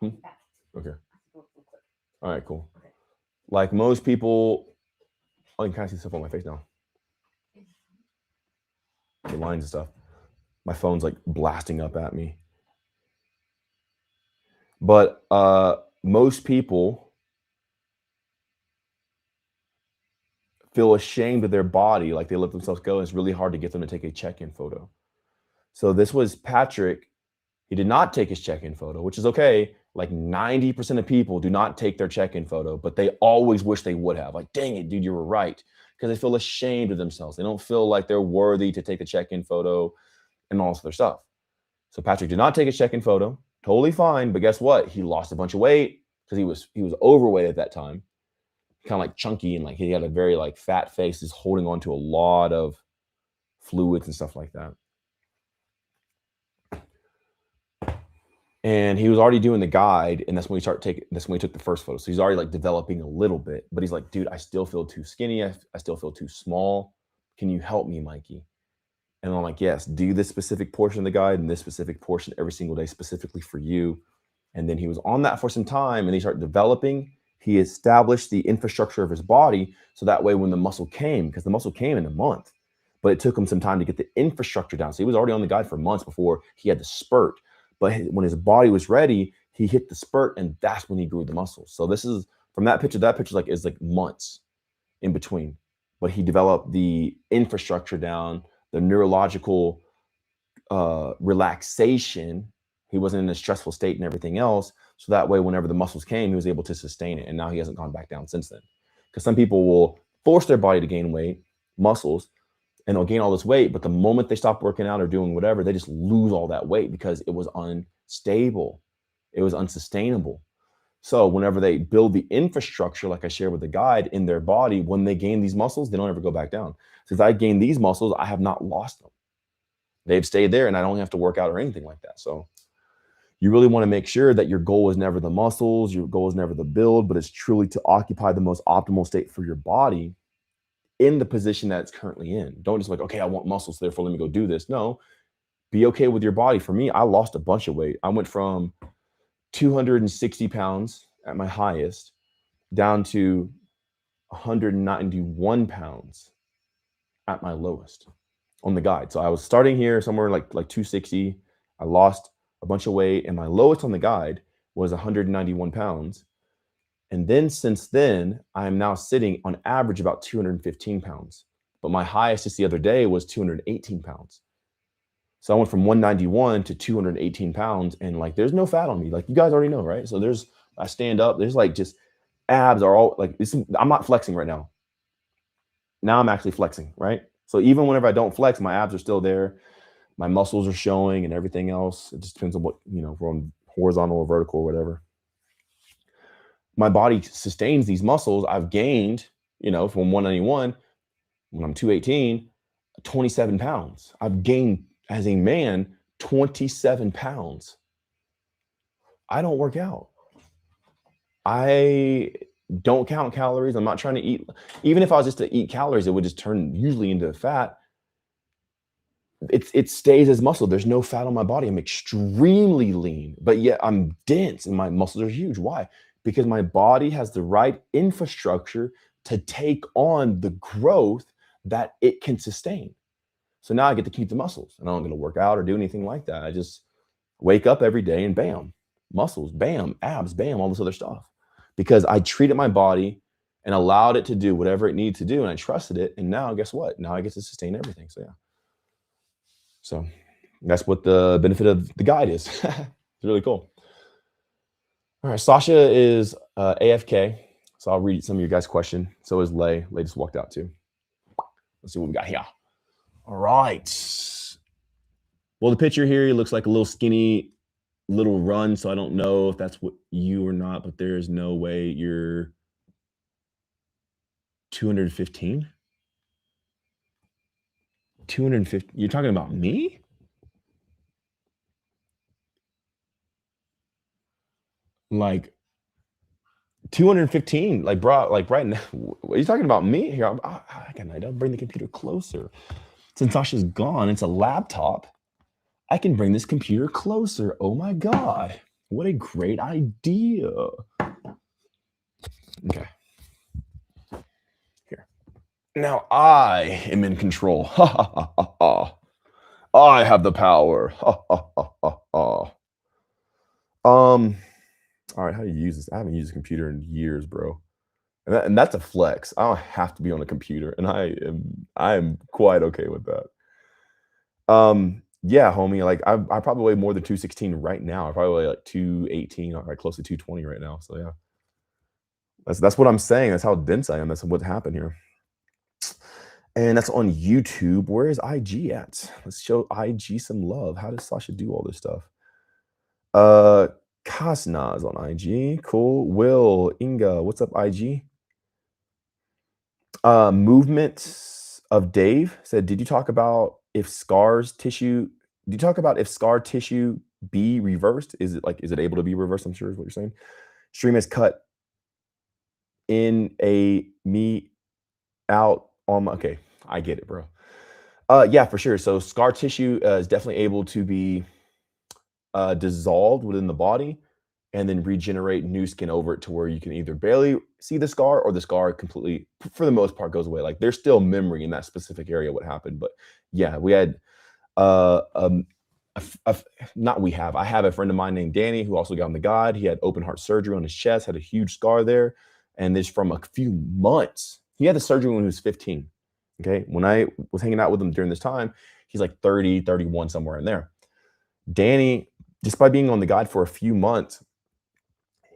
okay. All right, cool. Like most people, oh, you can kind of see stuff on my face now. The lines and stuff. My phone's like blasting up at me. But most people feel ashamed of their body, like they let themselves go, and it's really hard to get them to take a check-in photo. So this was Patrick. He did not take his check-in photo, which is okay. Like 90% of people do not take their check-in photo, but they always wish they would have. Like, dang it, dude, you were right. Because they feel ashamed of themselves. They don't feel like they're worthy to take a check-in photo and all this other stuff. So Patrick did not take his check-in photo. Totally fine. But guess what? He lost a bunch of weight because he was overweight at that time. Kind of like chunky, and like he had a very like fat face. He's holding on to a lot of fluids and stuff like that. And he was already doing the guide, and that's when we took the first photo. So he's already like developing a little bit, but he's like, dude, I still feel too skinny. I still feel too small. Can you help me, Mikey? And I'm like, yes, do this specific portion of the guide and this specific portion every single day specifically for you. And then he was on that for some time, and he started developing. He established the infrastructure of his body. So that way when the muscle came, because the muscle came in a month, but it took him some time to get the infrastructure down. So he was already on the guide for months before he had the spurt. But when his body was ready, he hit the spurt, and that's when he grew the muscles. So this is from that picture is like months in between. But he developed the infrastructure down, the neurological relaxation. He wasn't in a stressful state and everything else. So that way, whenever the muscles came, he was able to sustain it. And now he hasn't gone back down since then. Because some people will force their body to gain weight, muscles, and they'll gain all this weight. But the moment they stop working out or doing whatever, they just lose all that weight because it was unstable. It was unsustainable. So whenever they build the infrastructure, like I shared with the guide, in their body, when they gain these muscles, they don't ever go back down. Since I gained these muscles, I have not lost them. They've stayed there, and I don't have to work out or anything like that. So you really want to make sure that your goal is never the muscles, your goal is never the build, but it's truly to occupy the most optimal state for your body in the position that it's currently in. Don't just like, okay, I want muscles, therefore let me go do this. No, be okay with your body. For me, I lost a bunch of weight. I went from 260 pounds at my highest down to 191 pounds at my lowest on the guide. So I was starting here somewhere like 260. I lost a bunch of weight, and my lowest on the guide was 191 pounds. And then since then, I'm now sitting on average about 215 pounds. But my highest just the other day was 218 pounds. So I went from 191 to 218 pounds, and like there's no fat on me. Like you guys already know, right? So I stand up, there's like just abs are all like, I'm not flexing right now. Now I'm actually flexing, right? So even whenever I don't flex, my abs are still there. My muscles are showing and everything else. It just depends on what, if we're on horizontal or vertical or whatever. My body sustains these muscles. I've gained, from 191, when I'm 218, 27 pounds. I've gained, as a man, 27 pounds. I don't work out. I don't count calories. I'm not trying to eat. Even if I was just to eat calories, it would just turn usually into fat. It stays as muscle. There's no fat on my body. I'm extremely lean, but yet I'm dense and my muscles are huge. Why? Because my body has the right infrastructure to take on the growth that it can sustain. So now I get to keep the muscles, and I don't get to work out or do anything like that. I just wake up every day and bam, muscles, bam, abs, bam, all this other stuff. Because I treated my body and allowed it to do whatever it needed to do, and I trusted it. And now, guess what? Now I get to sustain everything. So yeah. So that's what the benefit of the guide is. It's really cool. All right, Sasha is AFK, so I'll read some of your guys' question. So is Lay. Lay just walked out too. Let's see what we got here. All right. Well, the picture here, he looks like a little skinny little run, so I don't know if that's what you or not, but there is no way you're 215? 250? You're talking about me? Like 215, like bro, like right now. What are you talking about me here? I'll bring the computer closer. Since Sasha's gone, it's a laptop. I can bring this computer closer. Oh my God. What a great idea. Okay. Here. Now I am in control. Ha ha ha ha ha. I have the power. Ha ha ha ha ha. All right, how do you use this? I haven't used a computer in years, bro. And that's a flex. I don't have to be on a computer, and I am quite okay with that. Yeah, homie. Like I probably weigh more than 216 right now. I probably weigh like 218, or like close to 220 right now. So yeah, that's what I'm saying. That's how dense I am. That's what happened here. And that's on YouTube. Where is IG at? Let's show IG some love. How does Sasha do all this stuff? Kasna is on IG. Cool. Will, Inga, what's up, IG? Movement of Dave said, did you talk about if scar tissue be reversed? Is it able to be reversed? I'm sure is what you're saying. Stream is cut in a me out on my, okay, I get it, bro. Yeah, for sure. So scar tissue is definitely able to be dissolved within the body and then regenerate new skin over it to where you can either barely see the scar or the scar completely, for the most part, goes away. Like there's still memory in that specific area what happened. But yeah, we had I have a friend of mine named Danny who also got on the guide. He had open heart surgery on his chest, had a huge scar there. And this from a few months. He had the surgery when he was 15. Okay. When I was hanging out with him during this time, he's like 30, 31, somewhere in there. Danny, just by being on the guide for a few months,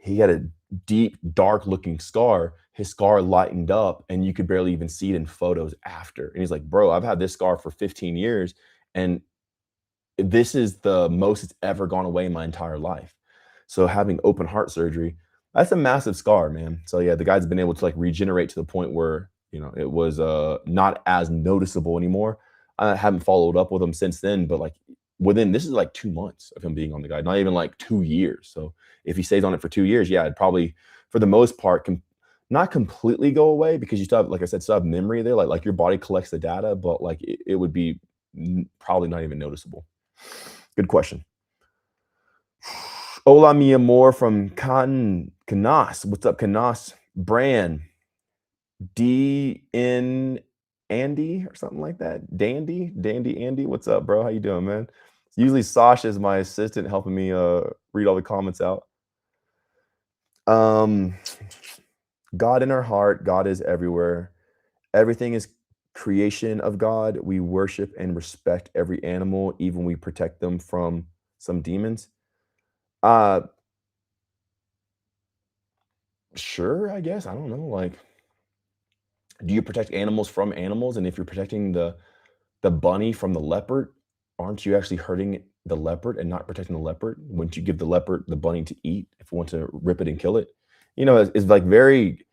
he had a deep, dark looking scar. His scar lightened up and you could barely even see it in photos after. And he's like, bro, I've had this scar for 15 years and this is the most it's ever gone away in my entire life. So having open heart surgery, that's a massive scar, man. So yeah, the guy's been able to like regenerate to the point where, it was not as noticeable anymore. I haven't followed up with him since then, but like this is like 2 months of him being on the guide, not even like 2 years. So if he stays on it for 2 years, yeah, it'd probably, for the most part, not completely go away because you still have, like I said, still have memory there. Like your body collects the data, but like it would be probably not even noticeable. Good question. Hola, mi amor from Canas. What's up, Canas? Bran. D-N Andy or something like that. Dandy Andy. What's up, bro? How you doing, man? Usually Sasha is my assistant helping me read all the comments out. God in our heart. God is everywhere. Everything is creation of God. We worship and respect every animal, even we protect them from some demons. Sure, I guess. I don't know. Like, do you protect animals from animals? And if you're protecting the bunny from the leopard, aren't you actually hurting the leopard and not protecting the leopard? Wouldn't you give the leopard the bunny to eat if you want to rip it and kill it? It's like very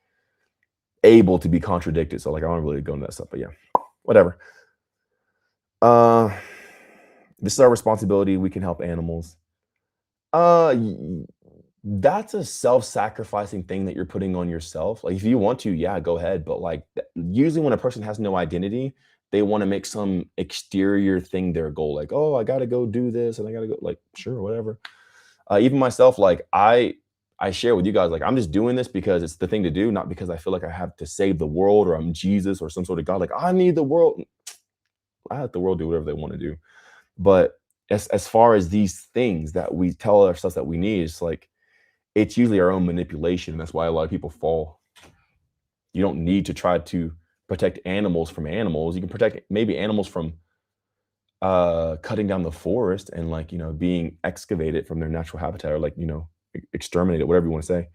able to be contradicted. So like, I don't really go into that stuff, but yeah, whatever. This is our responsibility. We can help animals. that's a self-sacrificing thing that you're putting on yourself. Like if you want to, yeah, go ahead. But like usually when a person has no identity, they want to make some exterior thing their goal. Like, oh, I got to go do this and I got to go, like, sure, whatever. Even myself, like I share with you guys, like I'm just doing this because it's the thing to do, not because I feel like I have to save the world or I'm Jesus or some sort of God. Like I need the world. I let the world do whatever they want to do. But as far as these things that we tell ourselves that we need, it's like it's usually our own manipulation. That's why a lot of people fall. You don't need to try to protect animals from animals. You can protect maybe animals from cutting down the forest and like, being excavated from their natural habitat or like, exterminated, whatever you want to say,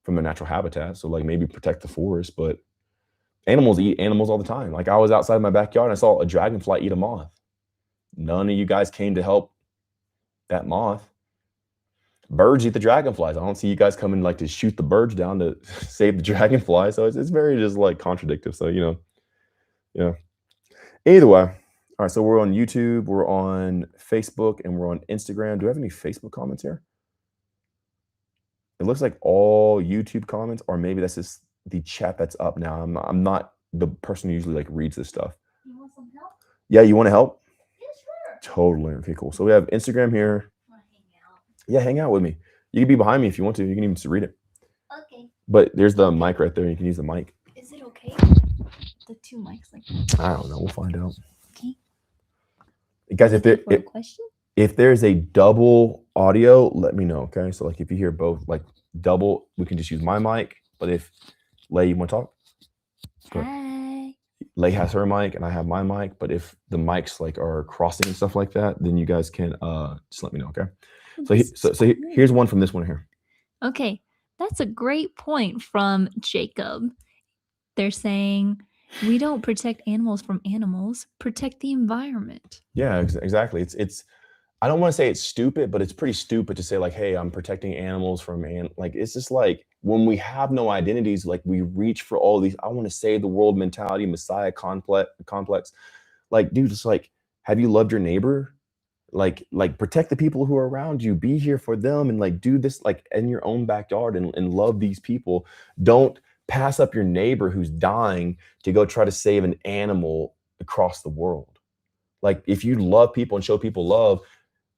from their natural habitat. So like maybe protect the forest, but animals eat animals all the time. Like I was outside my backyard and I saw a dragonfly eat a moth. None of you guys came to help that moth. Birds eat the dragonflies. I don't see you guys coming like to shoot the birds down to save the dragonfly. So it's very just like contradictory. So, yeah. Either way. All right. So we're on YouTube, we're on Facebook, and we're on Instagram. Do we have any Facebook comments here? It looks like all YouTube comments, or maybe that's just the chat that's up now. I'm not the person who usually like reads this stuff. You want some help? Yeah, you want to help? Yeah, sure. Totally. Okay, cool. So we have Instagram here. Want to hang out? Yeah, hang out with me. You can be behind me if you want to. You can even just read it. Okay. But there's the mic right there. You can use the mic. Is it okay? The two mics like I don't know. We'll find out. Okay. Guys, For a question? if there's a double audio, let me know. Okay. So like if you hear both like double, we can just use my mic. But if Lay, you want to talk? Go ahead. Hi. Lay has her mic and I have my mic. But if the mics like are crossing and stuff like that, then you guys can just let me know. Okay. So here's one from this one here. Okay, that's a great point from Jacob. They're saying we don't protect animals from animals, protect the environment. Yeah, exactly. It's I don't want to say it's stupid, but it's pretty stupid to say like, hey, I'm protecting animals from like it's just like when we have no identities, like we reach for all these, I want to save the world mentality, Messiah complex. Like, dude, it's like, have you loved your neighbor? Like protect the people who are around you, be here for them, and like do this like in your own backyard and love these people. Don't pass up your neighbor who's dying to go try to save an animal across the world. Like if you love people and show people love,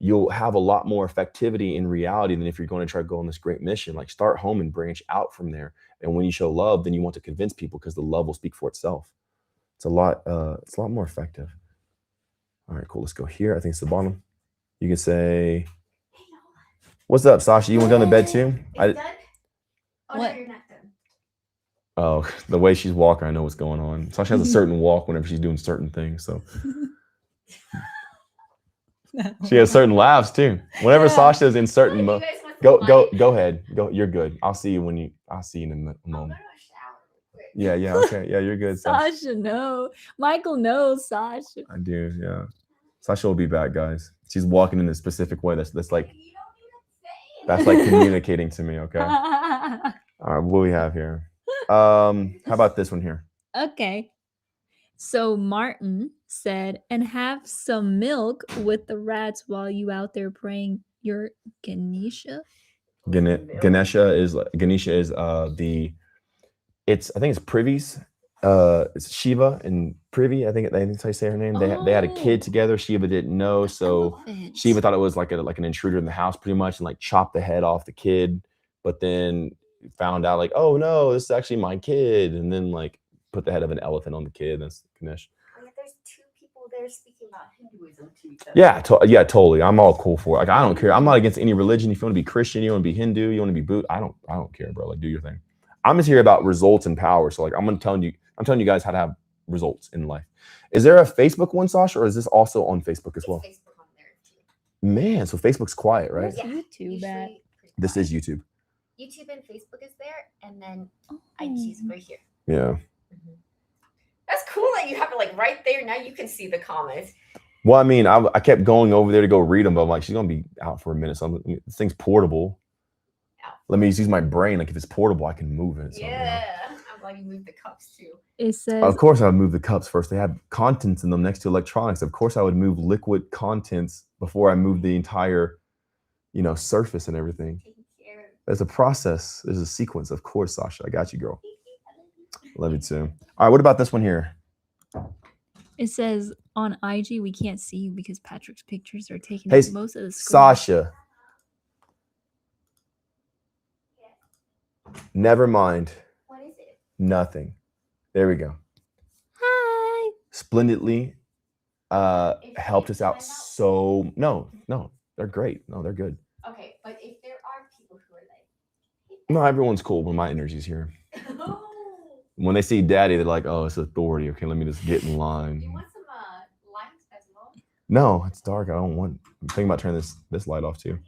you'll have a lot more effectivity in reality than if you're going to try to go on this great mission. Like start home and branch out from there. And when you show love, then you want to convince people because the love will speak for itself. It's a lot more effective. All right, cool. Let's go here. I think it's the bottom. You can say, what's up, Sasha? You want to go to bed too? Done? Oh, What? no, you're not done. Oh, the way she's walking, I know what's going on. Sasha has a certain walk whenever she's doing certain things. So she has certain laughs too. Whenever Sasha's in certain You mode, guys want some go light? ahead. Go. You're good. I'll see you in a I'm moment. gonna shower real quick. Yeah. Okay. Yeah, you're good. Sasha. Sasha, no. Michael knows Sasha. I do. Yeah. Sasha will be back, guys. She's walking in a specific way. That's like You don't need to say it. that's like communicating to me. Okay. All right. What do we have here? How about this one here? Okay. So Martin said, and have some milk with the rats while you out there praying your Ganesha. Ganesha is I think it's Privy's. It's Shiva and Privy. I think that's how you say her name. They had a kid Oh. together. Shiva didn't know, so Elephant. Shiva thought it was like an intruder in the house, pretty much, and like chopped the head off the kid. But then found out like, oh no, this is actually my kid, and then like put the head of an elephant on the kid. That's Ganesh. Oh, yeah, there's two people there speaking about Hinduism to each other. Yeah, totally. I'm all cool for it. Like I don't care. I'm not against any religion. If you want to be Christian, you want to be Hindu, you want to be Buddhist, I don't care, bro. Like do your thing. I'm just here about results and power. So like I'm telling you guys how to have results in life. Is there a Facebook one, Sasha, or is this also on Facebook as It's well? Facebook on there too. Man, so Facebook's quiet, right? Where's YouTube at? usually pretty This quiet. is YouTube. YouTube and Facebook is there, and then I just use it right here. Yeah. That's cool that you have it like right there. Now you can see the comments. Well, I mean, I kept going over there to go read them, but I'm like, she's gonna be out for a minute. So this thing's portable. Out. Let me just use my brain. Like if it's portable, I can move it. So, you know. Yeah, I'm glad you moved the cups too. It says, Of course, I would move the cups first. They had contents in them next to electronics. Of course, I would move liquid contents before I moved the entire, surface and everything. Taking care of There's a process. There's a sequence. Of course, Sasha. I got you, girl. Love you too. All right. What about this one here? It says on IG we can't see you because Patrick's pictures are taking Hey, up most of the screen. Sasha. Never mind. What is it? Nothing. There we go. Hi. Splendidly helped us out so no, they're great. No, they're good. Okay, but if there are people who are like, No, everyone's cool when my energy's here. oh, When they see daddy, they're like, oh, it's authority. Okay, let me just get in line. you want some limes festival? No, it's dark. I don't want. I'm thinking about turning this light off too.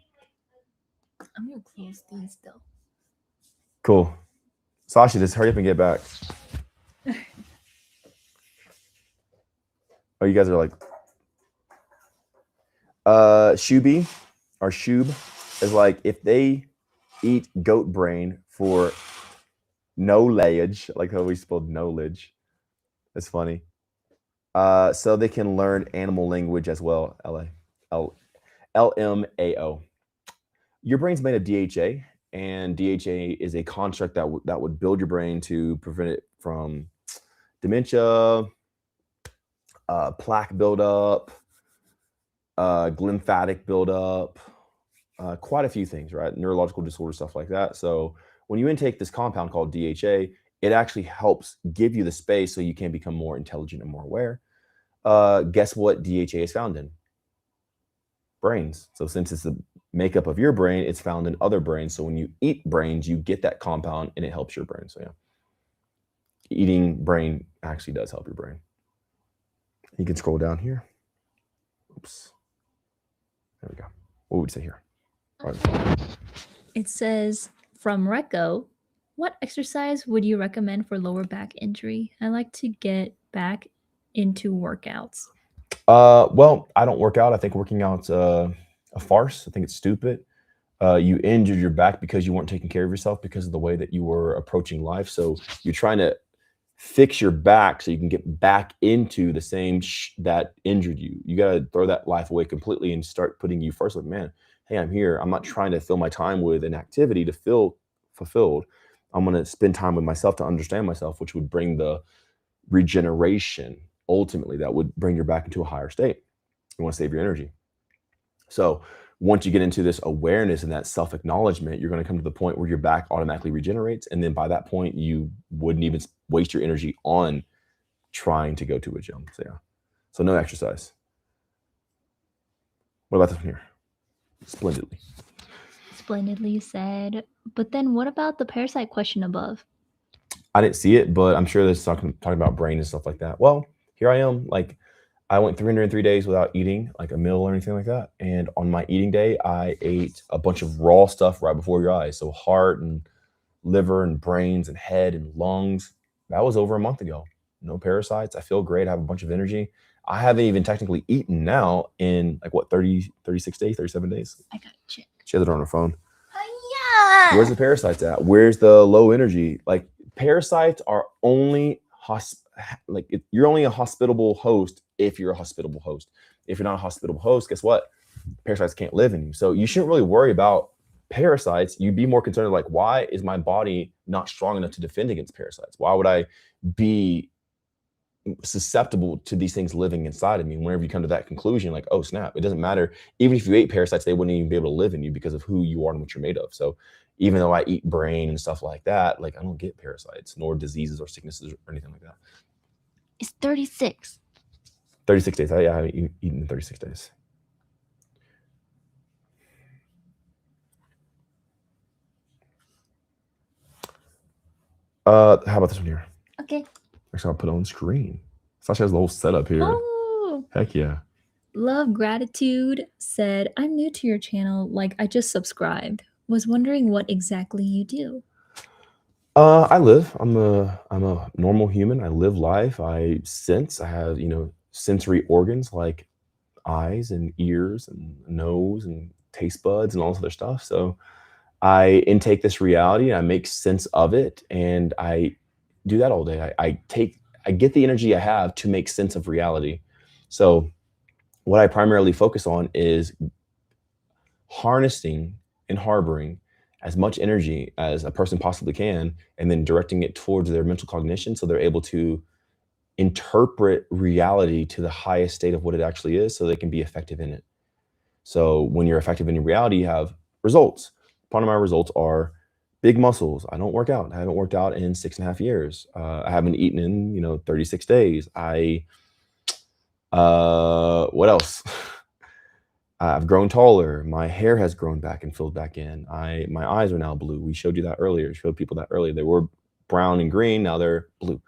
I'm gonna close these though. Cool. Sasha, just hurry up and get back. Oh, you guys are like Shubi or Shub is like if they eat goat brain for knowledge, like how we spelled knowledge. That's funny. So they can learn animal language as well. LMAO. Your brain's made of DHA, and DHA is a construct that would build your brain to prevent it from dementia, plaque buildup, glymphatic buildup, quite a few things, right? Neurological disorders, stuff like that. So when you intake this compound called DHA, it actually helps give you the space so you can become more intelligent and more aware. Guess what DHA is found in? Brains. So since it's the makeup of your brain, it's found in other brains. So when you eat brains, you get that compound and it helps your brain. So yeah, eating brain actually does help your brain. You can scroll down here. Oops. There we go. What would you say here? All right. It says from Reco, what exercise would you recommend for lower back injury? I like to get back into workouts. Well, I don't work out. I think working out's a farce. I think it's stupid. You injured your back because you weren't taking care of yourself because of the way that you were approaching life. So you're trying to fix your back so you can get back into the same that injured you. You got to throw that life away completely and start putting you first. Like, man, hey, I'm here. I'm not trying to fill my time with an activity to feel fulfilled. I'm going to spend time with myself to understand myself, which would bring the regeneration. Ultimately, that would bring your back into a higher state. You want to save your energy. So once you get into this awareness and that self-acknowledgement, you're going to come to the point where your back automatically regenerates. And then by that point, you wouldn't even waste your energy on trying to go to a gym. So yeah. So no exercise. What about this one here? Splendidly. Splendidly said. But then what about the parasite question above? I didn't see it, but I'm sure this is talking about brain and stuff like that. Well, here I am. Like I went 303 days without eating like a meal or anything like that. And on my eating day, I ate a bunch of raw stuff right before your eyes. So heart and liver and brains and head and lungs. That was over a month ago. No parasites. I feel great. I have a bunch of energy. I haven't even technically eaten now in like what, 36 days, 37 days? I got to check. She has it on her phone. Yeah. Where's the parasites at? Where's the low energy? Like parasites are only you're only a hospitable host if you're a hospitable host. If you're not a hospitable host, guess what? Parasites can't live in you. So you shouldn't really worry about parasites. You'd be more concerned like, why is my body not strong enough to defend against parasites? Why would I be susceptible to these things living inside of me? Whenever you come to that conclusion, like, oh snap, it doesn't matter. Even if you ate parasites, they wouldn't even be able to live in you because of who you are and what you're made of. So even though I eat brain and stuff like that, like I don't get parasites nor diseases or sicknesses or anything like that. It's 36. 36 days. I haven't eaten in 36 days. How about this one here? Okay. Actually, I'll put it on screen. Sasha has the whole setup here. Oh. Heck yeah. Love Gratitude said, I'm new to your channel. Like I just subscribed. Was wondering what exactly you do. I live. I'm a normal human. I live life. I sense. I have, sensory organs like eyes and ears and nose and taste buds and all this other stuff. So I intake this reality and I make sense of it. And I do that all day. I get the energy I have to make sense of reality. So what I primarily focus on is harnessing and harboring as much energy as a person possibly can, and then directing it towards their mental cognition so they're able to interpret reality to the highest state of what it actually is so they can be effective in it. So when you're effective in your reality, you have results. Part of my results are big muscles. I don't work out. I haven't worked out in 6.5 years. I haven't eaten in 36 days. What else? I've grown taller. My hair has grown back and filled back in. My eyes are now blue. We showed you that earlier. Showed people that earlier. They were brown and green. Now they're blue.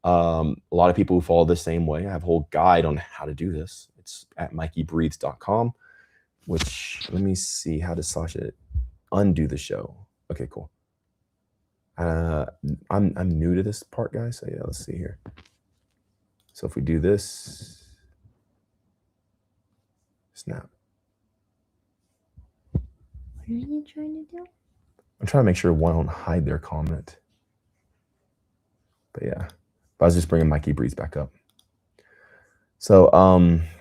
A lot of people who follow the same way. I have a whole guide on how to do this. It's at MikeyBreathes.com, which, let me see, how does Sasha undo the show? Okay, cool. I'm new to this part, guys. So yeah, let's see here. So if we do this, snap. What are you trying to do? I'm trying to make sure one don't hide their comment. But yeah. But I was just bringing Mikey Breathes back up. So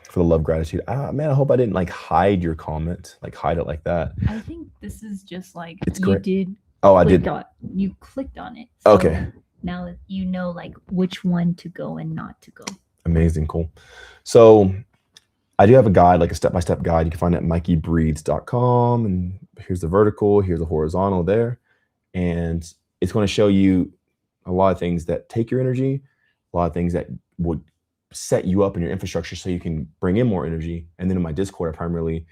for the love gratitude, man, I hope I didn't like hide your comment, like hide it like that. I think this is just like It's you great. did. Oh, I did. You clicked on it. Okay. Now you know like which one to go and not to go. Amazing, cool. So I do have a guide, like a step-by-step guide. You can find it at MikeyBreathes.com, and here's the vertical, here's the horizontal there, and it's going to show you a lot of things that take your energy, a lot of things that would set you up in your infrastructure so you can bring in more energy. And then in my Discord, I primarily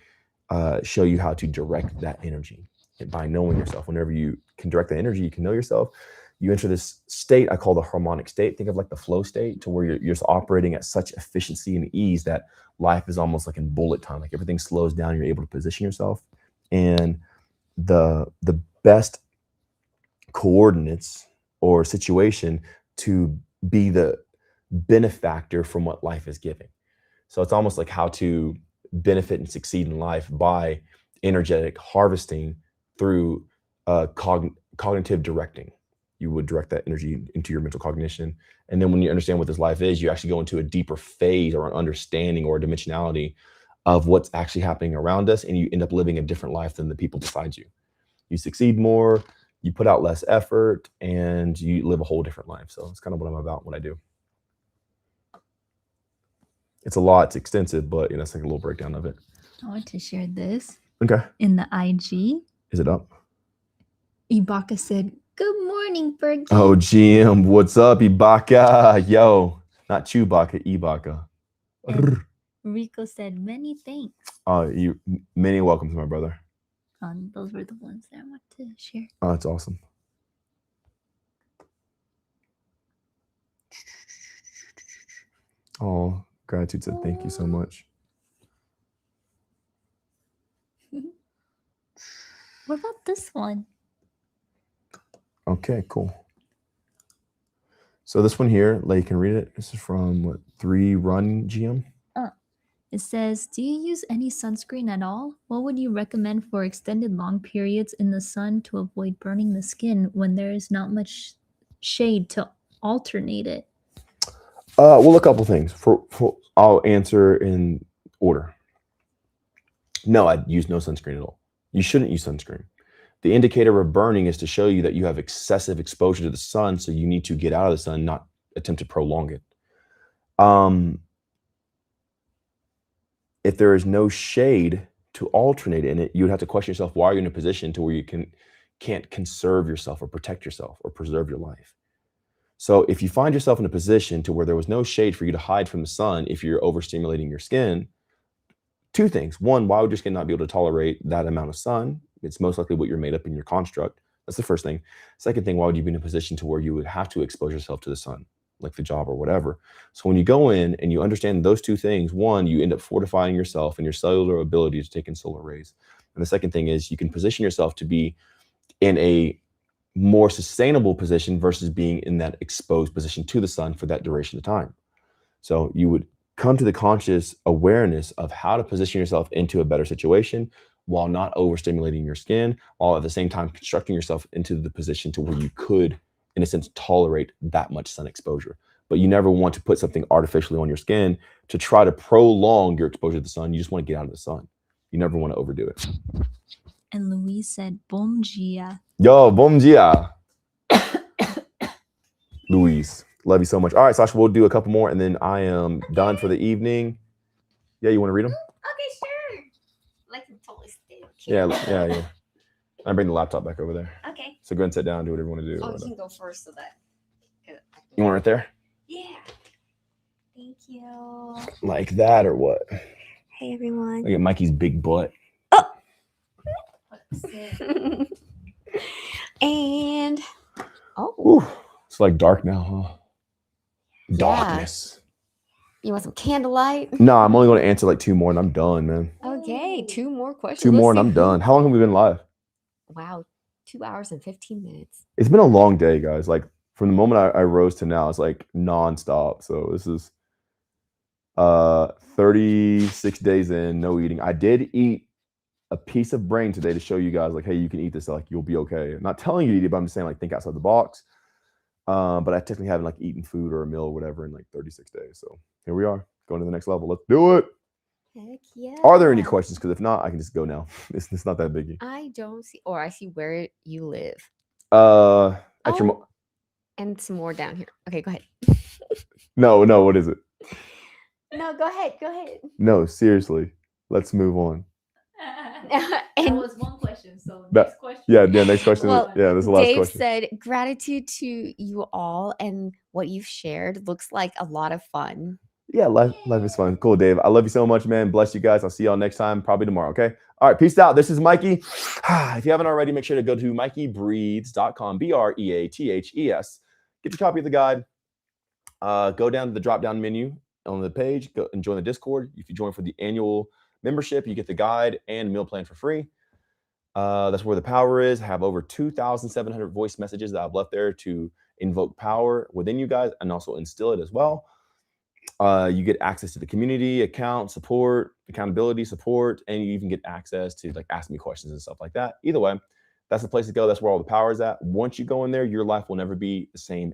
show you how to direct that energy by knowing yourself. Whenever you can direct the energy, you can know yourself. You enter this state I call the harmonic state. Think of like the flow state, to where you're just operating at such efficiency and ease that life is almost like in bullet time. Like everything slows down. You're able to position yourself. And the best coordinates or situation to be the benefactor from what life is giving. So it's almost like how to benefit and succeed in life by energetic harvesting through cognitive directing. You would direct that energy into your mental cognition. And then when you understand what this life is, you actually go into a deeper phase or an understanding or a dimensionality of what's actually happening around us. And you end up living a different life than the people beside you. You succeed more, you put out less effort, and you live a whole different life. So it's kind of what I'm about, what I do. It's a lot, it's extensive, but it's like a little breakdown of it. I want to share this. Okay. In the IG. Is it up? Ibaka said, "Good morning, Fergie." Oh, GM, what's up, Ibaka? Yo, not Chewbacca, Ibaka. And Rico said, "Many thanks." Many welcomes, my brother. Those were the ones that I want to share. Oh, that's awesome. Oh, gratitude said thank you so much. What about this one? Okay, cool. So this one here, you can read it. This is from what, 3 Run GM? It says, "Do you use any sunscreen at all? What would you recommend for extended long periods in the sun to avoid burning the skin when there is not much shade to alternate it?" Well, a couple things. I'll answer in order. No, I'd use no sunscreen at all. You shouldn't use sunscreen. The indicator of burning is to show you that you have excessive exposure to the sun, so you need to get out of the sun, not attempt to prolong it. If there is no shade to alternate in it, you would have to question yourself, why are you in a position to where you can't conserve yourself or protect yourself or preserve your life? So if you find yourself in a position to where there was no shade for you to hide from the sun, if you're overstimulating your skin, 2 things. 1, why would your skin not be able to tolerate that amount of sun? It's most likely what you're made up in your construct. That's the first thing. Second thing, why would you be in a position to where you would have to expose yourself to the sun, like the job or whatever? So when you go in and you understand those 2 things, 1, you end up fortifying yourself and your cellular ability to take in solar rays. And the second thing is you can position yourself to be in a more sustainable position versus being in that exposed position to the sun for that duration of time. So you would come to the conscious awareness of how to position yourself into a better situation while not overstimulating your skin, while at the same time constructing yourself into the position to where you could, in a sense, tolerate that much sun exposure. But you never want to put something artificially on your skin to try to prolong your exposure to the sun. You just want to get out of the sun. You never want to overdo it. And Louise said, "Bom dia." Yo, bom dia. Louise, love you so much. All right, Sasha, we'll do a couple more, and then I am done for the evening. Yeah, you want to read them? Okay, sure. Like I'm totally still. Yeah. I bring the laptop back over there. Okay. So go ahead and sit down and do whatever you want to do. Oh, you can go first so that. You want it right there? Yeah. Thank you. Like that or what? Hey everyone. Look at Mikey's big butt. And Ooh, it's like dark now, huh? Darkness. You want some candlelight? No, I'm only going to answer like 2 more and I'm done, man. Okay, 2 more questions. 2 Let's more and see I'm who- done. How long have we been live? Wow, 2 hours and 15 minutes. It's been a long day, guys. Like from the moment I rose to now, it's like nonstop. So this is 36 days in, no eating. I did eat a piece of brain today to show you guys, like, hey, you can eat this, like you'll be okay. I'm not telling you to eat it, but I'm just saying, like, think outside the box. But I technically haven't like eaten food or a meal or whatever in like 36 days. So here we are, going to the next level. Let's do it. Heck yeah. Are there any questions? Because if not, I can just go now. It's not that biggie. I don't see, or I see where you live. And some more down here. Okay, go ahead. No, what is it? No, go ahead. No, seriously. Let's move on. That And was one question. So That- next question. Yeah, next question. Well, Yeah, this is the last Dave question. said, gratitude to you all, and what you've shared looks like a lot of fun. Yeah, life is fun. Cool, Dave. I love you so much, man. Bless you guys. I'll see y'all next time, probably tomorrow, okay? All right, peace out. This is Mikey. If you haven't already, make sure to go to MikeyBreathes.com, BREATHES. Get your copy of the guide. Go down to the drop-down menu on the page, go and join the Discord. If you join for the annual membership, you get the guide and meal plan for free. That's where the power is. I have over 2,700 voice messages that I've left there to invoke power within you guys and also instill it as well. You get access to the community, account support, accountability support, and you even get access to like ask me questions and stuff like that. Either way, that's the place to go. That's where all the power is at. Once you go in there, your life will never be the same